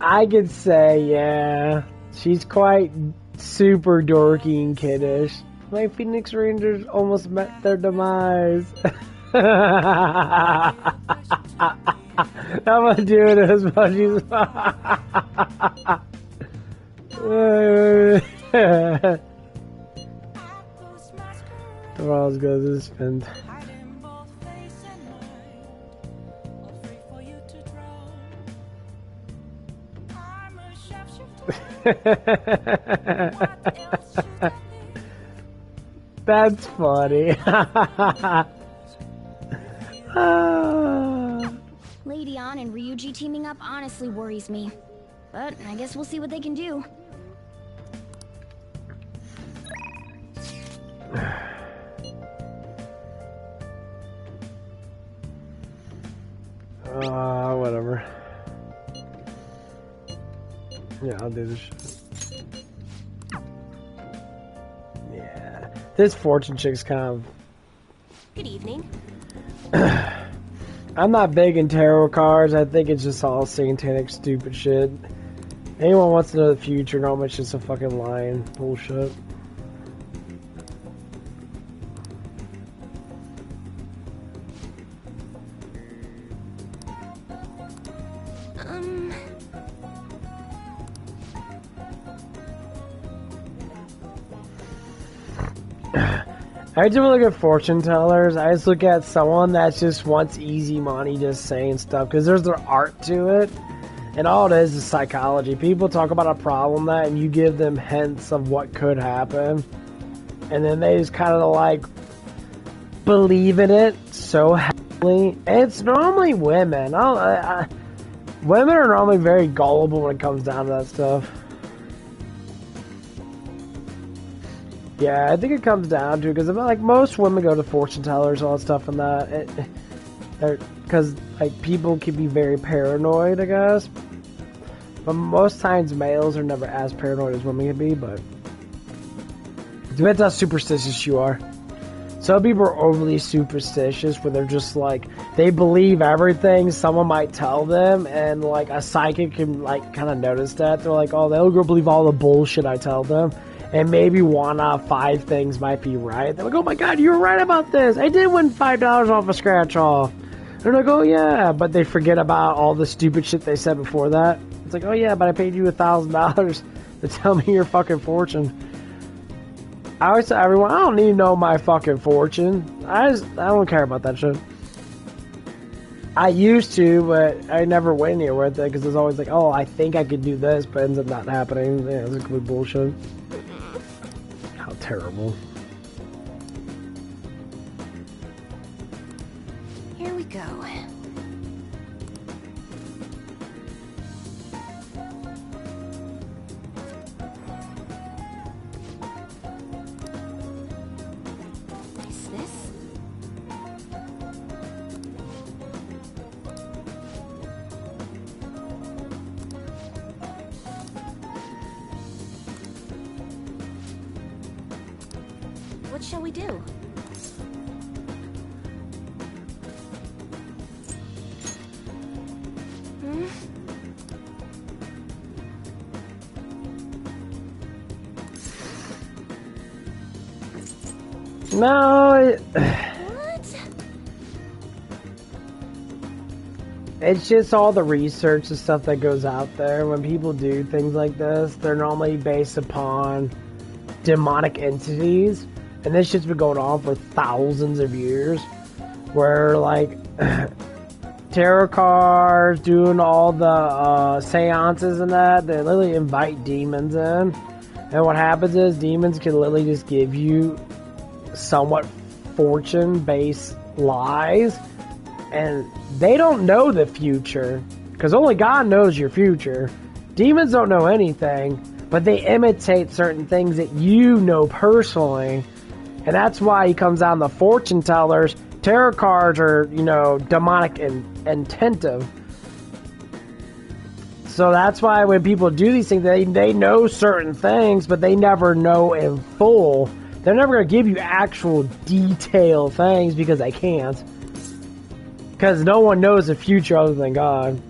Speaker 1: I could say, yeah. She's quite super dorky and kiddish. My Phoenix Rangers almost met their demise. I'm gonna do it as much as. Tomorrow's good to spend. That's funny.
Speaker 9: Lady On and Ryuji teaming up honestly worries me. But I guess we'll see what they can do.
Speaker 1: Whatever. Yeah, I'll do this shit. Yeah. This fortune chick's kind of...
Speaker 3: Good evening.
Speaker 1: I'm not big in tarot cards. I think it's just all satanic stupid shit. Anyone wants to know the future, no, it's just a fucking lying bullshit. I do look at fortune tellers. I just look at someone that just wants easy money just saying stuff because there's their art to it. And all it is psychology. People talk about a problem that and you give them hints of what could happen. And then they just kind of like believe in it so heavily. And it's normally women. Women are normally very gullible when it comes down to that stuff. Yeah, I think it comes down to because like most women go to fortune tellers, all that stuff, and that because like people can be very paranoid, I guess. But most times males are never as paranoid as women can be. But it depends how superstitious you are. Some people are overly superstitious, where they're just like they believe everything someone might tell them, and like a psychic can like kind of notice that. They're like, oh, they'll go believe all the bullshit I tell them. And maybe 1 out of 5 things might be right. They're like, oh my god, you were right about this. I did win $5 off a scratch off. They're like, oh yeah. But they forget about all the stupid shit they said before that. It's like, oh yeah, but I paid you $1,000 to tell me your fucking fortune. I always tell everyone, I don't need to know my fucking fortune. I don't care about that shit. I used to, but I never went anywhere with it because it's always like, oh, I think I could do this, but it ends up not happening. Yeah, it's complete bullshit. How terrible.
Speaker 5: Here we go. Is this?
Speaker 3: What shall we do?
Speaker 1: No, it's just all the research and stuff that goes out there. When people do things like this, they're normally based upon demonic entities, and this shit's been going on for thousands of years, where like tarot cards, doing all the seances and that, they literally invite demons in, and what happens is demons can literally just give you somewhat fortune-based lies, and they don't know the future, because only God knows your future. Demons don't know anything, but they imitate certain things that you know personally, and that's why he comes down the fortune tellers. Tarot cards are, you know, demonic and intentive. So that's why when people do these things, they know certain things, but they never know in full. They're never going to give you actual detailed things because they can't. Because no one knows the future other than God.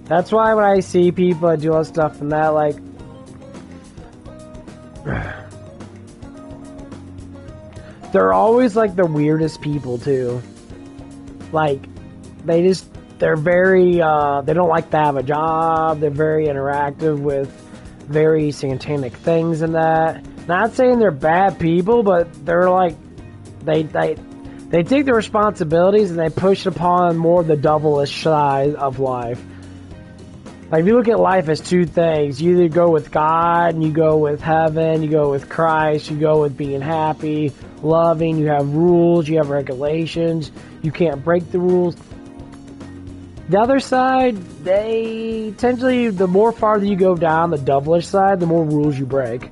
Speaker 1: That's why when I see people do all stuff and that, like, they're always like the weirdest people too. Like, they're very, they don't like to have a job. They're very interactive with very satanic things and that. Not saying they're bad people, but they're like, they take the responsibilities and they push upon more the devilish side of life. Like, if you look at life as two things, you either go with God, and you go with heaven, you go with Christ, you go with being happy, loving, you have rules, you have regulations, you can't break the rules. The other side, they essentially, the more farther you go down the devilish side, the more rules you break.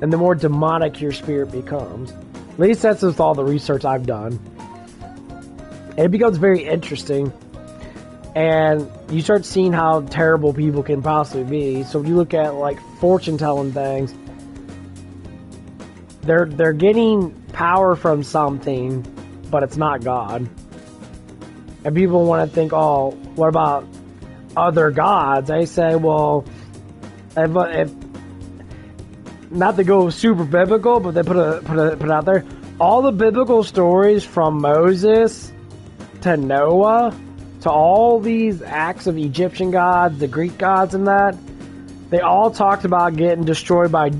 Speaker 1: And the more demonic your spirit becomes. At least that's with all the research I've done. And it becomes very interesting. And you start seeing how terrible people can possibly be. So if you look at like fortune telling things, they're getting power from something, but it's not God. And people want to think, oh, what about other gods? I say, well, if not to go super biblical, but they put it out there. All the biblical stories from Moses to Noah to all these acts of Egyptian gods, the Greek gods and that, they all talked about getting destroyed by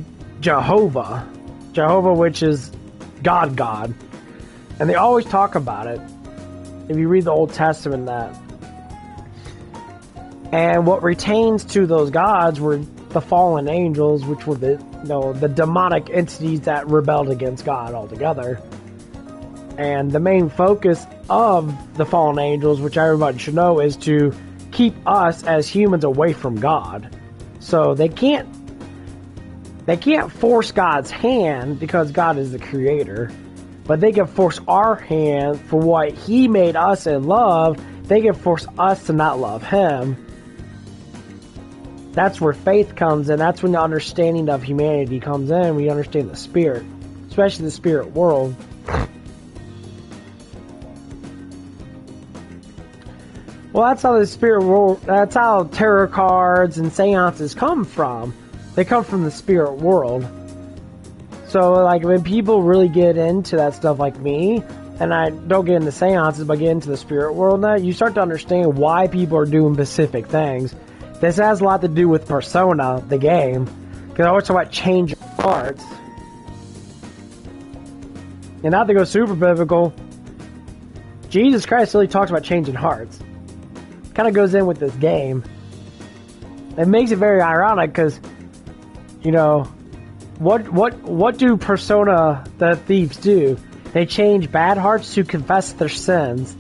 Speaker 1: Jehovah. Jehovah, which is God. And they always talk about it. If you read the Old Testament, that. And what retains to those gods were the fallen angels, which were the demonic entities that rebelled against God altogether. And the main focus of the fallen angels, which everybody should know, is to keep us as humans away from God. So they can't force God's hand because God is the creator. But they can force our hand for what He made us in love. They can force us to not love Him. That's where faith comes in. That's when the understanding of humanity comes in. We understand the spirit, especially the spirit world. Well, that's how the spirit world, that's how tarot cards and seances come from. They come from the spirit world. So, like, when people really get into that stuff like me, and I don't get into seances, but get into the spirit world now, you start to understand why people are doing specific things. This has a lot to do with Persona, the game, because I always talk about changing hearts. And not to go super biblical, Jesus Christ really talks about changing hearts. Kind of goes in with this game. It makes it very ironic because, you know, what do Persona the thieves do? They change bad hearts to confess their sins.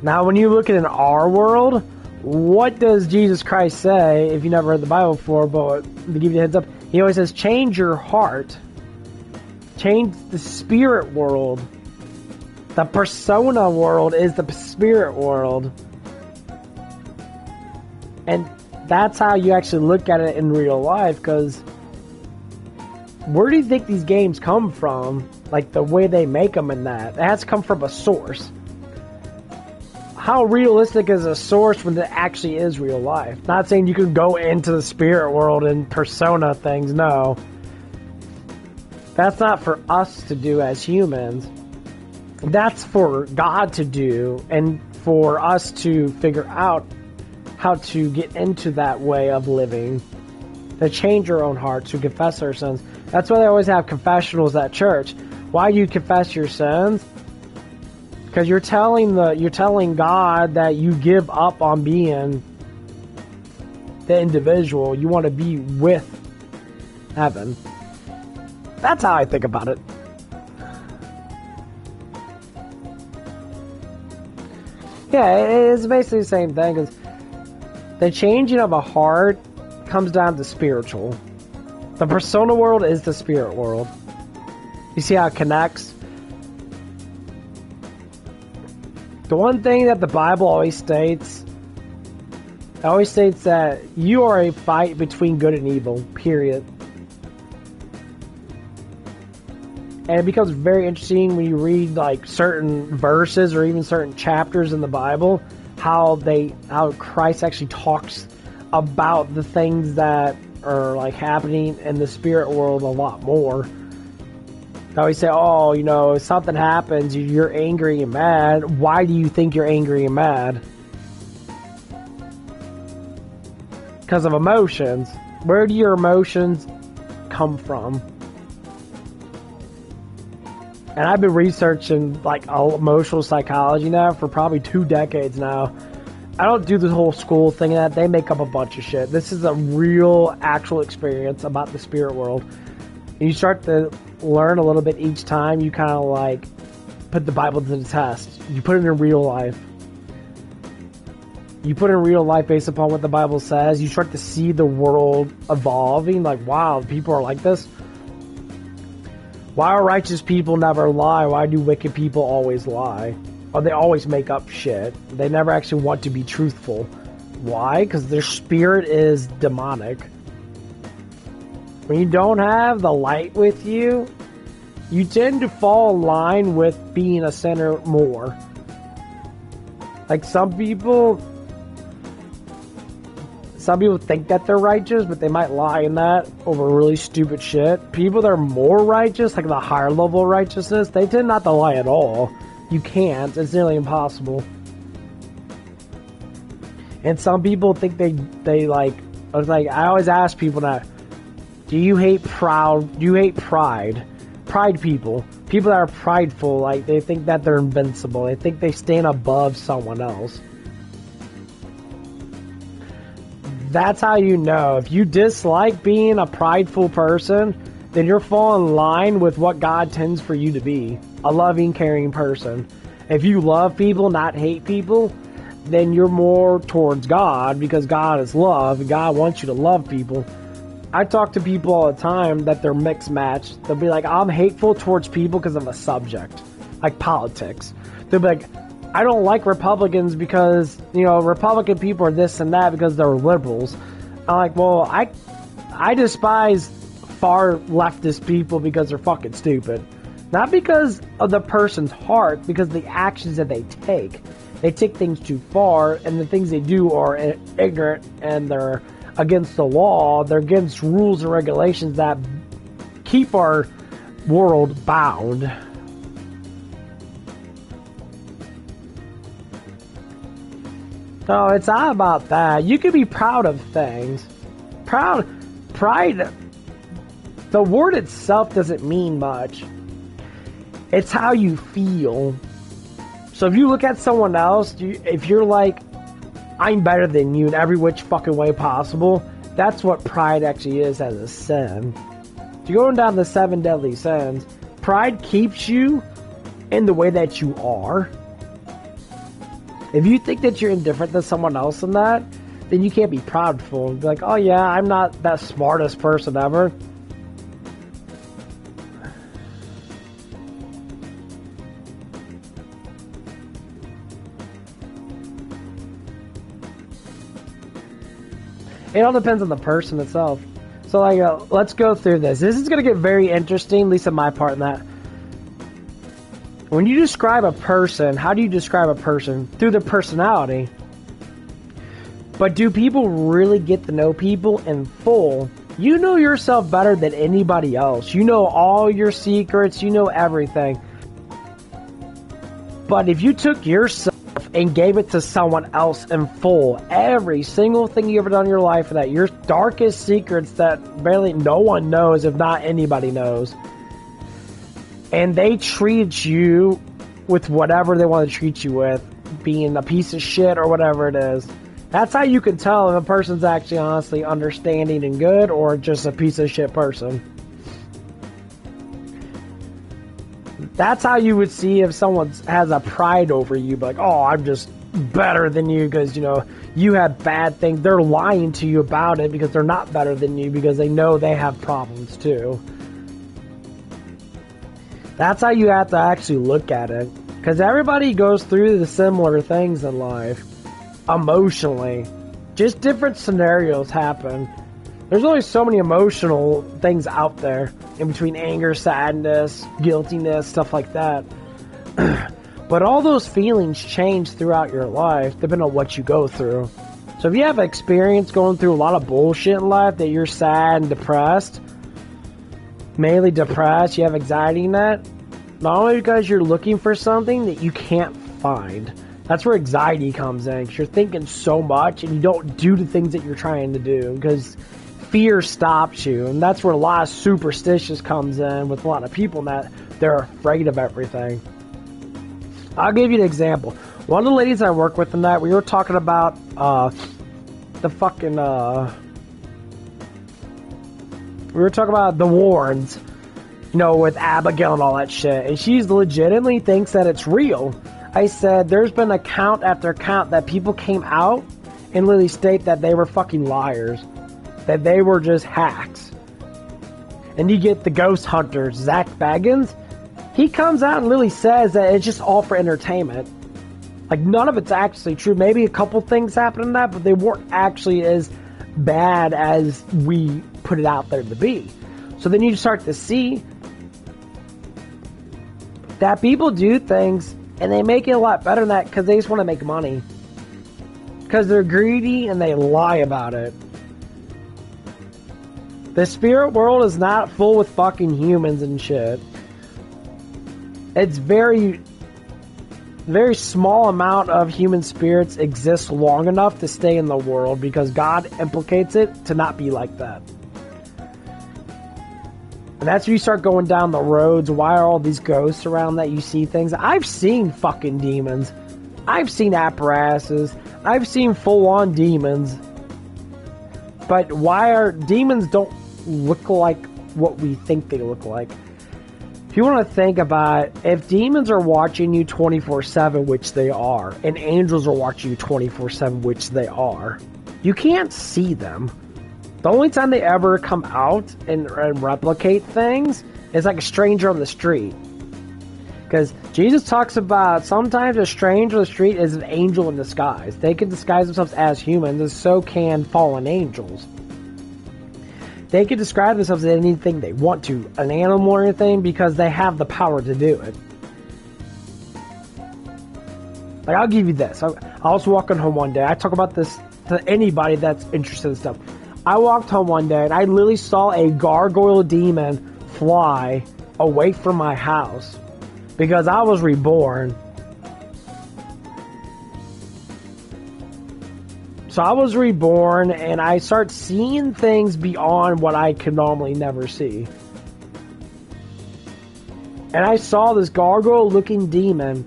Speaker 1: Now, when you look at in our world, what does Jesus Christ say? If you never read the Bible before, but to give you a heads up, He always says, change your heart. Change the spirit world. The Persona world is the spirit world. And that's how you actually look at it in real life, because where do you think these games come from? Like the way they make them and that. It has to come from a source. How realistic is a source when it actually is real life? Not saying you can go into the spirit world and persona things, no. That's not for us to do as humans. That's for God to do and for us to figure out how to get into that way of living. To change our own hearts, to confess our sins. That's why they always have confessionals at church. Why do you confess your sins? Because you're telling God that you give up on being the individual. You want to be with heaven. That's how I think about it. Yeah, it's basically the same thing. Cause the changing of a heart comes down to spiritual. The persona world is the spirit world. You see how it connects? The one thing that the Bible always states that you are a fight between good and evil, period. And it becomes very interesting when you read like certain verses or even certain chapters in the Bible, how Christ actually talks about the things that are like happening in the spirit world a lot more. They always say, oh, you know, if something happens, you're angry and mad. Why do you think you're angry and mad? Because of emotions. Where do your emotions come from? And I've been researching like emotional psychology now for probably 2 decades now. I don't do this whole school thing that they make up a bunch of shit. This is a real, actual experience about the spirit world. And you start to learn a little bit each time. You kind of like put the Bible to the test. You put it in real life. You put it in real life based upon what the Bible says. You start to see the world evolving. Like, wow, people are like this. Why are righteous people never lie? Why do wicked people always lie? Or they always make up shit. They never actually want to be truthful. Why? Because their spirit is demonic. When you don't have the light with you, you tend to fall in line with being a sinner more. Like some people think that they're righteous, but they might lie in that over really stupid shit. People that are more righteous, like the higher level of righteousness, they tend not to lie at all. You can't. It's nearly impossible. And some people think they like, I always ask people that, do you hate pride? Pride people. People that are prideful, like they think that they're invincible. They think they stand above someone else. That's how you know. If you dislike being a prideful person, then you're falling in line with what God tends for you to be. A loving, caring person. If you love people, not hate people, then you're more towards God because God is love and God wants you to love people. I talk to people all the time that they're mixed matched. They'll be like, I'm hateful towards people because of a subject, like politics. They'll be like, I don't like Republicans because, you know, Republican people are this and that because they're liberals. I'm like, well, I despise far leftist people because they're fucking stupid. Not because of the person's heart, because the actions that they take. They take things too far, and the things they do are ignorant, and they're against the law. They're against rules and regulations that keep our world bound. No, it's not about that. You can be proud of things. Pride, the word itself doesn't mean much. It's how you feel. So if you look at someone else, if you're like, I'm better than you in every which fucking way possible, that's what pride actually is as a sin. If you're going down the 7 deadly sins, pride keeps you in the way that you are. If you think that you're indifferent to someone else in that, then you can't be proudful and be like, oh yeah, I'm not that smartest person ever. It all depends on the person itself. So, like, let's go through this. This is going to get very interesting, at least on my part in that. When you describe a person, how do you describe a person? Through their personality. But do people really get to know people in full? You know yourself better than anybody else. You know all your secrets. You know everything. But if you took yourself and gave it to someone else in full, every single thing you ever done in your life, that your darkest secrets that barely no one knows, if not anybody knows, and they treat you with whatever they want to treat you with, being a piece of shit or whatever it is, that's how you can tell if a person's actually honestly understanding and good or just a piece of shit person. That's how you would see if someone has a pride over you, like, oh, I'm just better than you because, you know, you have bad things. They're lying to you about it because they're not better than you because they know they have problems too. That's how you have to actually look at it. Because everybody goes through the similar things in life. Emotionally. Just different scenarios happen. There's only so many emotional things out there. In between anger, sadness, guiltiness, stuff like that. But all those feelings change throughout your life, depending on what you go through. So if you have experience going through a lot of bullshit in life, that you're sad and depressed, mainly depressed, you have anxiety in that, not only because you're looking for something that you can't find. That's where anxiety comes in, because you're thinking so much and you don't do the things that you're trying to do, because fear stops you. And that's where a lot of superstitious comes in with a lot of people, that they're afraid of everything. I'll give you an example. One of the ladies I work with tonight, we were talking about the fucking we were talking about the Warrens, you know, with Abigail and all that shit, and she's legitimately thinks that it's real. I said, there's been account after account that people came out and literally state that they were fucking liars, that they were just hacks. And you get the ghost hunter, Zach Baggins, he comes out and literally says that it's just all for entertainment. Like, none of it's actually true. Maybe a couple things happened in that, but they weren't actually as bad as we put it out there to be. So then you start to see that people do things and they make it a lot better than that because they just want to make money. Because they're greedy and they lie about it. The spirit world is not full with fucking humans and shit. It's very small amount of human spirits exist long enough to stay in the world because God implicates it to not be like that. And that's when you start going down the roads. Why are all these ghosts around that you see things? I've seen fucking demons. I've seen apparatuses. I've seen full-on demons. But why are demons don't look like what we think they look like? If you want to think about it, if demons are watching you 24/7, which they are, and angels are watching you 24/7, which they are, you can't see them. The only time they ever come out and replicate things is like a stranger on the street. Because Jesus talks about sometimes a stranger on the street is an angel in disguise. They can disguise themselves as humans, and so can fallen angels. They can describe themselves as anything they want to, an animal or anything, because they have the power to do it. Like, I'll give you this. I was walking home one day. I talk about this to anybody that's interested in stuff. I walked home one day and I literally saw a gargoyle demon fly away from my house because I was reborn. So I was reborn, and I start seeing things beyond what I could normally never see. And I saw this gargoyle-looking demon.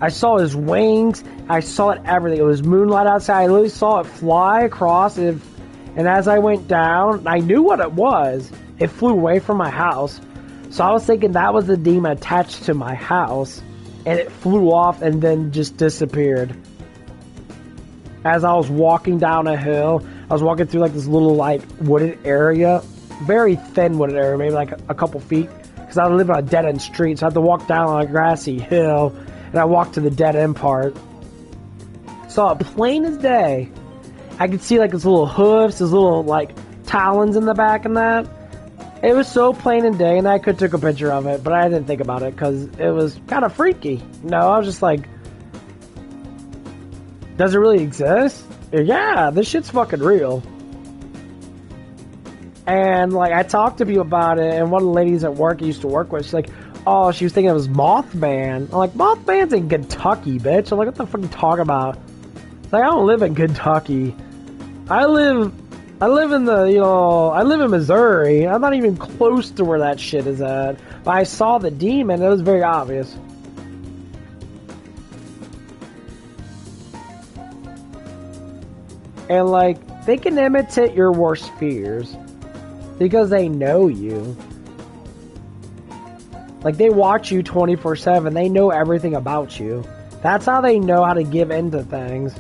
Speaker 1: I saw his wings. I saw it everything. It was moonlight outside. I literally saw it fly across. And as I went down, I knew what it was. It flew away from my house. So I was thinking that was the demon attached to my house. And it flew off and then just disappeared. As I was walking down a hill, I was walking through like this little like wooded area, very thin wooded area, maybe like a couple feet, because I live on a dead end street, so I had to walk down on a grassy hill, and I walked to the dead end part. Saw it plain as day. I could see like his little hoofs, his little like talons in the back and that, It was so plain and day, and I could took a picture of it, but I didn't think about it because it was kind of freaky. I was just like, does it really exist? Yeah, this shit's fucking real. And like, I talked to people about it, and one of the ladies at work I used to work with, she's like, oh, she was thinking it was Mothman. I'm like, Mothman's in Kentucky, bitch. I'm like, what the fuck are you talking about? It's like, I don't live in Kentucky. I live in the, I live in Missouri. I'm not even close to where that shit is at. But I saw the demon. It was very obvious. And like, they can imitate your worst fears because they know you. Like, they watch you 24/7. They know everything about you. That's how they know how to give in to things.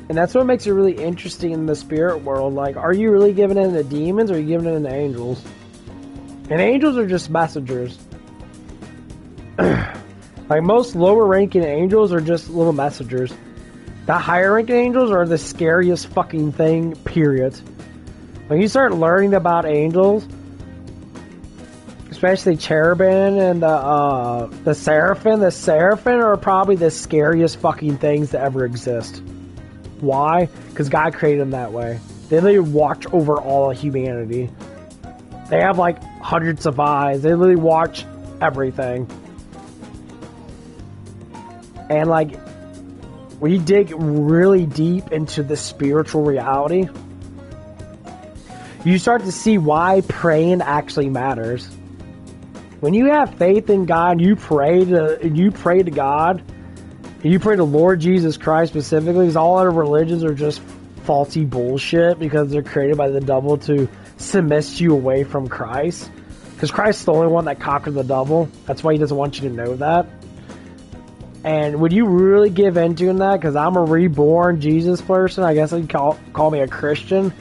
Speaker 1: And that's what makes it really interesting in the spirit world. Like, are you really giving in to demons, or are you giving in to angels? And angels are just messengers. Like, most lower ranking angels are just little messengers. The higher ranking angels are the scariest fucking thing, period. When you start learning about angels, especially cherubim and the seraphim are probably the scariest fucking things to ever exist. Why? Because God created them that way. They literally watch over all of humanity. They have like hundreds of eyes. They literally watch everything. And like, when you dig really deep into the spiritual reality, you start to see why praying actually matters. When you have faith in God and you pray to God, and you pray to Lord Jesus Christ specifically, because all other religions are just faulty bullshit because they're created by the devil to submit you away from Christ. Because Christ's the only one that conquered the devil. That's why he doesn't want you to know that. And when you really give into that, because I'm a reborn Jesus person, I guess you'd call me a Christian,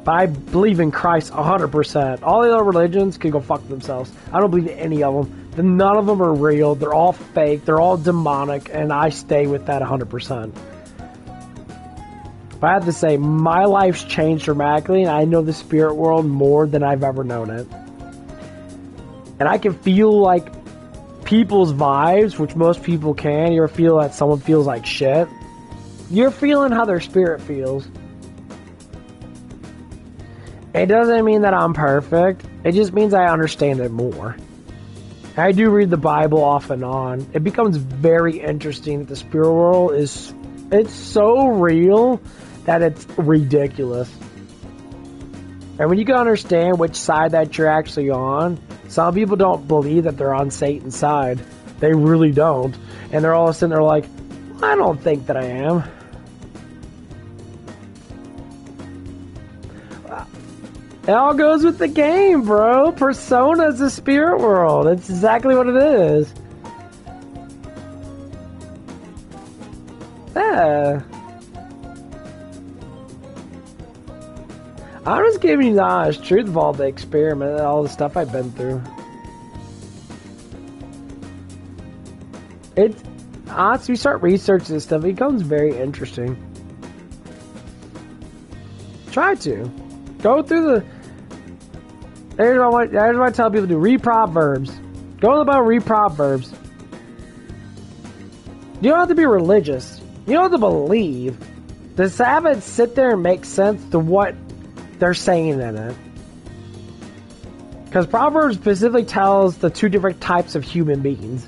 Speaker 1: but I believe in Christ 100%. All the other religions can go fuck themselves. I don't believe in any of them. None of them are real. They're all fake. They're all demonic, and I stay with that 100%. But I have to say, my life's changed dramatically, and I know the spirit world more than I've ever known it. And I can feel like people's vibes, which most people can. You ever feel that someone feels like shit? You're feeling how their spirit feels. It doesn't mean that I'm perfect. It just means I understand it more. I do read the Bible off and on. It becomes very interesting that the spirit world it's so real that it's ridiculous. And when you can understand which side that you're actually on, some people don't believe that they're on Satan's side. They really don't. And they're all of a sudden, they're like, I don't think that I am. It all goes with the game, bro. Persona is the spirit world. It's exactly what it is. Yeah. I'm just giving you the honest truth of all the experiment and all the stuff I've been through. It's honestly, you start researching this stuff, it becomes very interesting. Try to go through the. Here's what I tell people to do: read Proverbs. Go to the Bible, read Proverbs. You don't have to be religious. You don't have to believe. Just have it sit there and make sense to what they're saying in it. Because Proverbs specifically tells the two different types of human beings.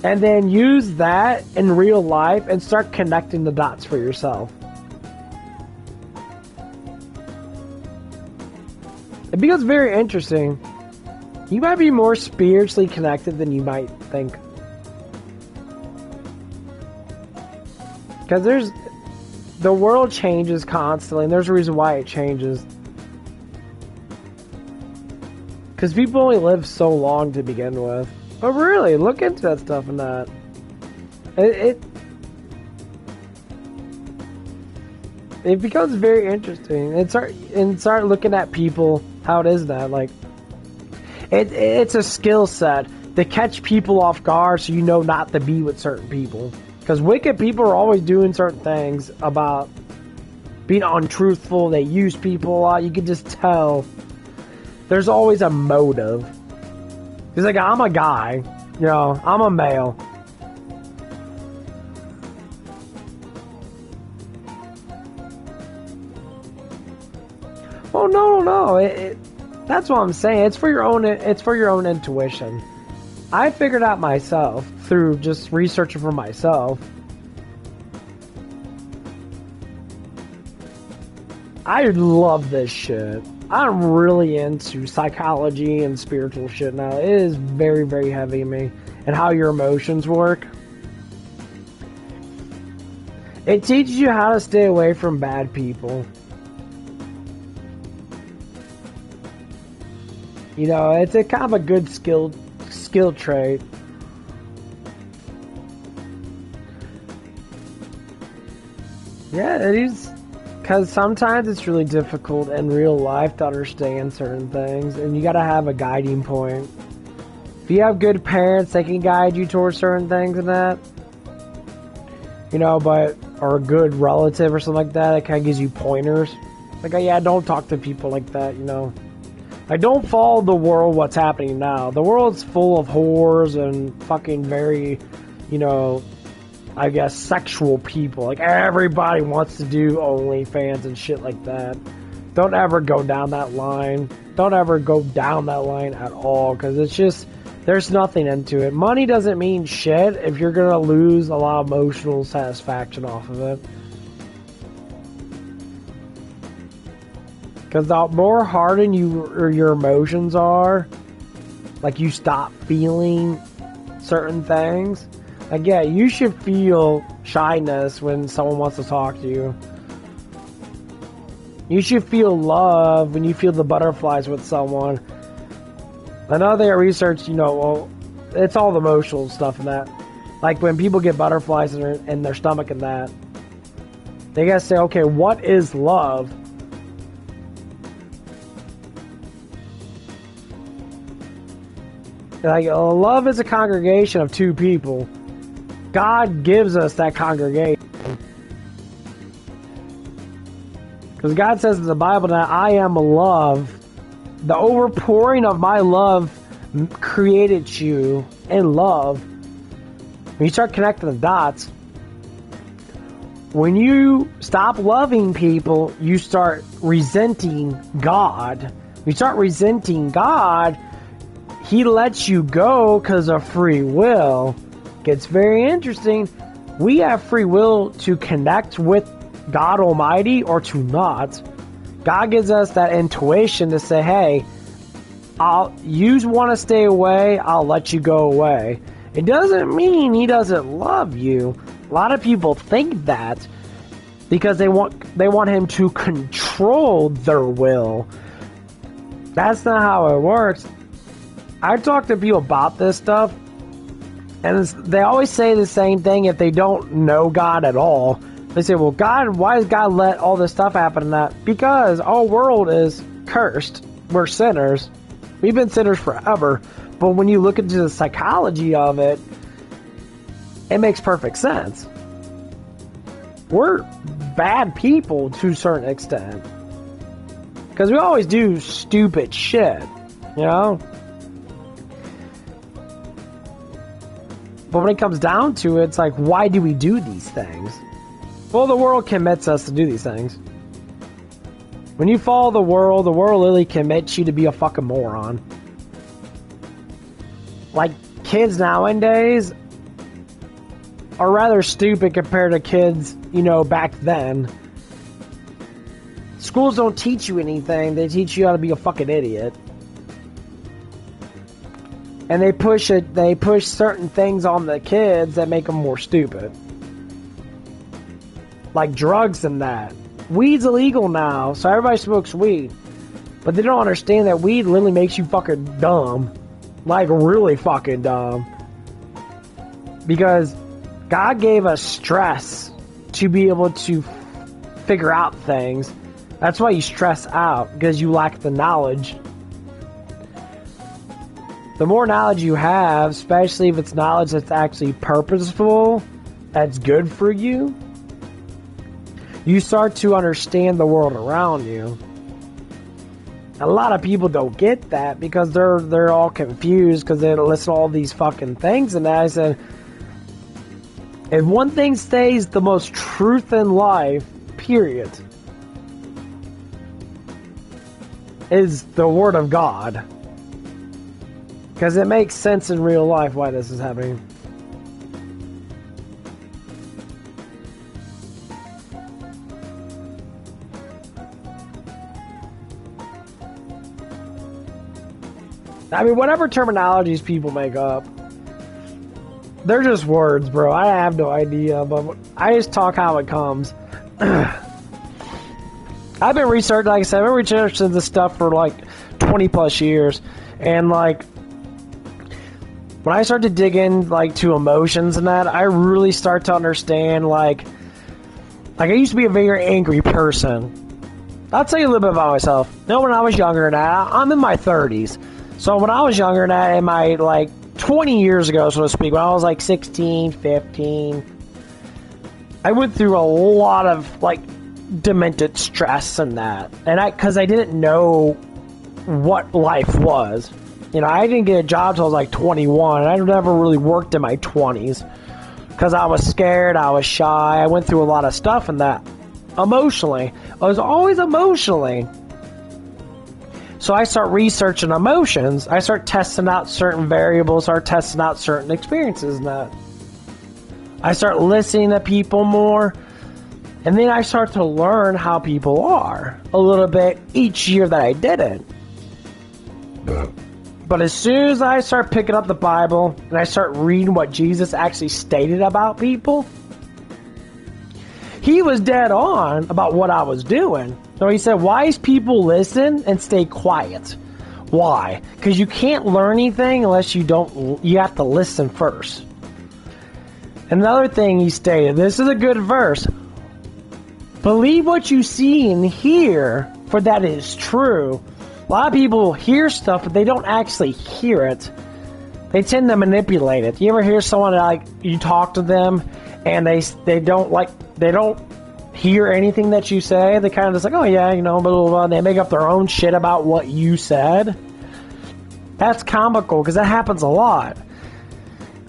Speaker 1: And then use that in real life and start connecting the dots for yourself. It becomes very interesting. You might be more spiritually connected than you might think. Because the world changes constantly, and there's a reason why it changes. Because people only live so long to begin with. But really, look into that stuff and that. It becomes very interesting. And start looking at people, how it is that, like, it's a skill set to catch people off guard so you know not to be with certain people. Because wicked people are always doing certain things about being untruthful. They use people a lot. You can just tell. There's always a motive. He's like, I'm a guy. You know, I'm a male. Oh no. That's what I'm saying. It's for your own. It's for your own intuition. I figured out myself through just researching for myself. I love this shit. I'm really into psychology and spiritual shit now. It is very, very heavy in me. And how your emotions work. It teaches you how to stay away from bad people. You know, it's a kind of a good skill trait. Yeah, it is. Because sometimes it's really difficult in real life to understand certain things, and you gotta have a guiding point. If you have good parents, they can guide you towards certain things and that. You know, or a good relative or something like that, it kind of gives you pointers. Like, oh, yeah, don't talk to people like that, you know. Like, don't follow the world, what's happening now. The world's full of whores and fucking very, you know, I guess, sexual people. Like, everybody wants to do OnlyFans and shit like that. Don't ever go down that line. Don't ever go down that line at all, because it's just, there's nothing into it. Money doesn't mean shit if you're going to lose a lot of emotional satisfaction off of it. Because the more hardened your emotions are, like you stop feeling certain things. Like, yeah, you should feel shyness when someone wants to talk to you. You should feel love when you feel the butterflies with someone. I know they researched, you know, well, it's all the emotional stuff and that. Like, when people get butterflies in their stomach and that, they gotta say, okay, what is love? Like, love is a congregation of two people. God gives us that congregation. Because God says in the Bible that I am love. The overpouring of my love created you in love. When you start connecting the dots, when you stop loving people, you start resenting God. You start resenting God, He lets you go because of free will. Gets very interesting. We have free will to connect with God Almighty or to not. God gives us that intuition to say, hey, you want to stay away, I'll let you go away. It doesn't mean He doesn't love you. A lot of people think that because they want Him to control their will. That's not how it works. I talk to people about this stuff, and they always say the same thing if they don't know God at all. They say, well, God, why does God let all this stuff happen and that? Because our world is cursed. We're sinners. We've been sinners forever. But when you look into the psychology of it, it makes perfect sense. We're bad people to a certain extent. Because we always do stupid shit, you know? But when it comes down to it, it's like, why do we do these things? Well, the world commits us to do these things. When you follow the world literally commits you to be a fucking moron. Like, kids nowadays are rather stupid compared to kids, you know, back then. Schools don't teach you anything. They teach you how to be a fucking idiot. And they push certain things on the kids that make them more stupid. Like drugs and that. Weed's illegal now, so everybody smokes weed. But they don't understand that weed literally makes you fucking dumb. Like, really fucking dumb. Because God gave us stress to be able to figure out things. That's why you stress out, because you lack the knowledge. The more knowledge you have, especially if it's knowledge that's actually purposeful that's good for you, you start to understand the world around you. A lot of people don't get that because they're all confused because they listen to all these fucking things. And I said, if one thing stays the most truth in life, period, is the Word of God. Because it makes sense in real life why this is happening. I mean, whatever terminologies people make up, they're just words, bro. I have no idea, but I just talk how it comes. I've been researching, like I said, I've been researching this stuff for like 20 plus years, and like when I start to dig in like to emotions and that, I really start to understand like I used to be a very angry person. I'll tell you a little bit about myself. You know, when I was younger than that, I'm in my 30s. So when I was younger than that, in my like 20 years ago, so to speak, when I was like 16, 15, I went through a lot of like demented stress and that, and because I didn't know what life was. You know, I didn't get a job till I was like 21, and I never really worked in my 20s because I was scared, I was shy, I went through a lot of stuff and that. Emotionally, I was always emotionally. So I start researching emotions, I start testing out certain variables, start testing out certain experiences and that. I start listening to people more. And then I start to learn how people are a little bit each year that I did it. But as soon as I start picking up the Bible and I start reading what Jesus actually stated about people, he was dead on about what I was doing. So he said, wise people listen and stay quiet. Why? Because you can't learn anything unless you have to listen first. Another thing he stated, this is a good verse. Believe what you see and hear, for that is true. A lot of people hear stuff, but they don't actually hear it. They tend to manipulate it. You ever hear someone like you talk to them, and they don't hear anything that you say? They kind of just like, oh yeah, you know, blah, blah, blah. They make up their own shit about what you said. That's comical because that happens a lot.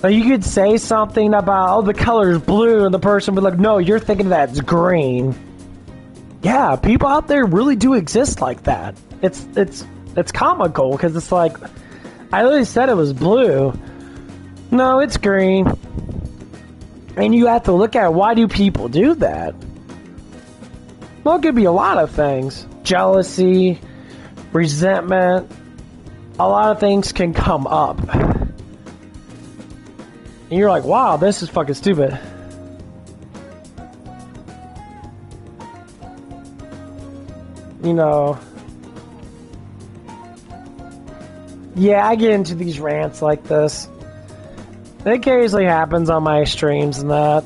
Speaker 1: Like you could say something about, oh, the color's blue, and the person would be like, no, you're thinking that's green. Yeah, people out there really do exist like that. It's comical because it's like, I literally said it was blue. No, it's green. And you have to look at why do people do that? Well, it could be a lot of things. Jealousy, resentment, a lot of things can come up. And you're like, wow, this is fucking stupid. You know. Yeah, I get into these rants like this. It occasionally happens on my streams and that.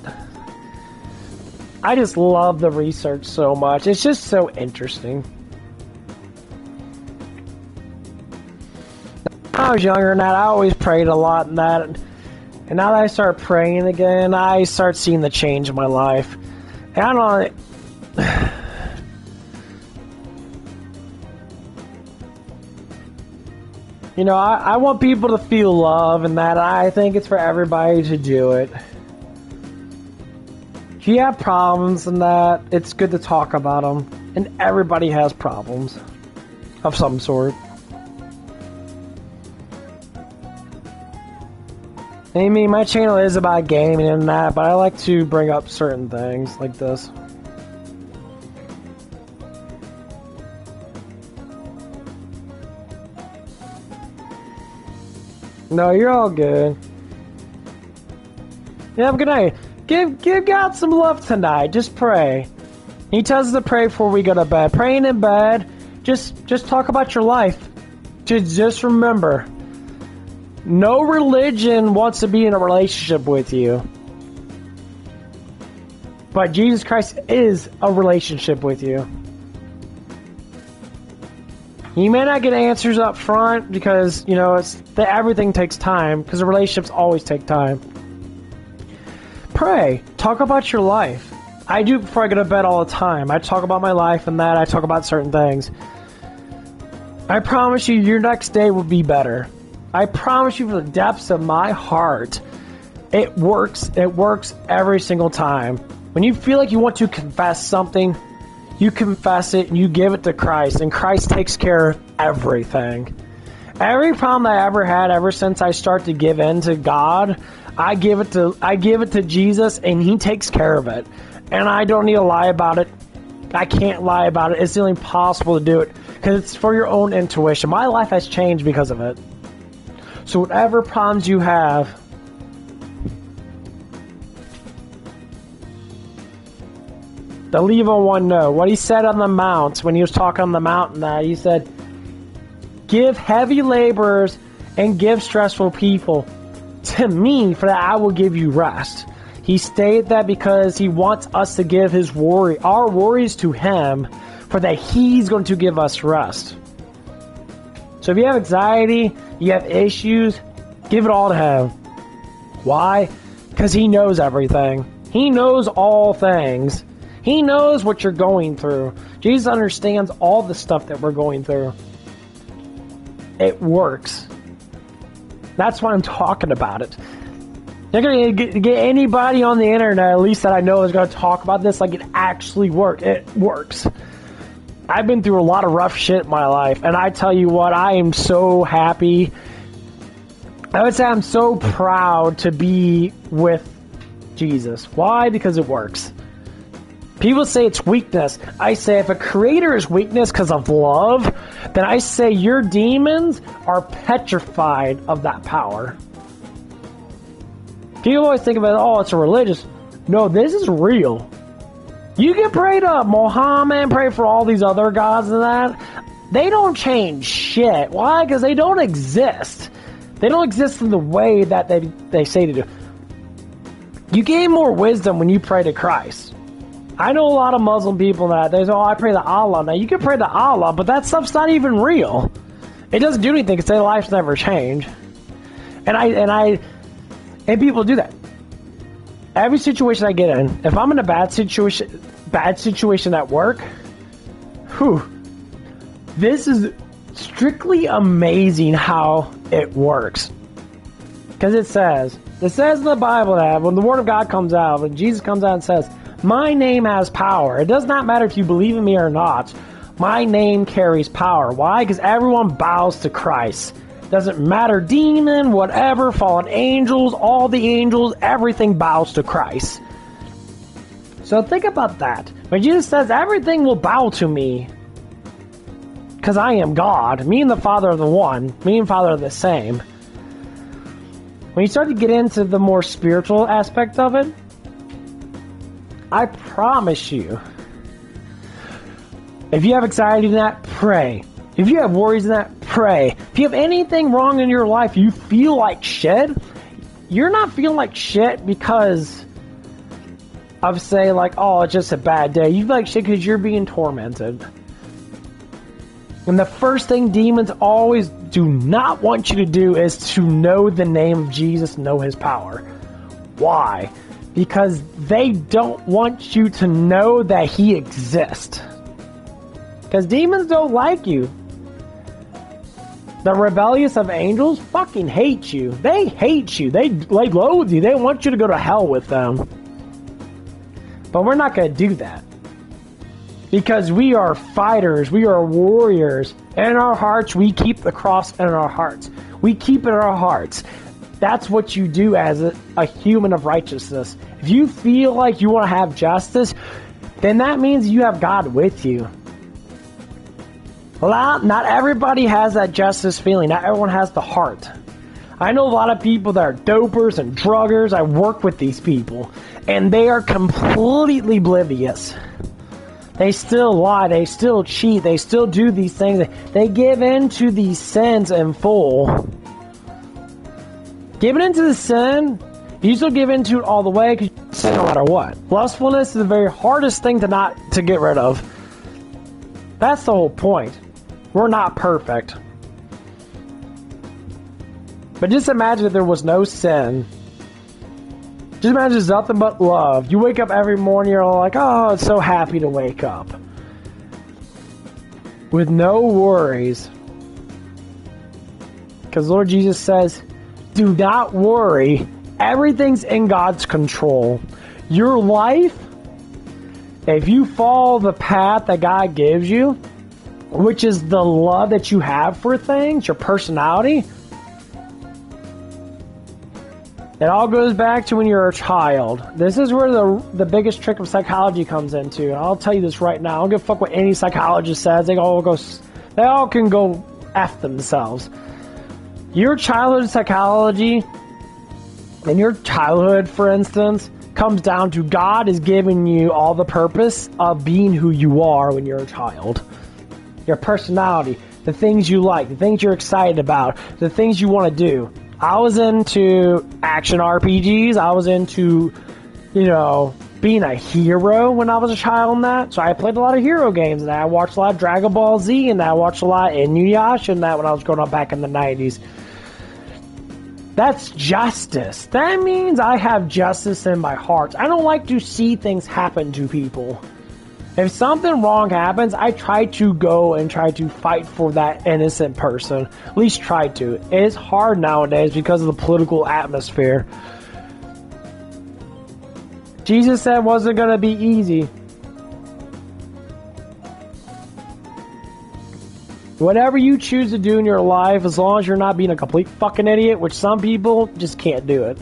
Speaker 1: I just love the research so much. It's just so interesting. When I was younger than that, I always prayed a lot and that. And now that I start praying again, I start seeing the change in my life. And I don't know. You know, I want people to feel love and that. I think it's for everybody to do it. If you have problems and that, it's good to talk about them. And everybody has problems of some sort. I mean, my channel is about gaming and that, but I like to bring up certain things like this. No, you're all good. Yeah, have a good night. Give God some love tonight. Just pray. He tells us to pray before we go to bed. Praying in bed, just talk about your life. Just remember, no religion wants to be in a relationship with you. But Jesus Christ is a relationship with you. You may not get answers up front because, you know, everything takes time because the relationships always take time. Pray. Talk about your life. I do before I go to bed all the time. I talk about my life and that. I talk about certain things. I promise you, your next day will be better. I promise you from the depths of my heart, it works. It works every single time. When you feel like you want to confess something, you confess it and you give it to Christ, and Christ takes care of everything. Every problem I ever had ever since I start to give in to God, I give it to Jesus, and He takes care of it. And I don't need to lie about it. I can't lie about it. It's nearly impossible to do it because it's for your own intuition. My life has changed because of it. So whatever problems you have, the evil one know. What he said on the mount, when he was talking on the mountain, that he said, give heavy laborers and give stressful people to me, for that I will give you rest. He stated that because he wants us to give our worries to him, for that he's going to give us rest. So if you have anxiety, you have issues, give it all to him. Why? Because he knows everything. He knows all things. He knows what you're going through. Jesus understands all the stuff that we're going through. It works. That's why I'm talking about it. You're going to get anybody on the internet, at least that I know, is going to talk about this like it actually works. It works. I've been through a lot of rough shit in my life, and I tell you what, I am so happy. I would say I'm so proud to be with Jesus. Why? Because it works. People say it's weakness. I say if a creator is weakness because of love, then I say your demons are petrified of that power. People always think about, oh, it's a religious. No, this is real. You can pray to Muhammad, pray for all these other gods and that. They don't change shit. Why? Because they don't exist. They don't exist in the way that they say to do. You gain more wisdom when you pray to Christ. I know a lot of Muslim people that they say, oh, I pray to Allah. Now, you can pray to Allah, but that stuff's not even real. It doesn't do anything because their lives never change. And people do that. Every situation I get in, if I'm in a bad situation at work, this is strictly amazing how it works. Because it says in the Bible that when the Word of God comes out, when Jesus comes out and says, my name has power. It does not matter if you believe in me or not. My name carries power. Why? Because everyone bows to Christ. Doesn't matter, demon, whatever, fallen angels, all the angels, everything bows to Christ. So think about that. When Jesus says, everything will bow to me, because I am God. Me and the Father are the one. Me and Father are the same. When you start to get into the more spiritual aspect of it, I promise you, if you have anxiety in that, pray. If you have worries in that, pray. If you have anything wrong in your life, you feel like shit, you're not feeling like shit because of, say, like, oh, it's just a bad day. You feel like shit because you're being tormented. And the first thing demons always do not want you to do is to know the name of Jesus, know his power. Why? Because they don't want you to know that he exists. Because demons don't like you. The rebellious of angels fucking hate you. They hate you. They loathe you. They want you to go to hell with them. But we're not going to do that. Because we are fighters. We are warriors. In our hearts, we keep the cross in our hearts. We keep it in our hearts. That's what you do as a human of righteousness. If you feel like you want to have justice, then that means you have God with you. Not everybody has that justice feeling. Not everyone has the heart. I know a lot of people that are dopers and druggers. I work with these people. And they are completely oblivious. They still lie. They still cheat. They still do these things. They give in to these sins in full. Giving into the sin, you still give into it all the way because you sin no matter what. Lustfulness is the very hardest thing to get rid of. That's the whole point. We're not perfect. But just imagine if there was no sin. Just imagine it's nothing but love. You wake up every morning, you're like, oh, it's so happy to wake up. With no worries. Because Lord Jesus says, do not worry. Everything's in God's control. Your life, if you follow the path that God gives you, which is the love that you have for things, your personality, it all goes back to when you're a child. This is where the biggest trick of psychology comes into. And I'll tell you this right now. I don't give a fuck what any psychologist says. They all can go F themselves. Your childhood psychology, and your childhood, for instance, comes down to God is giving you all the purpose of being who you are when you're a child. Your personality, the things you like, the things you're excited about, the things you want to do. I was into action RPGs. I was into, being a hero when I was a child and that. So I played a lot of hero games and I watched a lot of Dragon Ball Z and I watched a lot of Inuyasha and that when I was growing up back in the 90s. That's justice. That means I have justice in my heart. I don't like to see things happen to people. If something wrong happens, I try to go and try to fight for that innocent person. At least try to. It's hard nowadays because of the political atmosphere. Jesus said it wasn't going to be easy. Whatever you choose to do in your life, as long as you're not being a complete fucking idiot, which some people just can't do it.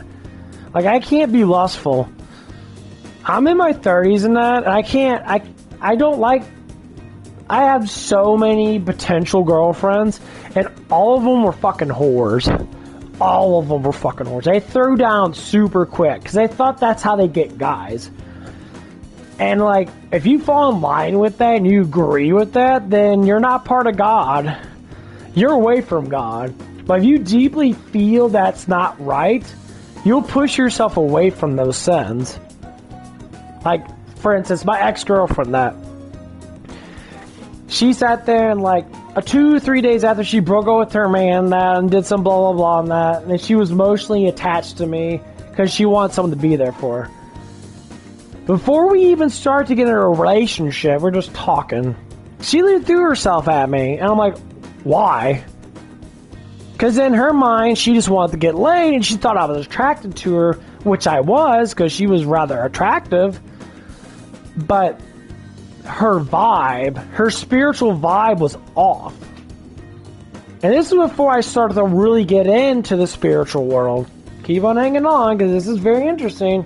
Speaker 1: Like, I can't be lustful. I'm in my 30s and that, and I have so many potential girlfriends, and all of them were fucking whores. All of them were fucking whores. They threw down super quick, because they thought that's how they get guys. And, like, if you fall in line with that and you agree with that, then you're not part of God. You're away from God. But if you deeply feel that's not right, you'll push yourself away from those sins. Like, for instance, my ex-girlfriend, that she sat there and, like, 2-3 days after she broke up with her man, that, and did some blah, blah, blah, and that, and she was emotionally attached to me because she wanted someone to be there for her. Before we even start to get in a relationship, we're just talking. She threw herself at me, and I'm like, why? Because in her mind, she just wanted to get laid, and she thought I was attracted to her, which I was, because she was rather attractive. But her vibe, her spiritual vibe was off. And this is before I started to really get into the spiritual world. Keep on hanging on, because this is very interesting.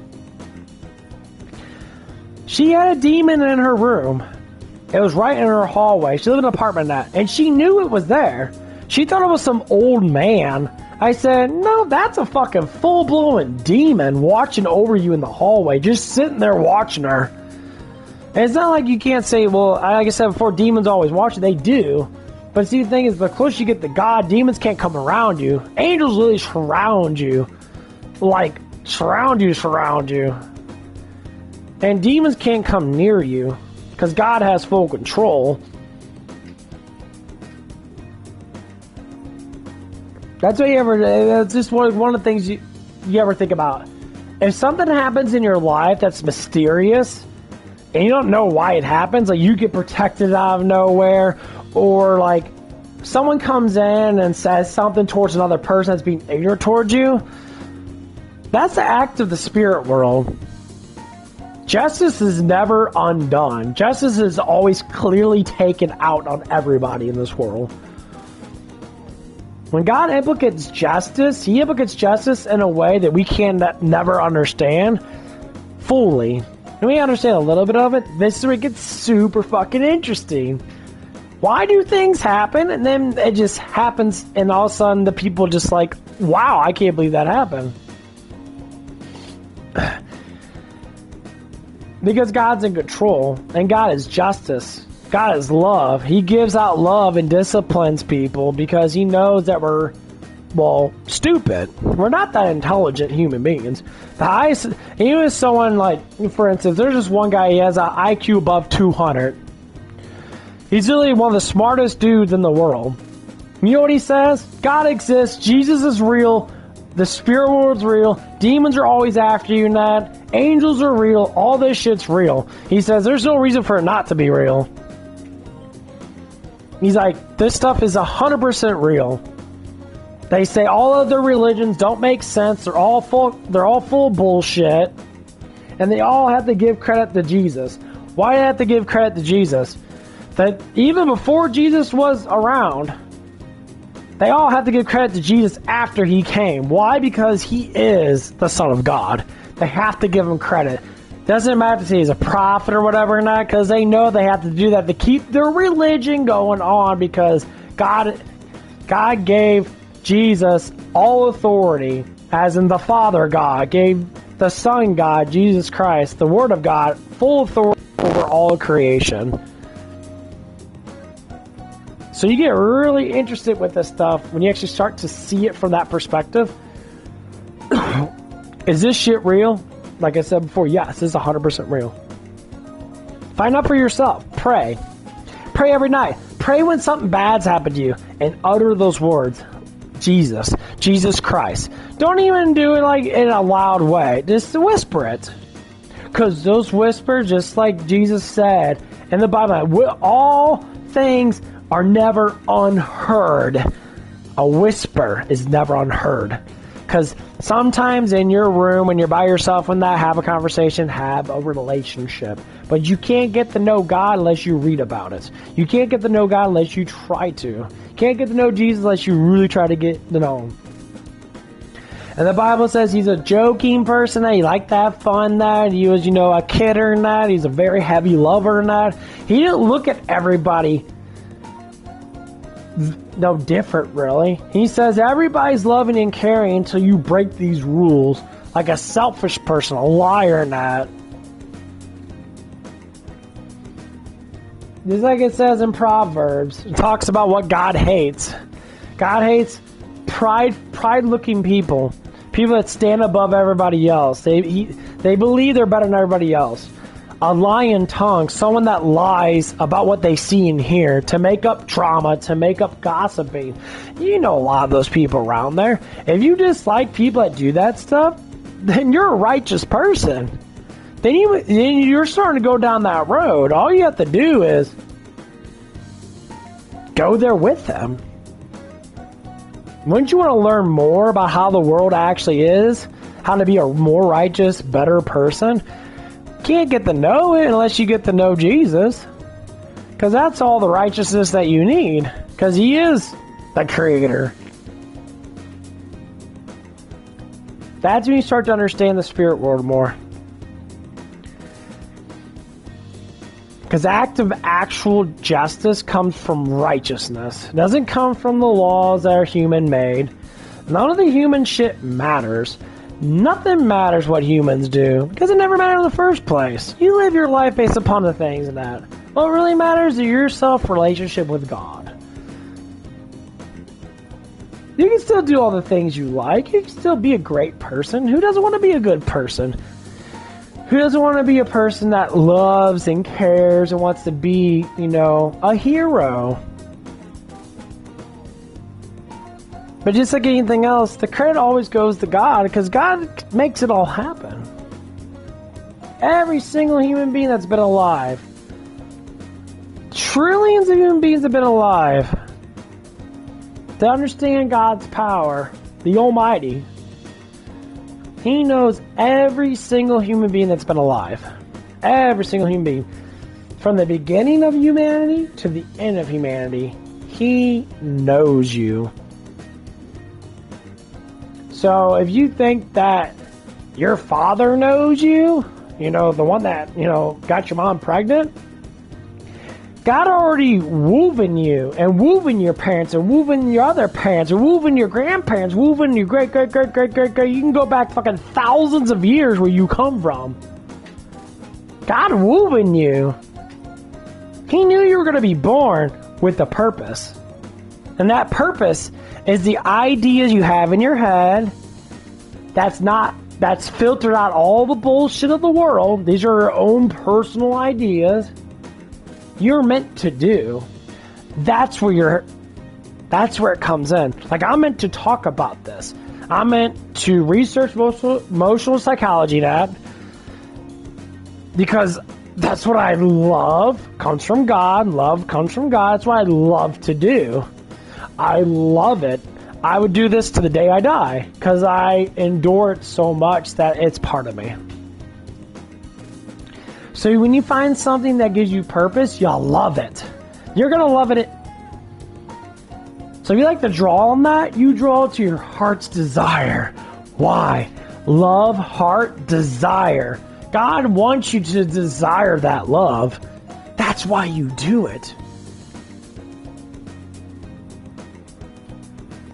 Speaker 1: She had a demon in her room. It was right in her hallway. She lived in an apartment that, and she knew it was there. She thought it was some old man. I said, no, that's a fucking full-blown demon watching over you in the hallway, just sitting there watching her. And it's not like you can't say, well, like I said before, demons always watch you. They do. But see, the thing is, the closer you get to God, demons can't come around you. Angels really surround you. Like, surround you. And demons can't come near you, because God has full control. That's what that's just one of the things you ever think about. If something happens in your life that's mysterious, and you don't know why it happens, like you get protected out of nowhere, or like someone comes in and says something towards another person that's being ignorant towards you, that's the act of the spirit world. Justice is never undone. Justice is always clearly taken out on everybody in this world. When God implicates justice, He implicates justice in a way that we can never understand fully. And we understand a little bit of it. This is where it gets super fucking interesting. Why do things happen and then it just happens and all of a sudden the people just like, wow, I can't believe that happened. Because God's in control, and God is justice. God is love. He gives out love and disciplines people because He knows that we're, stupid. We're not that intelligent human beings. The highest, even if someone like, for instance, there's just one guy, he has an IQ above 200. He's really one of the smartest dudes in the world. You know what he says? God exists, Jesus is real, The spirit world's real. Demons are always after you and that. Angels are real. All this shit's real. He says there's no reason for it not to be real. He's like, this stuff is 100% real. They say all other religions don't make sense. They're all full of bullshit. And they all have to give credit to Jesus. Why do they have to give credit to Jesus? That even before Jesus was around, they all have to give credit to Jesus after he came. Why? Because he is the Son of God. They have to give him credit. Doesn't matter if he's a prophet or whatever or not, because they know they have to do that to keep their religion going on, because God gave Jesus all authority, as in the Father God gave the Son God, Jesus Christ, the Word of God, full authority over all creation. So you get really interested with this stuff when you actually start to see it from that perspective. Is this shit real? Like I said before, yes, this is 100% real. Find out for yourself. Pray. Pray every night. Pray when something bad's happened to you and utter those words. Jesus. Jesus Christ. Don't even do it like in a loud way. Just whisper it. Because those whispers, just like Jesus said in the Bible, all things are never unheard. A whisper is never unheard. Because sometimes in your room, when you're by yourself, when that have a conversation, have a relationship. But you can't get to know God unless you read about it. You can't get to know God unless you try to. You can't get to know Jesus unless you really try to get to know him. And the Bible says he's a joking person, that he liked to have fun, that he was, a kidder and that. He's a very heavy lover and that. He didn't look at everybody no different, really. He says everybody's loving and caring until you break these rules, like a selfish person, a liar and that. Just like it says in Proverbs, it talks about what God hates. God hates pride-looking people. People that stand above everybody else. They believe they're better than everybody else. A lying tongue, someone that lies about what they see and hear to make up drama, to make up gossiping. You know a lot of those people around there. If you dislike people that do that stuff, then you're a righteous person. Then you're starting to go down that road. All you have to do is go there with them. Wouldn't you want to learn more about how the world actually is? How to be a more righteous, better person? Can't get to know it unless you get to know Jesus. Because that's all the righteousness that you need. Because he is the creator. That's when you start to understand the spirit world more. Because actual justice comes from righteousness. It doesn't come from the laws that are human-made. None of the human shit matters. Nothing matters what humans do, because it never mattered in the first place. You live your life based upon the things and that. What really matters is your self-relationship with God. You can still do all the things you like. You can still be a great person. Who doesn't want to be a good person? Who doesn't want to be a person that loves and cares and wants to be, a hero? But just like anything else, the credit always goes to God, because God makes it all happen. Every single human being that's been alive, trillions of human beings have been alive, to understand God's power, the Almighty, he knows every single human being that's been alive. Every single human being. From the beginning of humanity to the end of humanity, he knows you. So if you think that your father knows you, the one that, got your mom pregnant, God already woven you, and woven your parents, and woven your other parents, and woven your grandparents, woven your great. You can go back fucking thousands of years where you come from. God woven you. He knew you were going to be born with a purpose. And that purpose is the ideas you have in your head. That's filtered out all the bullshit of the world. These are your own personal ideas. You're meant to do. That's where it comes in. Like, I'm meant to talk about this. I meant to research emotional psychology, that because that's what I love. Comes from God. Love comes from God. That's what I love to do. I love it. I would do this to the day I die because I endure it so much that it's part of me. So when you find something that gives you purpose, you'll love it. You're going to love it. So if you like to draw on that, you draw to your heart's desire. Why? Love, heart, desire. God wants you to desire that love. That's why you do it.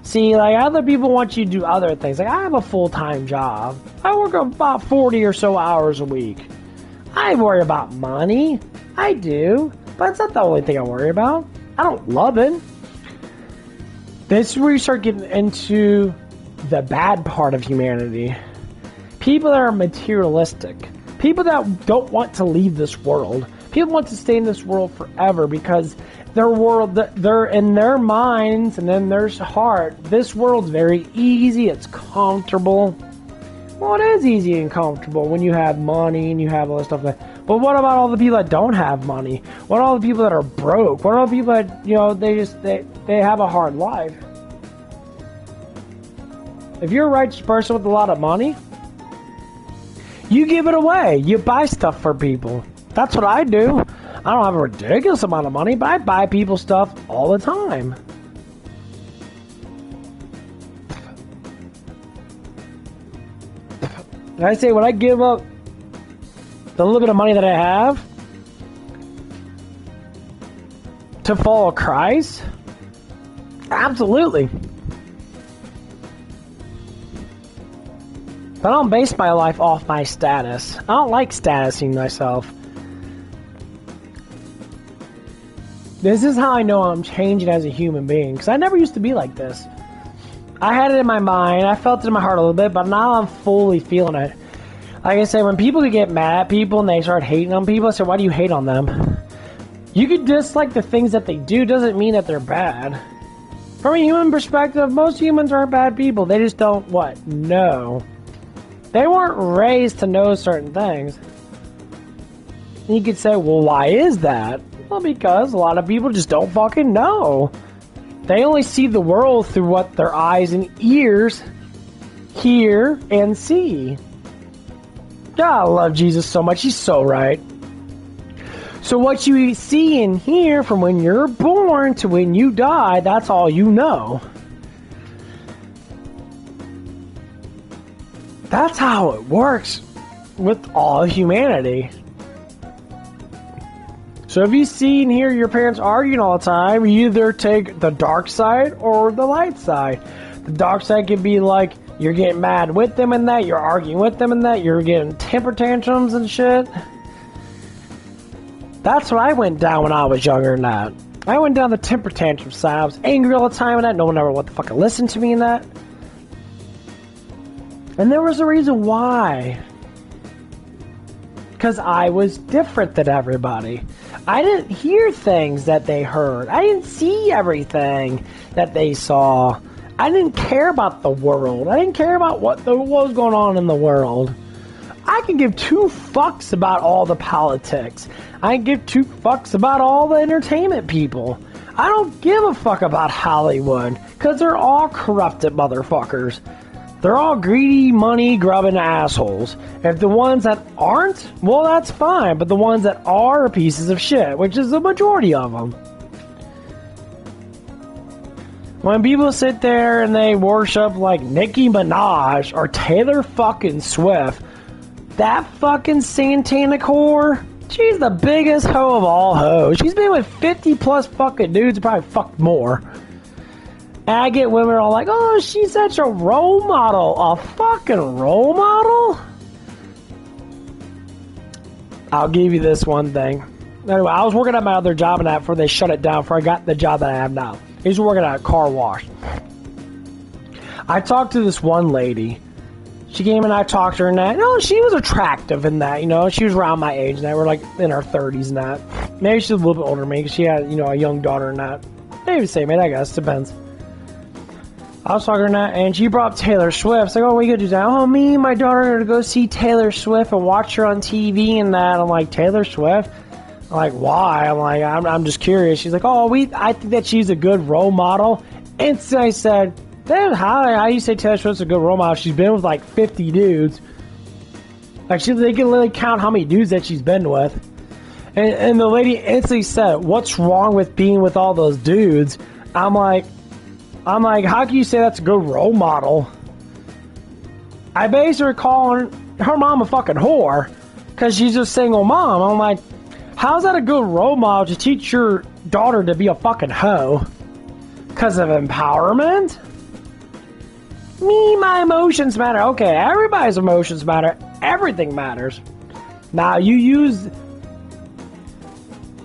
Speaker 1: See, like, other people want you to do other things. Like, I have a full-time job. I work about 40 or so hours a week. I worry about money. I do. But it's not the only thing I worry about. I don't love it. This is where you start getting into the bad part of humanity. People that are materialistic. People that don't want to leave this world. People want to stay in this world forever because their world, they're in their minds and in their heart, this world's very easy, it's comfortable. Well, it is easy and comfortable when you have money and you have all this stuff. But what about all the people that don't have money? What about all the people that are broke? What about people that, you know, they have a hard life? If you're a righteous person with a lot of money, you give it away. You buy stuff for people. That's what I do. I don't have a ridiculous amount of money, but I buy people stuff all the time. And I say, when I give up the little bit of money that I have to follow Christ, absolutely. But I don't base my life off my status. I don't like statusing myself. This is how I know I'm changing as a human being. Because I never used to be like this. I had it in my mind. I felt it in my heart a little bit. But now I'm fully feeling it. Like I say, when people get mad at people and they start hating on people, I say, why do you hate on them? You could dislike the things that they do. Doesn't mean that they're bad. From a human perspective, most humans aren't bad people. They just don't, what? Know. They weren't raised to know certain things. And you could say, well, why is that? Well, because a lot of people just don't fucking know. They only see the world through what their eyes and ears hear and see. God, I love Jesus so much. He's so right. So what you see and hear from when you're born to when you die, that's all you know. That's how it works with all humanity. So if you see and hear your parents arguing all the time, you either take the dark side or the light side. The dark side can be like, you're getting mad with them and that, you're arguing with them and that, you're getting temper tantrums and shit. That's what I went down when I was younger than that. I went down the temper tantrum side. I was angry all the time and that. No one ever what the fuck listened to me in that. And there was a reason why. Because I was different than everybody. I didn't hear things that they heard. I didn't see everything that they saw. I didn't care about the world. I didn't care about what was going on in the world. I can give two fucks about all the politics. I can give two fucks about all the entertainment people. I don't give a fuck about Hollywood. Because they're all corrupted motherfuckers. They're all greedy, money-grubbing assholes. If the ones that aren't, well, that's fine. But the ones that are pieces of shit, which is the majority of them. When people sit there and they worship like Nicki Minaj or Taylor fucking Swift, that fucking satanic whore, she's the biggest hoe of all hoes. She's been with 50 plus fucking dudes, probably fucked more. And I get women all like, oh, she's such a role model. A fucking role model? I'll give you this one thing. Anyway, I was working at my other job and that before they shut it down, before I got the job that I have now. I was working at a car wash. I talked to this one lady. She came and I talked to her and that. No, she was attractive in that, you know. She was around my age and that. We're like in our 30s and that. Maybe she's a little bit older than me because she had, you know, a young daughter and that. Maybe the same age, I guess. Depends. I was talking to her, and she brought up Taylor Swift. It's like, oh, we could do that. Oh, me and my daughter are going to go see Taylor Swift and watch her on TV and that. I'm like, Taylor Swift? I'm like, why? I'm like, I'm just curious. She's like, oh, I think that she's a good role model. And so I said, then how you say Taylor Swift's a good role model? She's been with like 50 dudes. Like, they can literally count how many dudes that she's been with. And the lady instantly said, what's wrong with being with all those dudes? I'm like, how can you say that's a good role model? I basically calling her mom a fucking whore because she's a single mom. I'm like, how's that a good role model to teach your daughter to be a fucking hoe? Because of empowerment? Me, my emotions matter. Okay, everybody's emotions matter. Everything matters. Now,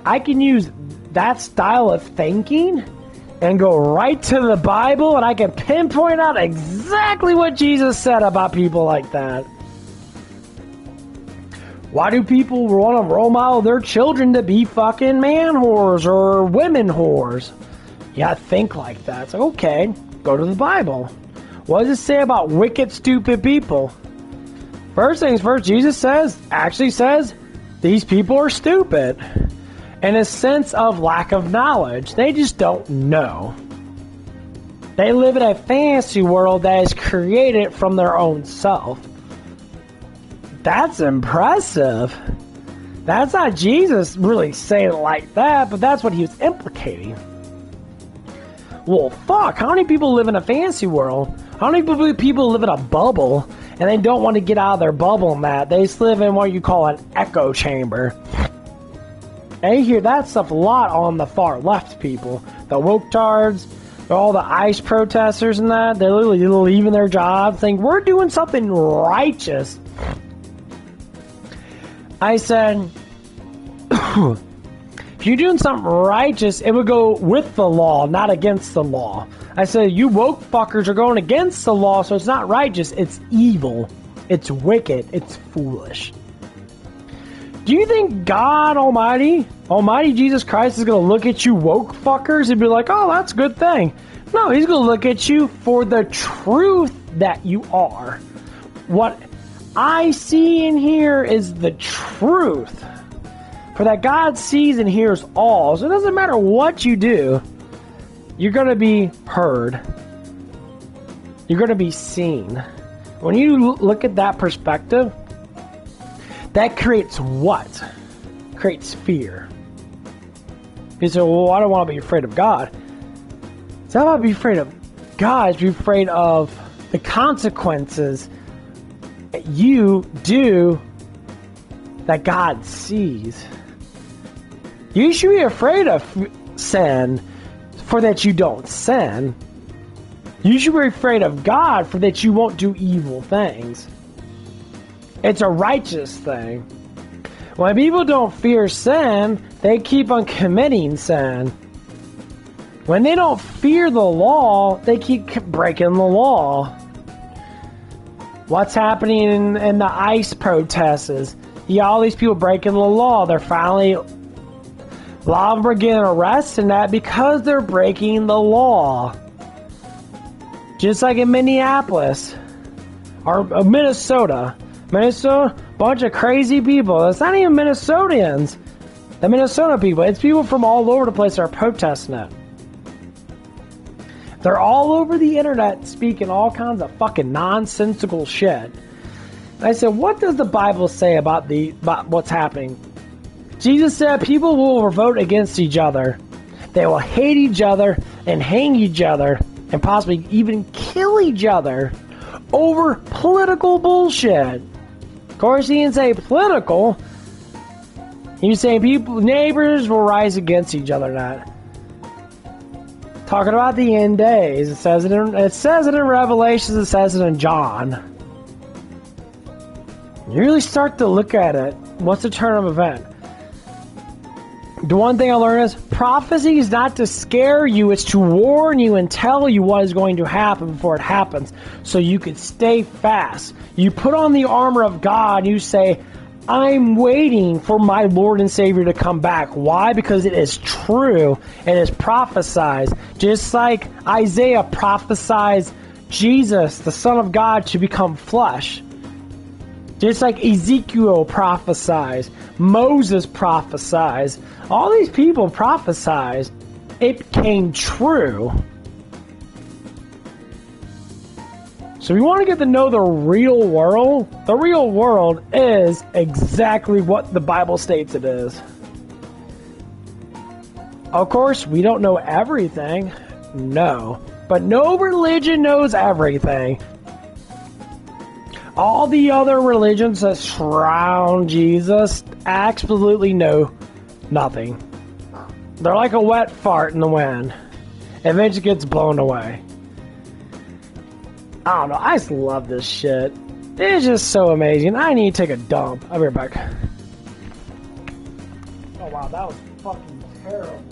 Speaker 1: I can use that style of thinking and go right to the Bible, and I can pinpoint out exactly what Jesus said about people like that. Why do people want to role model their children to be fucking man whores or women whores? Yeah, think like that. It's like, okay, go to the Bible. What does it say about wicked, stupid people? First things first, Jesus actually says, these people are stupid. In a sense of lack of knowledge. They just don't know. They live in a fantasy world that is created from their own self. That's impressive. That's not Jesus really saying it like that, but that's what he was implicating. Well, fuck, how many people live in a fantasy world? How many people live in a bubble and they don't want to get out of their bubble, Matt? They just live in what you call an echo chamber. And you hear that stuff a lot on the far left people. The woke-tards, all the ICE protesters and that. They're literally leaving their jobs saying, we're doing something righteous. I said, if you're doing something righteous, it would go with the law, not against the law. I said, you woke fuckers are going against the law, so it's not righteous, it's evil. It's wicked, it's foolish. Do you think God Almighty Jesus Christ is going to look at you woke fuckers and be like, oh, that's a good thing? No, he's going to look at you for the truth that you are. What I see and hear is the truth. For that God sees and hears all. So it doesn't matter what you do, you're going to be heard. You're going to be seen. When you look at that perspective, that creates what? Creates fear. You say, well, I don't want to be afraid of God. It's not about being afraid of God. It's be afraid of the consequences that you do that God sees. You should be afraid of sin for that you don't sin. You should be afraid of God for that you won't do evil things. It's a righteous thing. When people don't fear sin, they keep on committing sin. When they don't fear the law, they keep breaking the law. What's happening in the ICE protests is, all these people breaking the law. They're finally, a lot of them are getting arrested and that because they're breaking the law. Just like in Minneapolis, or Minnesota. Minnesota, bunch of crazy people. It's not even Minnesotans. The Minnesota people. It's people from all over the place that are protesting it. They're all over the internet speaking all kinds of fucking nonsensical shit. I said, what does the Bible say about what's happening? Jesus said people will revolt against each other. They will hate each other and hang each other and possibly even kill each other over political bullshit. Of course, he didn't say political. He was saying neighbors will rise against each other. Not talking about the end days. It says it in Revelations. It says it in John. You really start to look at it. What's the turn of event? The one thing I learned is prophecy is not to scare you, it's to warn you and tell you what is going to happen before it happens, so you could stay fast. You put on the armor of God, and you say, I'm waiting for my Lord and Savior to come back. Why? Because it is true. It is prophesied. Just like Isaiah prophesies Jesus, the Son of God, should become flesh. Just like Ezekiel prophesies. Moses prophesies. All these people prophesied. It came true. So if you want to get to know the real world is exactly what the Bible states it is. Of course, we don't know everything. No. But no religion knows everything. All the other religions that surround Jesus absolutely know nothing. They're like a wet fart in the wind. Eventually gets blown away. I don't know. I just love this shit. It's just so amazing. I need to take a dump. I'll be right back. Oh wow, that was fucking terrible.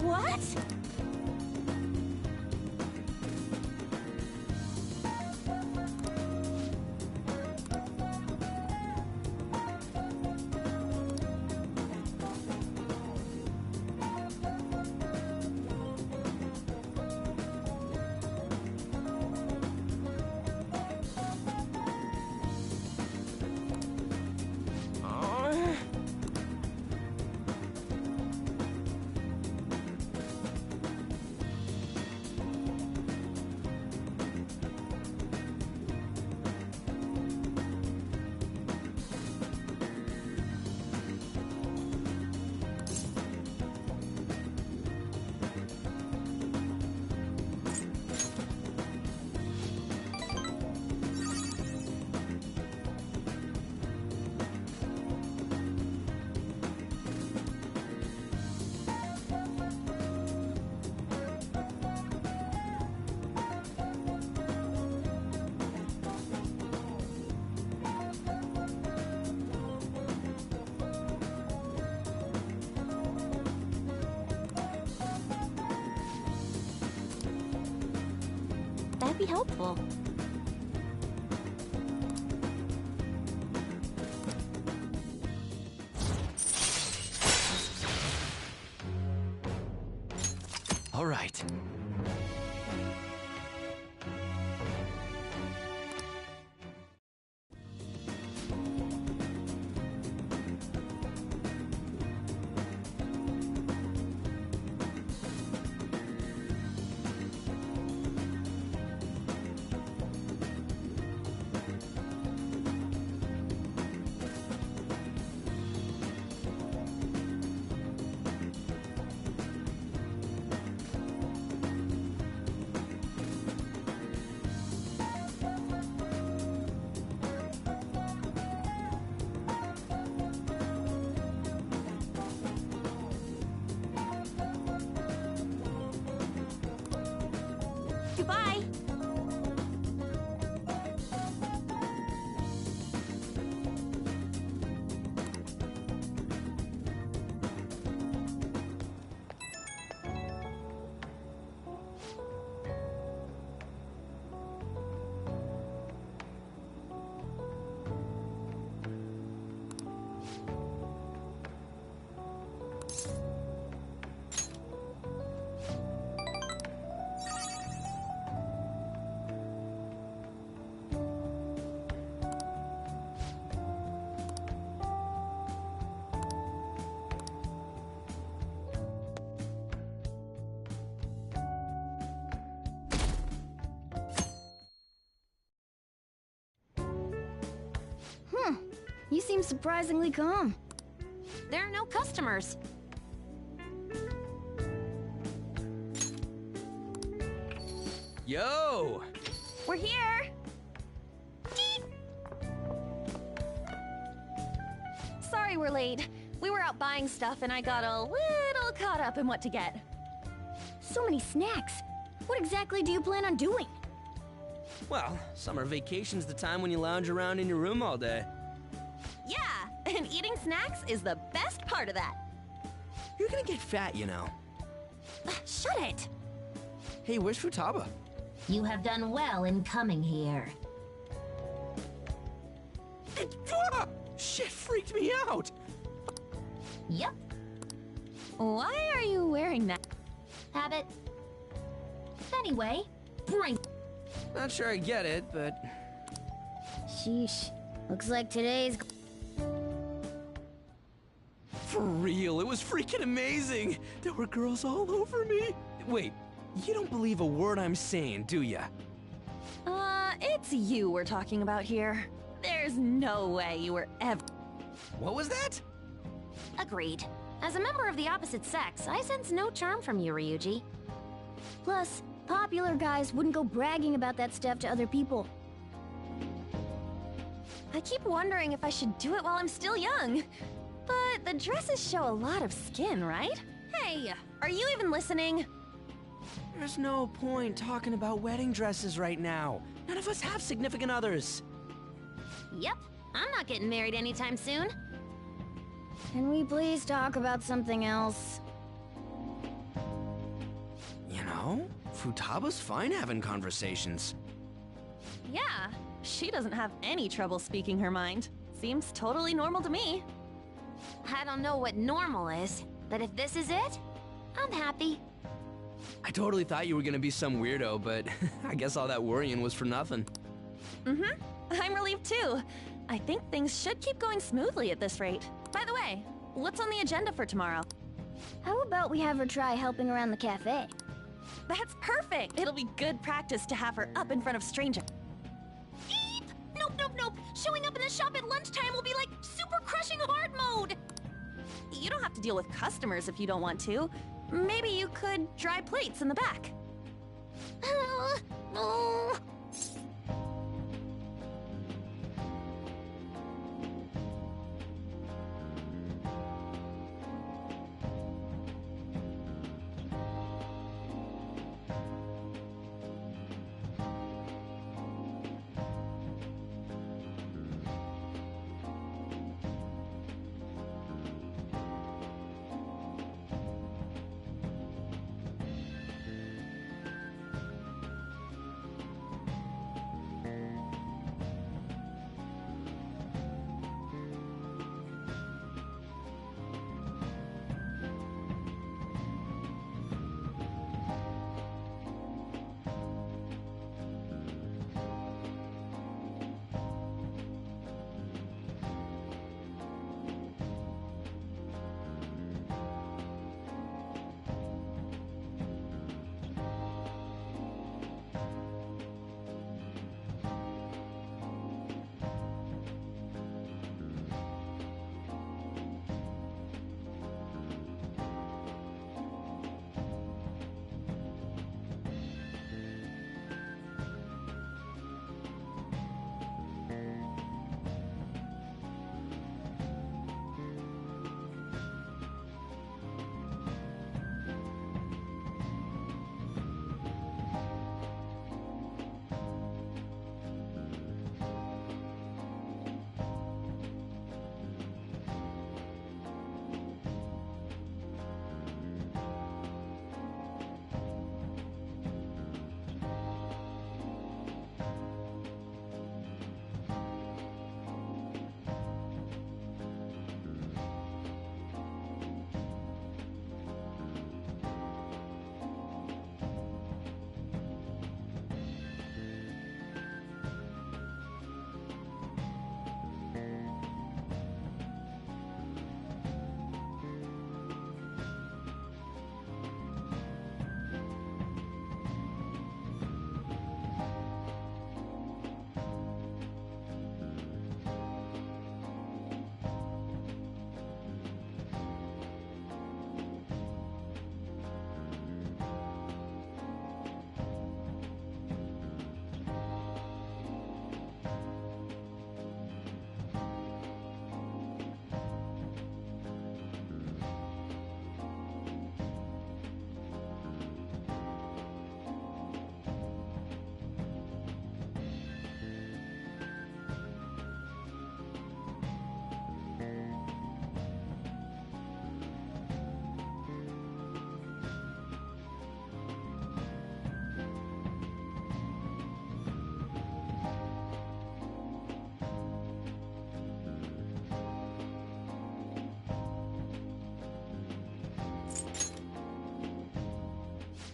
Speaker 3: What? That'd be helpful.
Speaker 12: All right.
Speaker 3: Goodbye.
Speaker 9: You seem surprisingly calm.
Speaker 3: There are no customers.
Speaker 12: Yo!
Speaker 3: We're here. Sorry we're late. We were out buying stuff and I got a little caught up in what to get.
Speaker 9: So many snacks. What exactly do you plan on doing?
Speaker 12: Well, summer vacation's the time when you lounge around in your room all day.
Speaker 3: Yeah, and eating snacks is the best part of that.
Speaker 12: You're gonna get fat, you know.
Speaker 3: Shut it.
Speaker 12: Hey, where's Futaba?
Speaker 14: You have done well in coming here.
Speaker 12: Shit freaked me out!
Speaker 14: Yep.
Speaker 3: Why are you wearing that?
Speaker 14: Habit. Anyway, bring.
Speaker 12: Not sure I get it, but...
Speaker 9: Sheesh. Looks like today's...
Speaker 12: For real, it was freaking amazing! There were girls all over me! Wait, you don't believe a word I'm saying, do ya?
Speaker 3: It's you we're talking about here. There's no way you were ever...
Speaker 12: What was that?
Speaker 3: Agreed. As a member of the opposite sex, I sense no charm from you, Ryuji.
Speaker 9: Plus, popular guys wouldn't go bragging about that stuff to other people.
Speaker 3: I keep wondering if I should do it while I'm still young. But the dresses show a lot of skin, right? Hey, are you even listening?
Speaker 12: There's no point talking about wedding dresses right now. None of us have significant others.
Speaker 3: Yep, I'm not getting married anytime soon.
Speaker 9: Can we please talk about something else?
Speaker 12: know. Futaba's fine having conversations.
Speaker 7: Yeah, she doesn't have any trouble speaking her mind. Seems totally normal to me.
Speaker 5: I don't know what normal is, but if this is it, I'm happy.
Speaker 12: I totally thought you were gonna be some weirdo, but I guess all that worrying was for nothing.
Speaker 7: I'm relieved too. I think things should keep going smoothly at this rate. By the way, what's on the agenda for tomorrow?
Speaker 9: How about we have her try helping around the cafe?
Speaker 7: That's perfect! It'll be good practice to have her up in front of strangers.
Speaker 3: Eep! Nope, nope, nope! Showing up in the shop at lunchtime will be like super crushing hard mode!
Speaker 7: You don't have to deal with customers if you don't want to. Maybe you could dry plates in the back.
Speaker 3: Oh.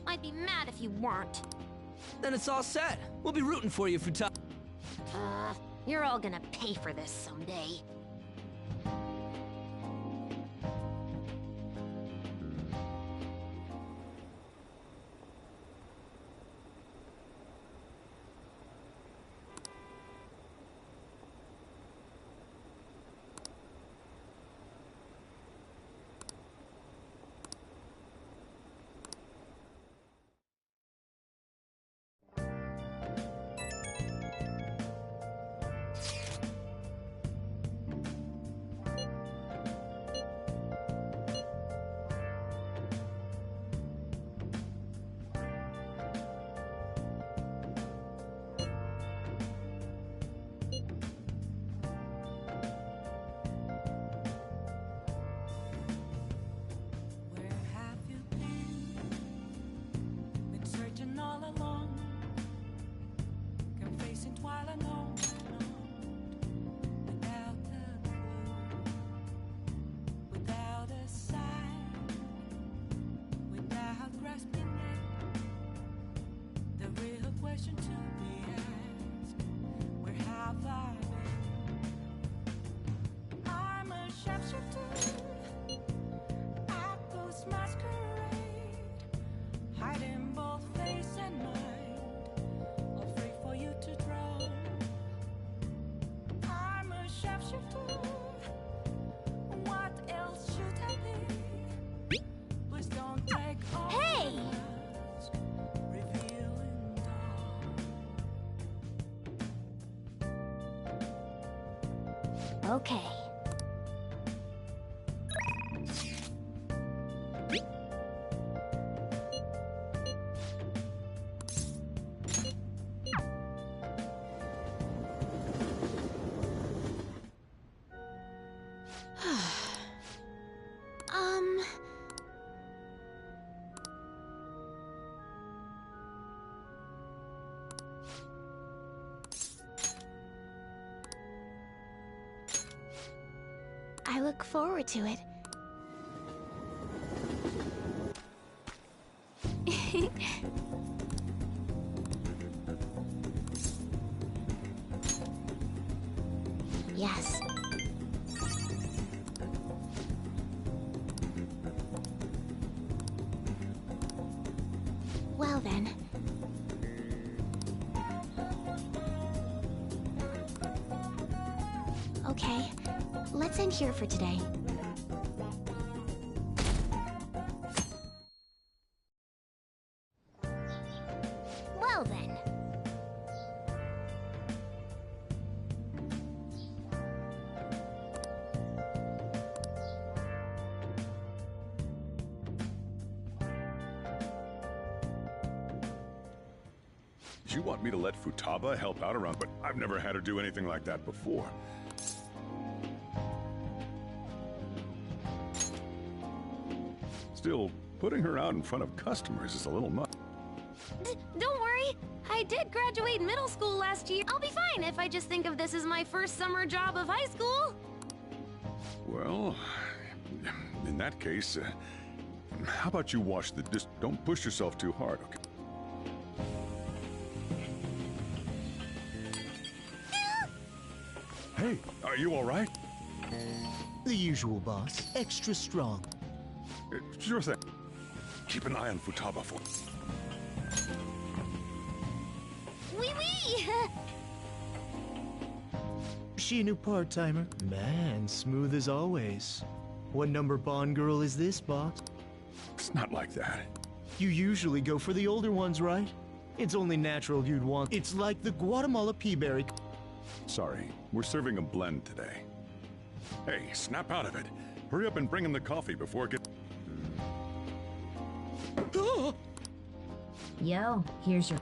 Speaker 3: I'd be mad if you weren't.
Speaker 12: Then it's all set. We'll be rooting for you, Futaba.
Speaker 3: You're all gonna pay for this someday.
Speaker 15: silent on the note, without a clue, without a sign, without grasping it. The real question to be asked, where have I been? I'm a sharpshooter at Ghost Masquerade, hiding both face and mind, all free for you to draw. I'm a sharpshooter, what else should I be? Please don't break all
Speaker 14: Hey!
Speaker 15: mask, revealing dawn.
Speaker 9: Okay. I look forward to it. Yes. Well then. Okay, let's end here for today. Well then.
Speaker 6: You want me to let Futaba help out around, but I've never had her do anything like that before. Still, putting her out in front of customers is a little much.
Speaker 7: Don't worry. I did graduate middle school last year. I'll be fine if I just think of this as my first summer job of high school.
Speaker 6: Well, in that case, how about you watch the just don't push yourself too hard, okay? Hey, are you all right?
Speaker 16: The usual, boss. Extra strong.
Speaker 6: Sure thing. Keep an eye on Futaba for...
Speaker 14: Wee wee!
Speaker 16: She a new part-timer? Man, smooth as always. What number Bond girl is this, boss?
Speaker 6: It's not like that.
Speaker 16: You usually go for the older ones, right? It's only natural you'd want... It's like the Guatemala peaberry...
Speaker 6: Sorry, we're serving a blend today. Hey, snap out of it. Hurry up and bring in the coffee before it gets...
Speaker 14: Yo, here's your...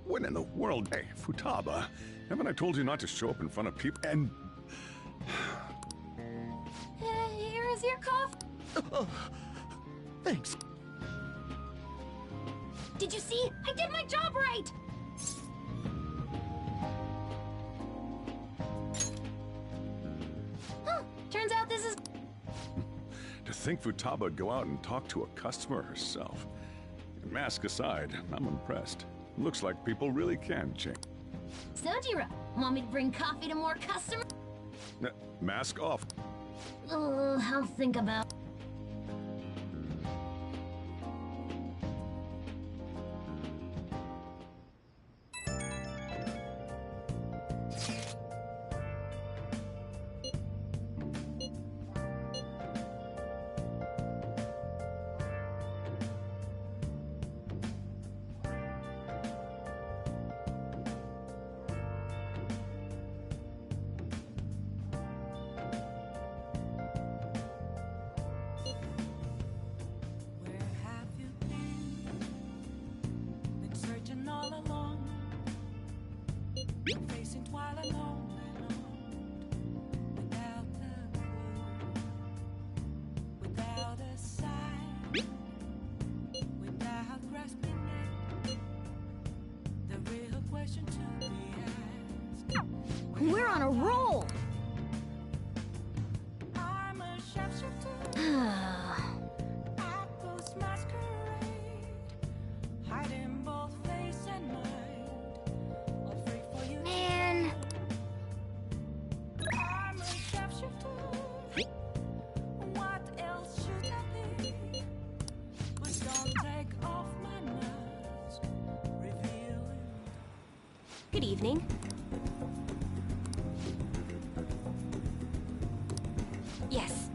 Speaker 6: When in the world? Hey, Futaba, haven't I told you not to show up in front of people and...
Speaker 7: Here is your coffee.
Speaker 16: Thanks.
Speaker 14: Did you see? I did my job right!
Speaker 7: Huh, turns out this is...
Speaker 6: To think Futaba would go out and talk to a customer herself. Mask aside, I'm impressed. Looks like people really can change.
Speaker 14: Sojiro, want me to bring coffee to more customers?
Speaker 6: Mask off.
Speaker 14: Oh, I'll think about...
Speaker 9: We're on a roll!
Speaker 15: I'm a sharpshooter. I post masquerade, hiding both face and mind. Afraid for you.
Speaker 9: Man.
Speaker 15: I'm a sharpshooter. What else should I be? But don't take off my mask, revealing.
Speaker 3: Good evening. Yes.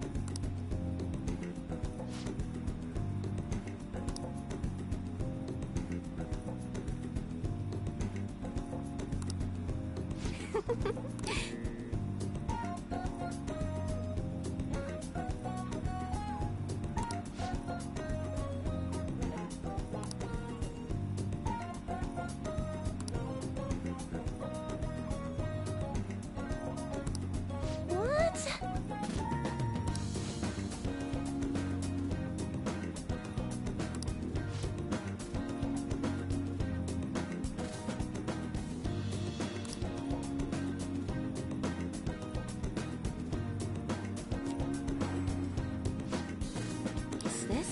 Speaker 3: What? Is this?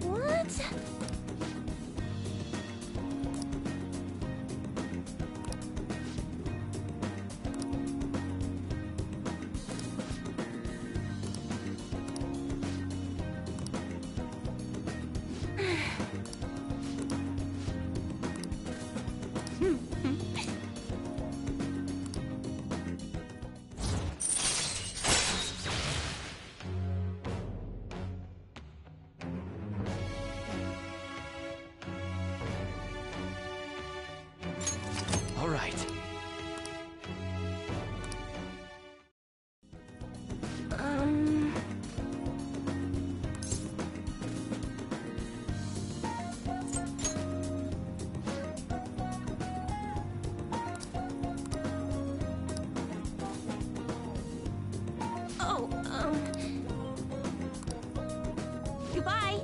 Speaker 3: What?
Speaker 12: All right.
Speaker 3: Oh, goodbye.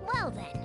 Speaker 9: Well then.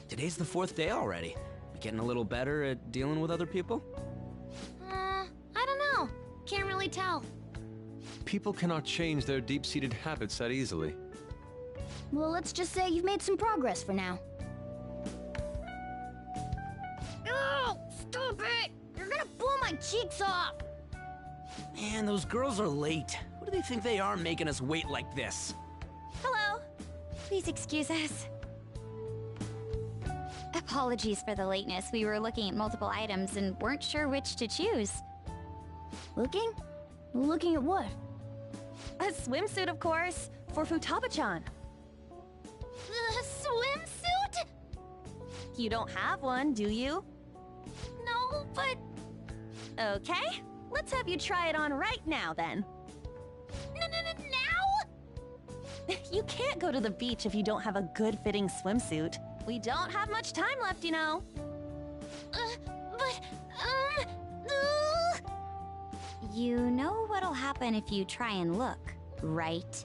Speaker 12: Today's the 4th day already. You getting a little better at dealing with other people?
Speaker 7: I don't know.
Speaker 9: Can't really tell.
Speaker 2: People cannot change their deep-seated habits that easily.
Speaker 9: Well, let's just say you've made some progress for now. Oh, stop it! You're gonna blow my cheeks off!
Speaker 12: Man, those girls are late. Who do they think they are making us wait like this?
Speaker 5: Hello. Please excuse us. Apologies for the lateness. We were looking at multiple items and weren't sure which to choose.
Speaker 9: Looking? Looking at what?
Speaker 7: A swimsuit, of course, for Futaba-chan.
Speaker 14: The swimsuit?
Speaker 7: You don't have one, do you?
Speaker 14: No, but...
Speaker 7: Okay, let's have you try it on right now, then.
Speaker 14: Now?
Speaker 7: You can't go to the beach if you don't have a good-fitting swimsuit. We don't have much time left, you know.
Speaker 14: But,
Speaker 5: You know what'll happen if you try and look, right?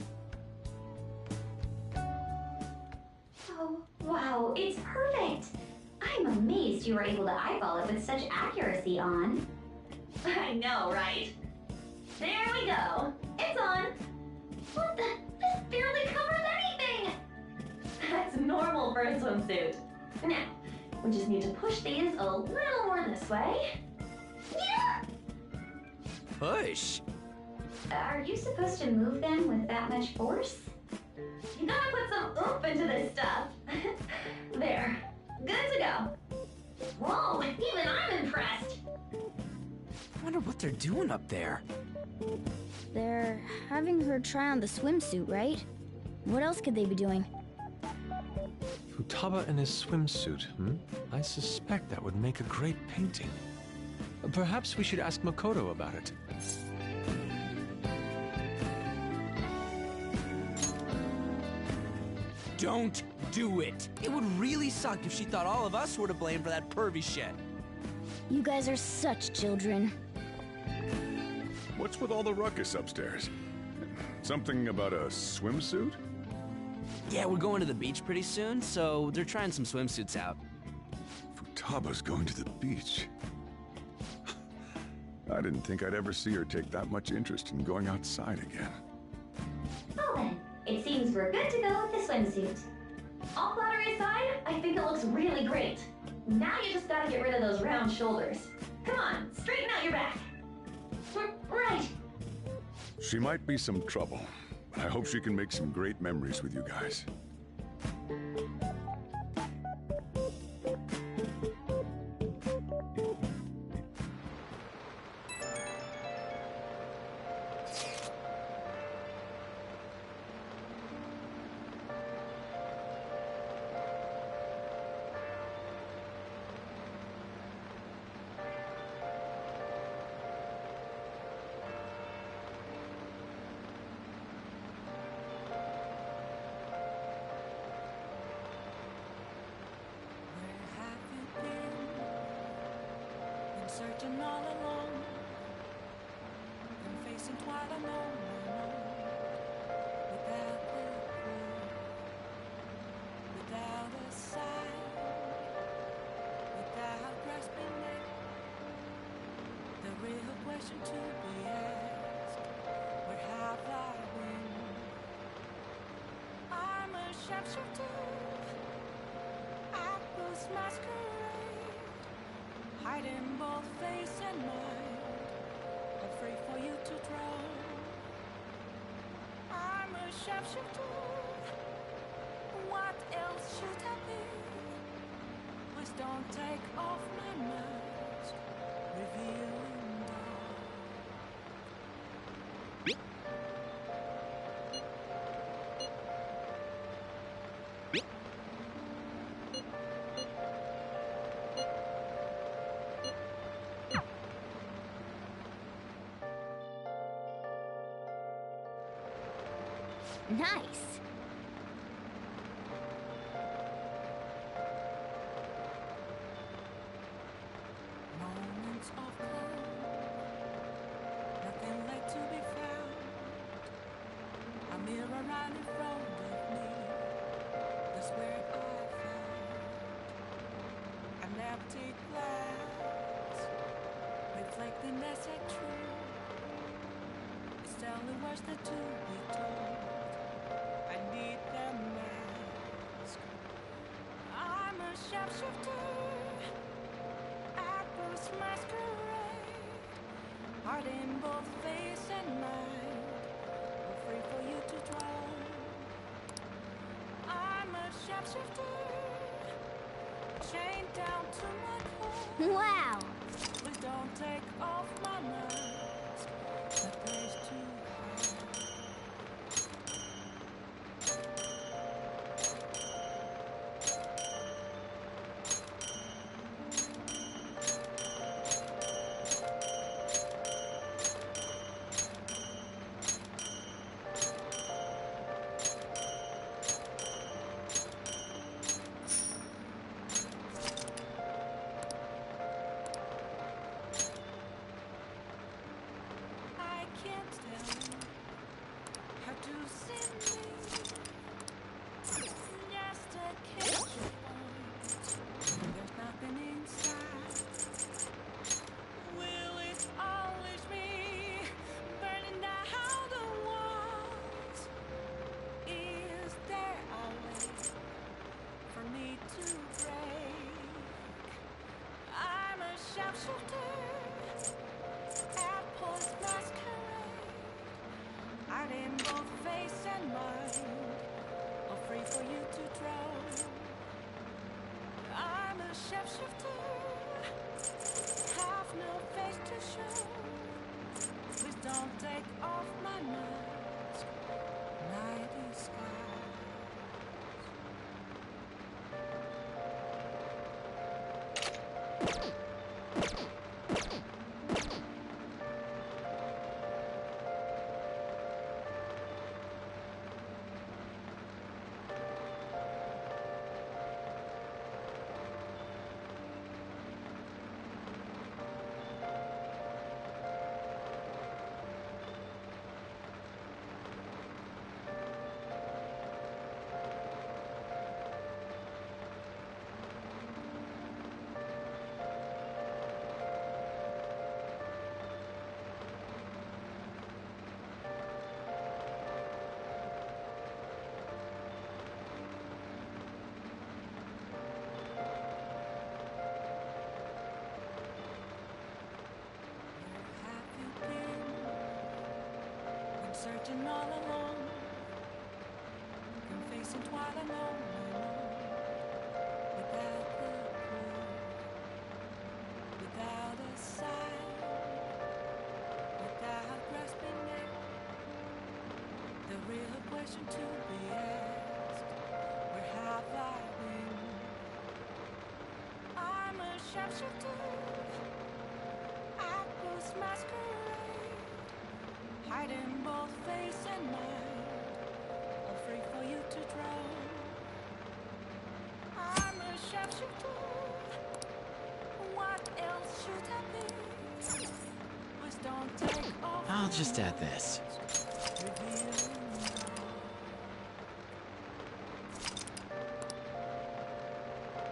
Speaker 17: Oh, wow, it's perfect! I'm amazed you were able to eyeball it with such accuracy on. I know, right? There we go. It's on. What the? This barely covers anything! That's normal for a swimsuit. Now, we just need to push these a little more this way. Yeah!
Speaker 12: Push?
Speaker 17: Are you supposed to move them with that much force? You gotta put some oomph into this stuff. There. Good to go. Whoa, even I'm impressed.
Speaker 12: I wonder what they're doing up there.
Speaker 9: They're having her try on the swimsuit, right? What else could they be doing?
Speaker 2: Futaba in his swimsuit, I suspect that would make a great painting. Perhaps we should ask Makoto about it.
Speaker 12: Don't do it. It would really suck if she thought all of us were to blame for that pervy shit.
Speaker 9: You guys are such children.
Speaker 6: What's with all the ruckus upstairs? Something about a swimsuit?
Speaker 12: Yeah, we're going to the beach pretty soon, so they're trying some swimsuits out.
Speaker 6: Futaba's going to the beach. I didn't think I'd ever see her take that much interest in going outside again.
Speaker 17: Well then, it seems we're good to go with the swimsuit. All flattery aside, I think it looks really great. Now you just gotta get rid of those round shoulders. Come on, straighten out your back. Right.
Speaker 6: She might be some trouble, but I hope she can make some great memories with you guys.
Speaker 15: Searching all alone, been facing quite a unknown, without the clue, without a sign, without grasping it. The real question to be asked: where have I been? I'm a sharpshooter, I was masquerade, hiding both face and mind, afraid for you to drown. I'm a sharpshooter, what else should I be? Please don't take off my mask, revealing dark.
Speaker 9: Nice.
Speaker 15: Moments of calm, nothing left to be found. A mirror right in front of me, that's where I found an empty glass, reflecting as a true tell the words that to be told. I need the mask. I'm a sharpshooter at Bruce Masquerade, heart in both face and mind, free for you to draw. I'm a sharpshooter, chained down to my core.
Speaker 9: Wow!
Speaker 15: Please don't take off my mask. The place to hide. I can't tell how to send me. Just a catch point. There's nothing inside. Will it unleash me, burning down the walls? Is there a way for me to break? I'm a sharpshooter at Post Masquerade, art in both face and mind, all free for you to draw. I'm a sharpshooter, have no face to show. Please don't take off my mask, my disguise. Searching all alone, confessing while alone, without the clue, without a sign, without grasping it. The real question to be asked: where have I been? I'm a sharpshooter at Bruce Masquerade, hiding both face and mind, all free for you to draw. I'm a sharpshooter, what else should I be? Please don't take off.
Speaker 18: I'll just add this.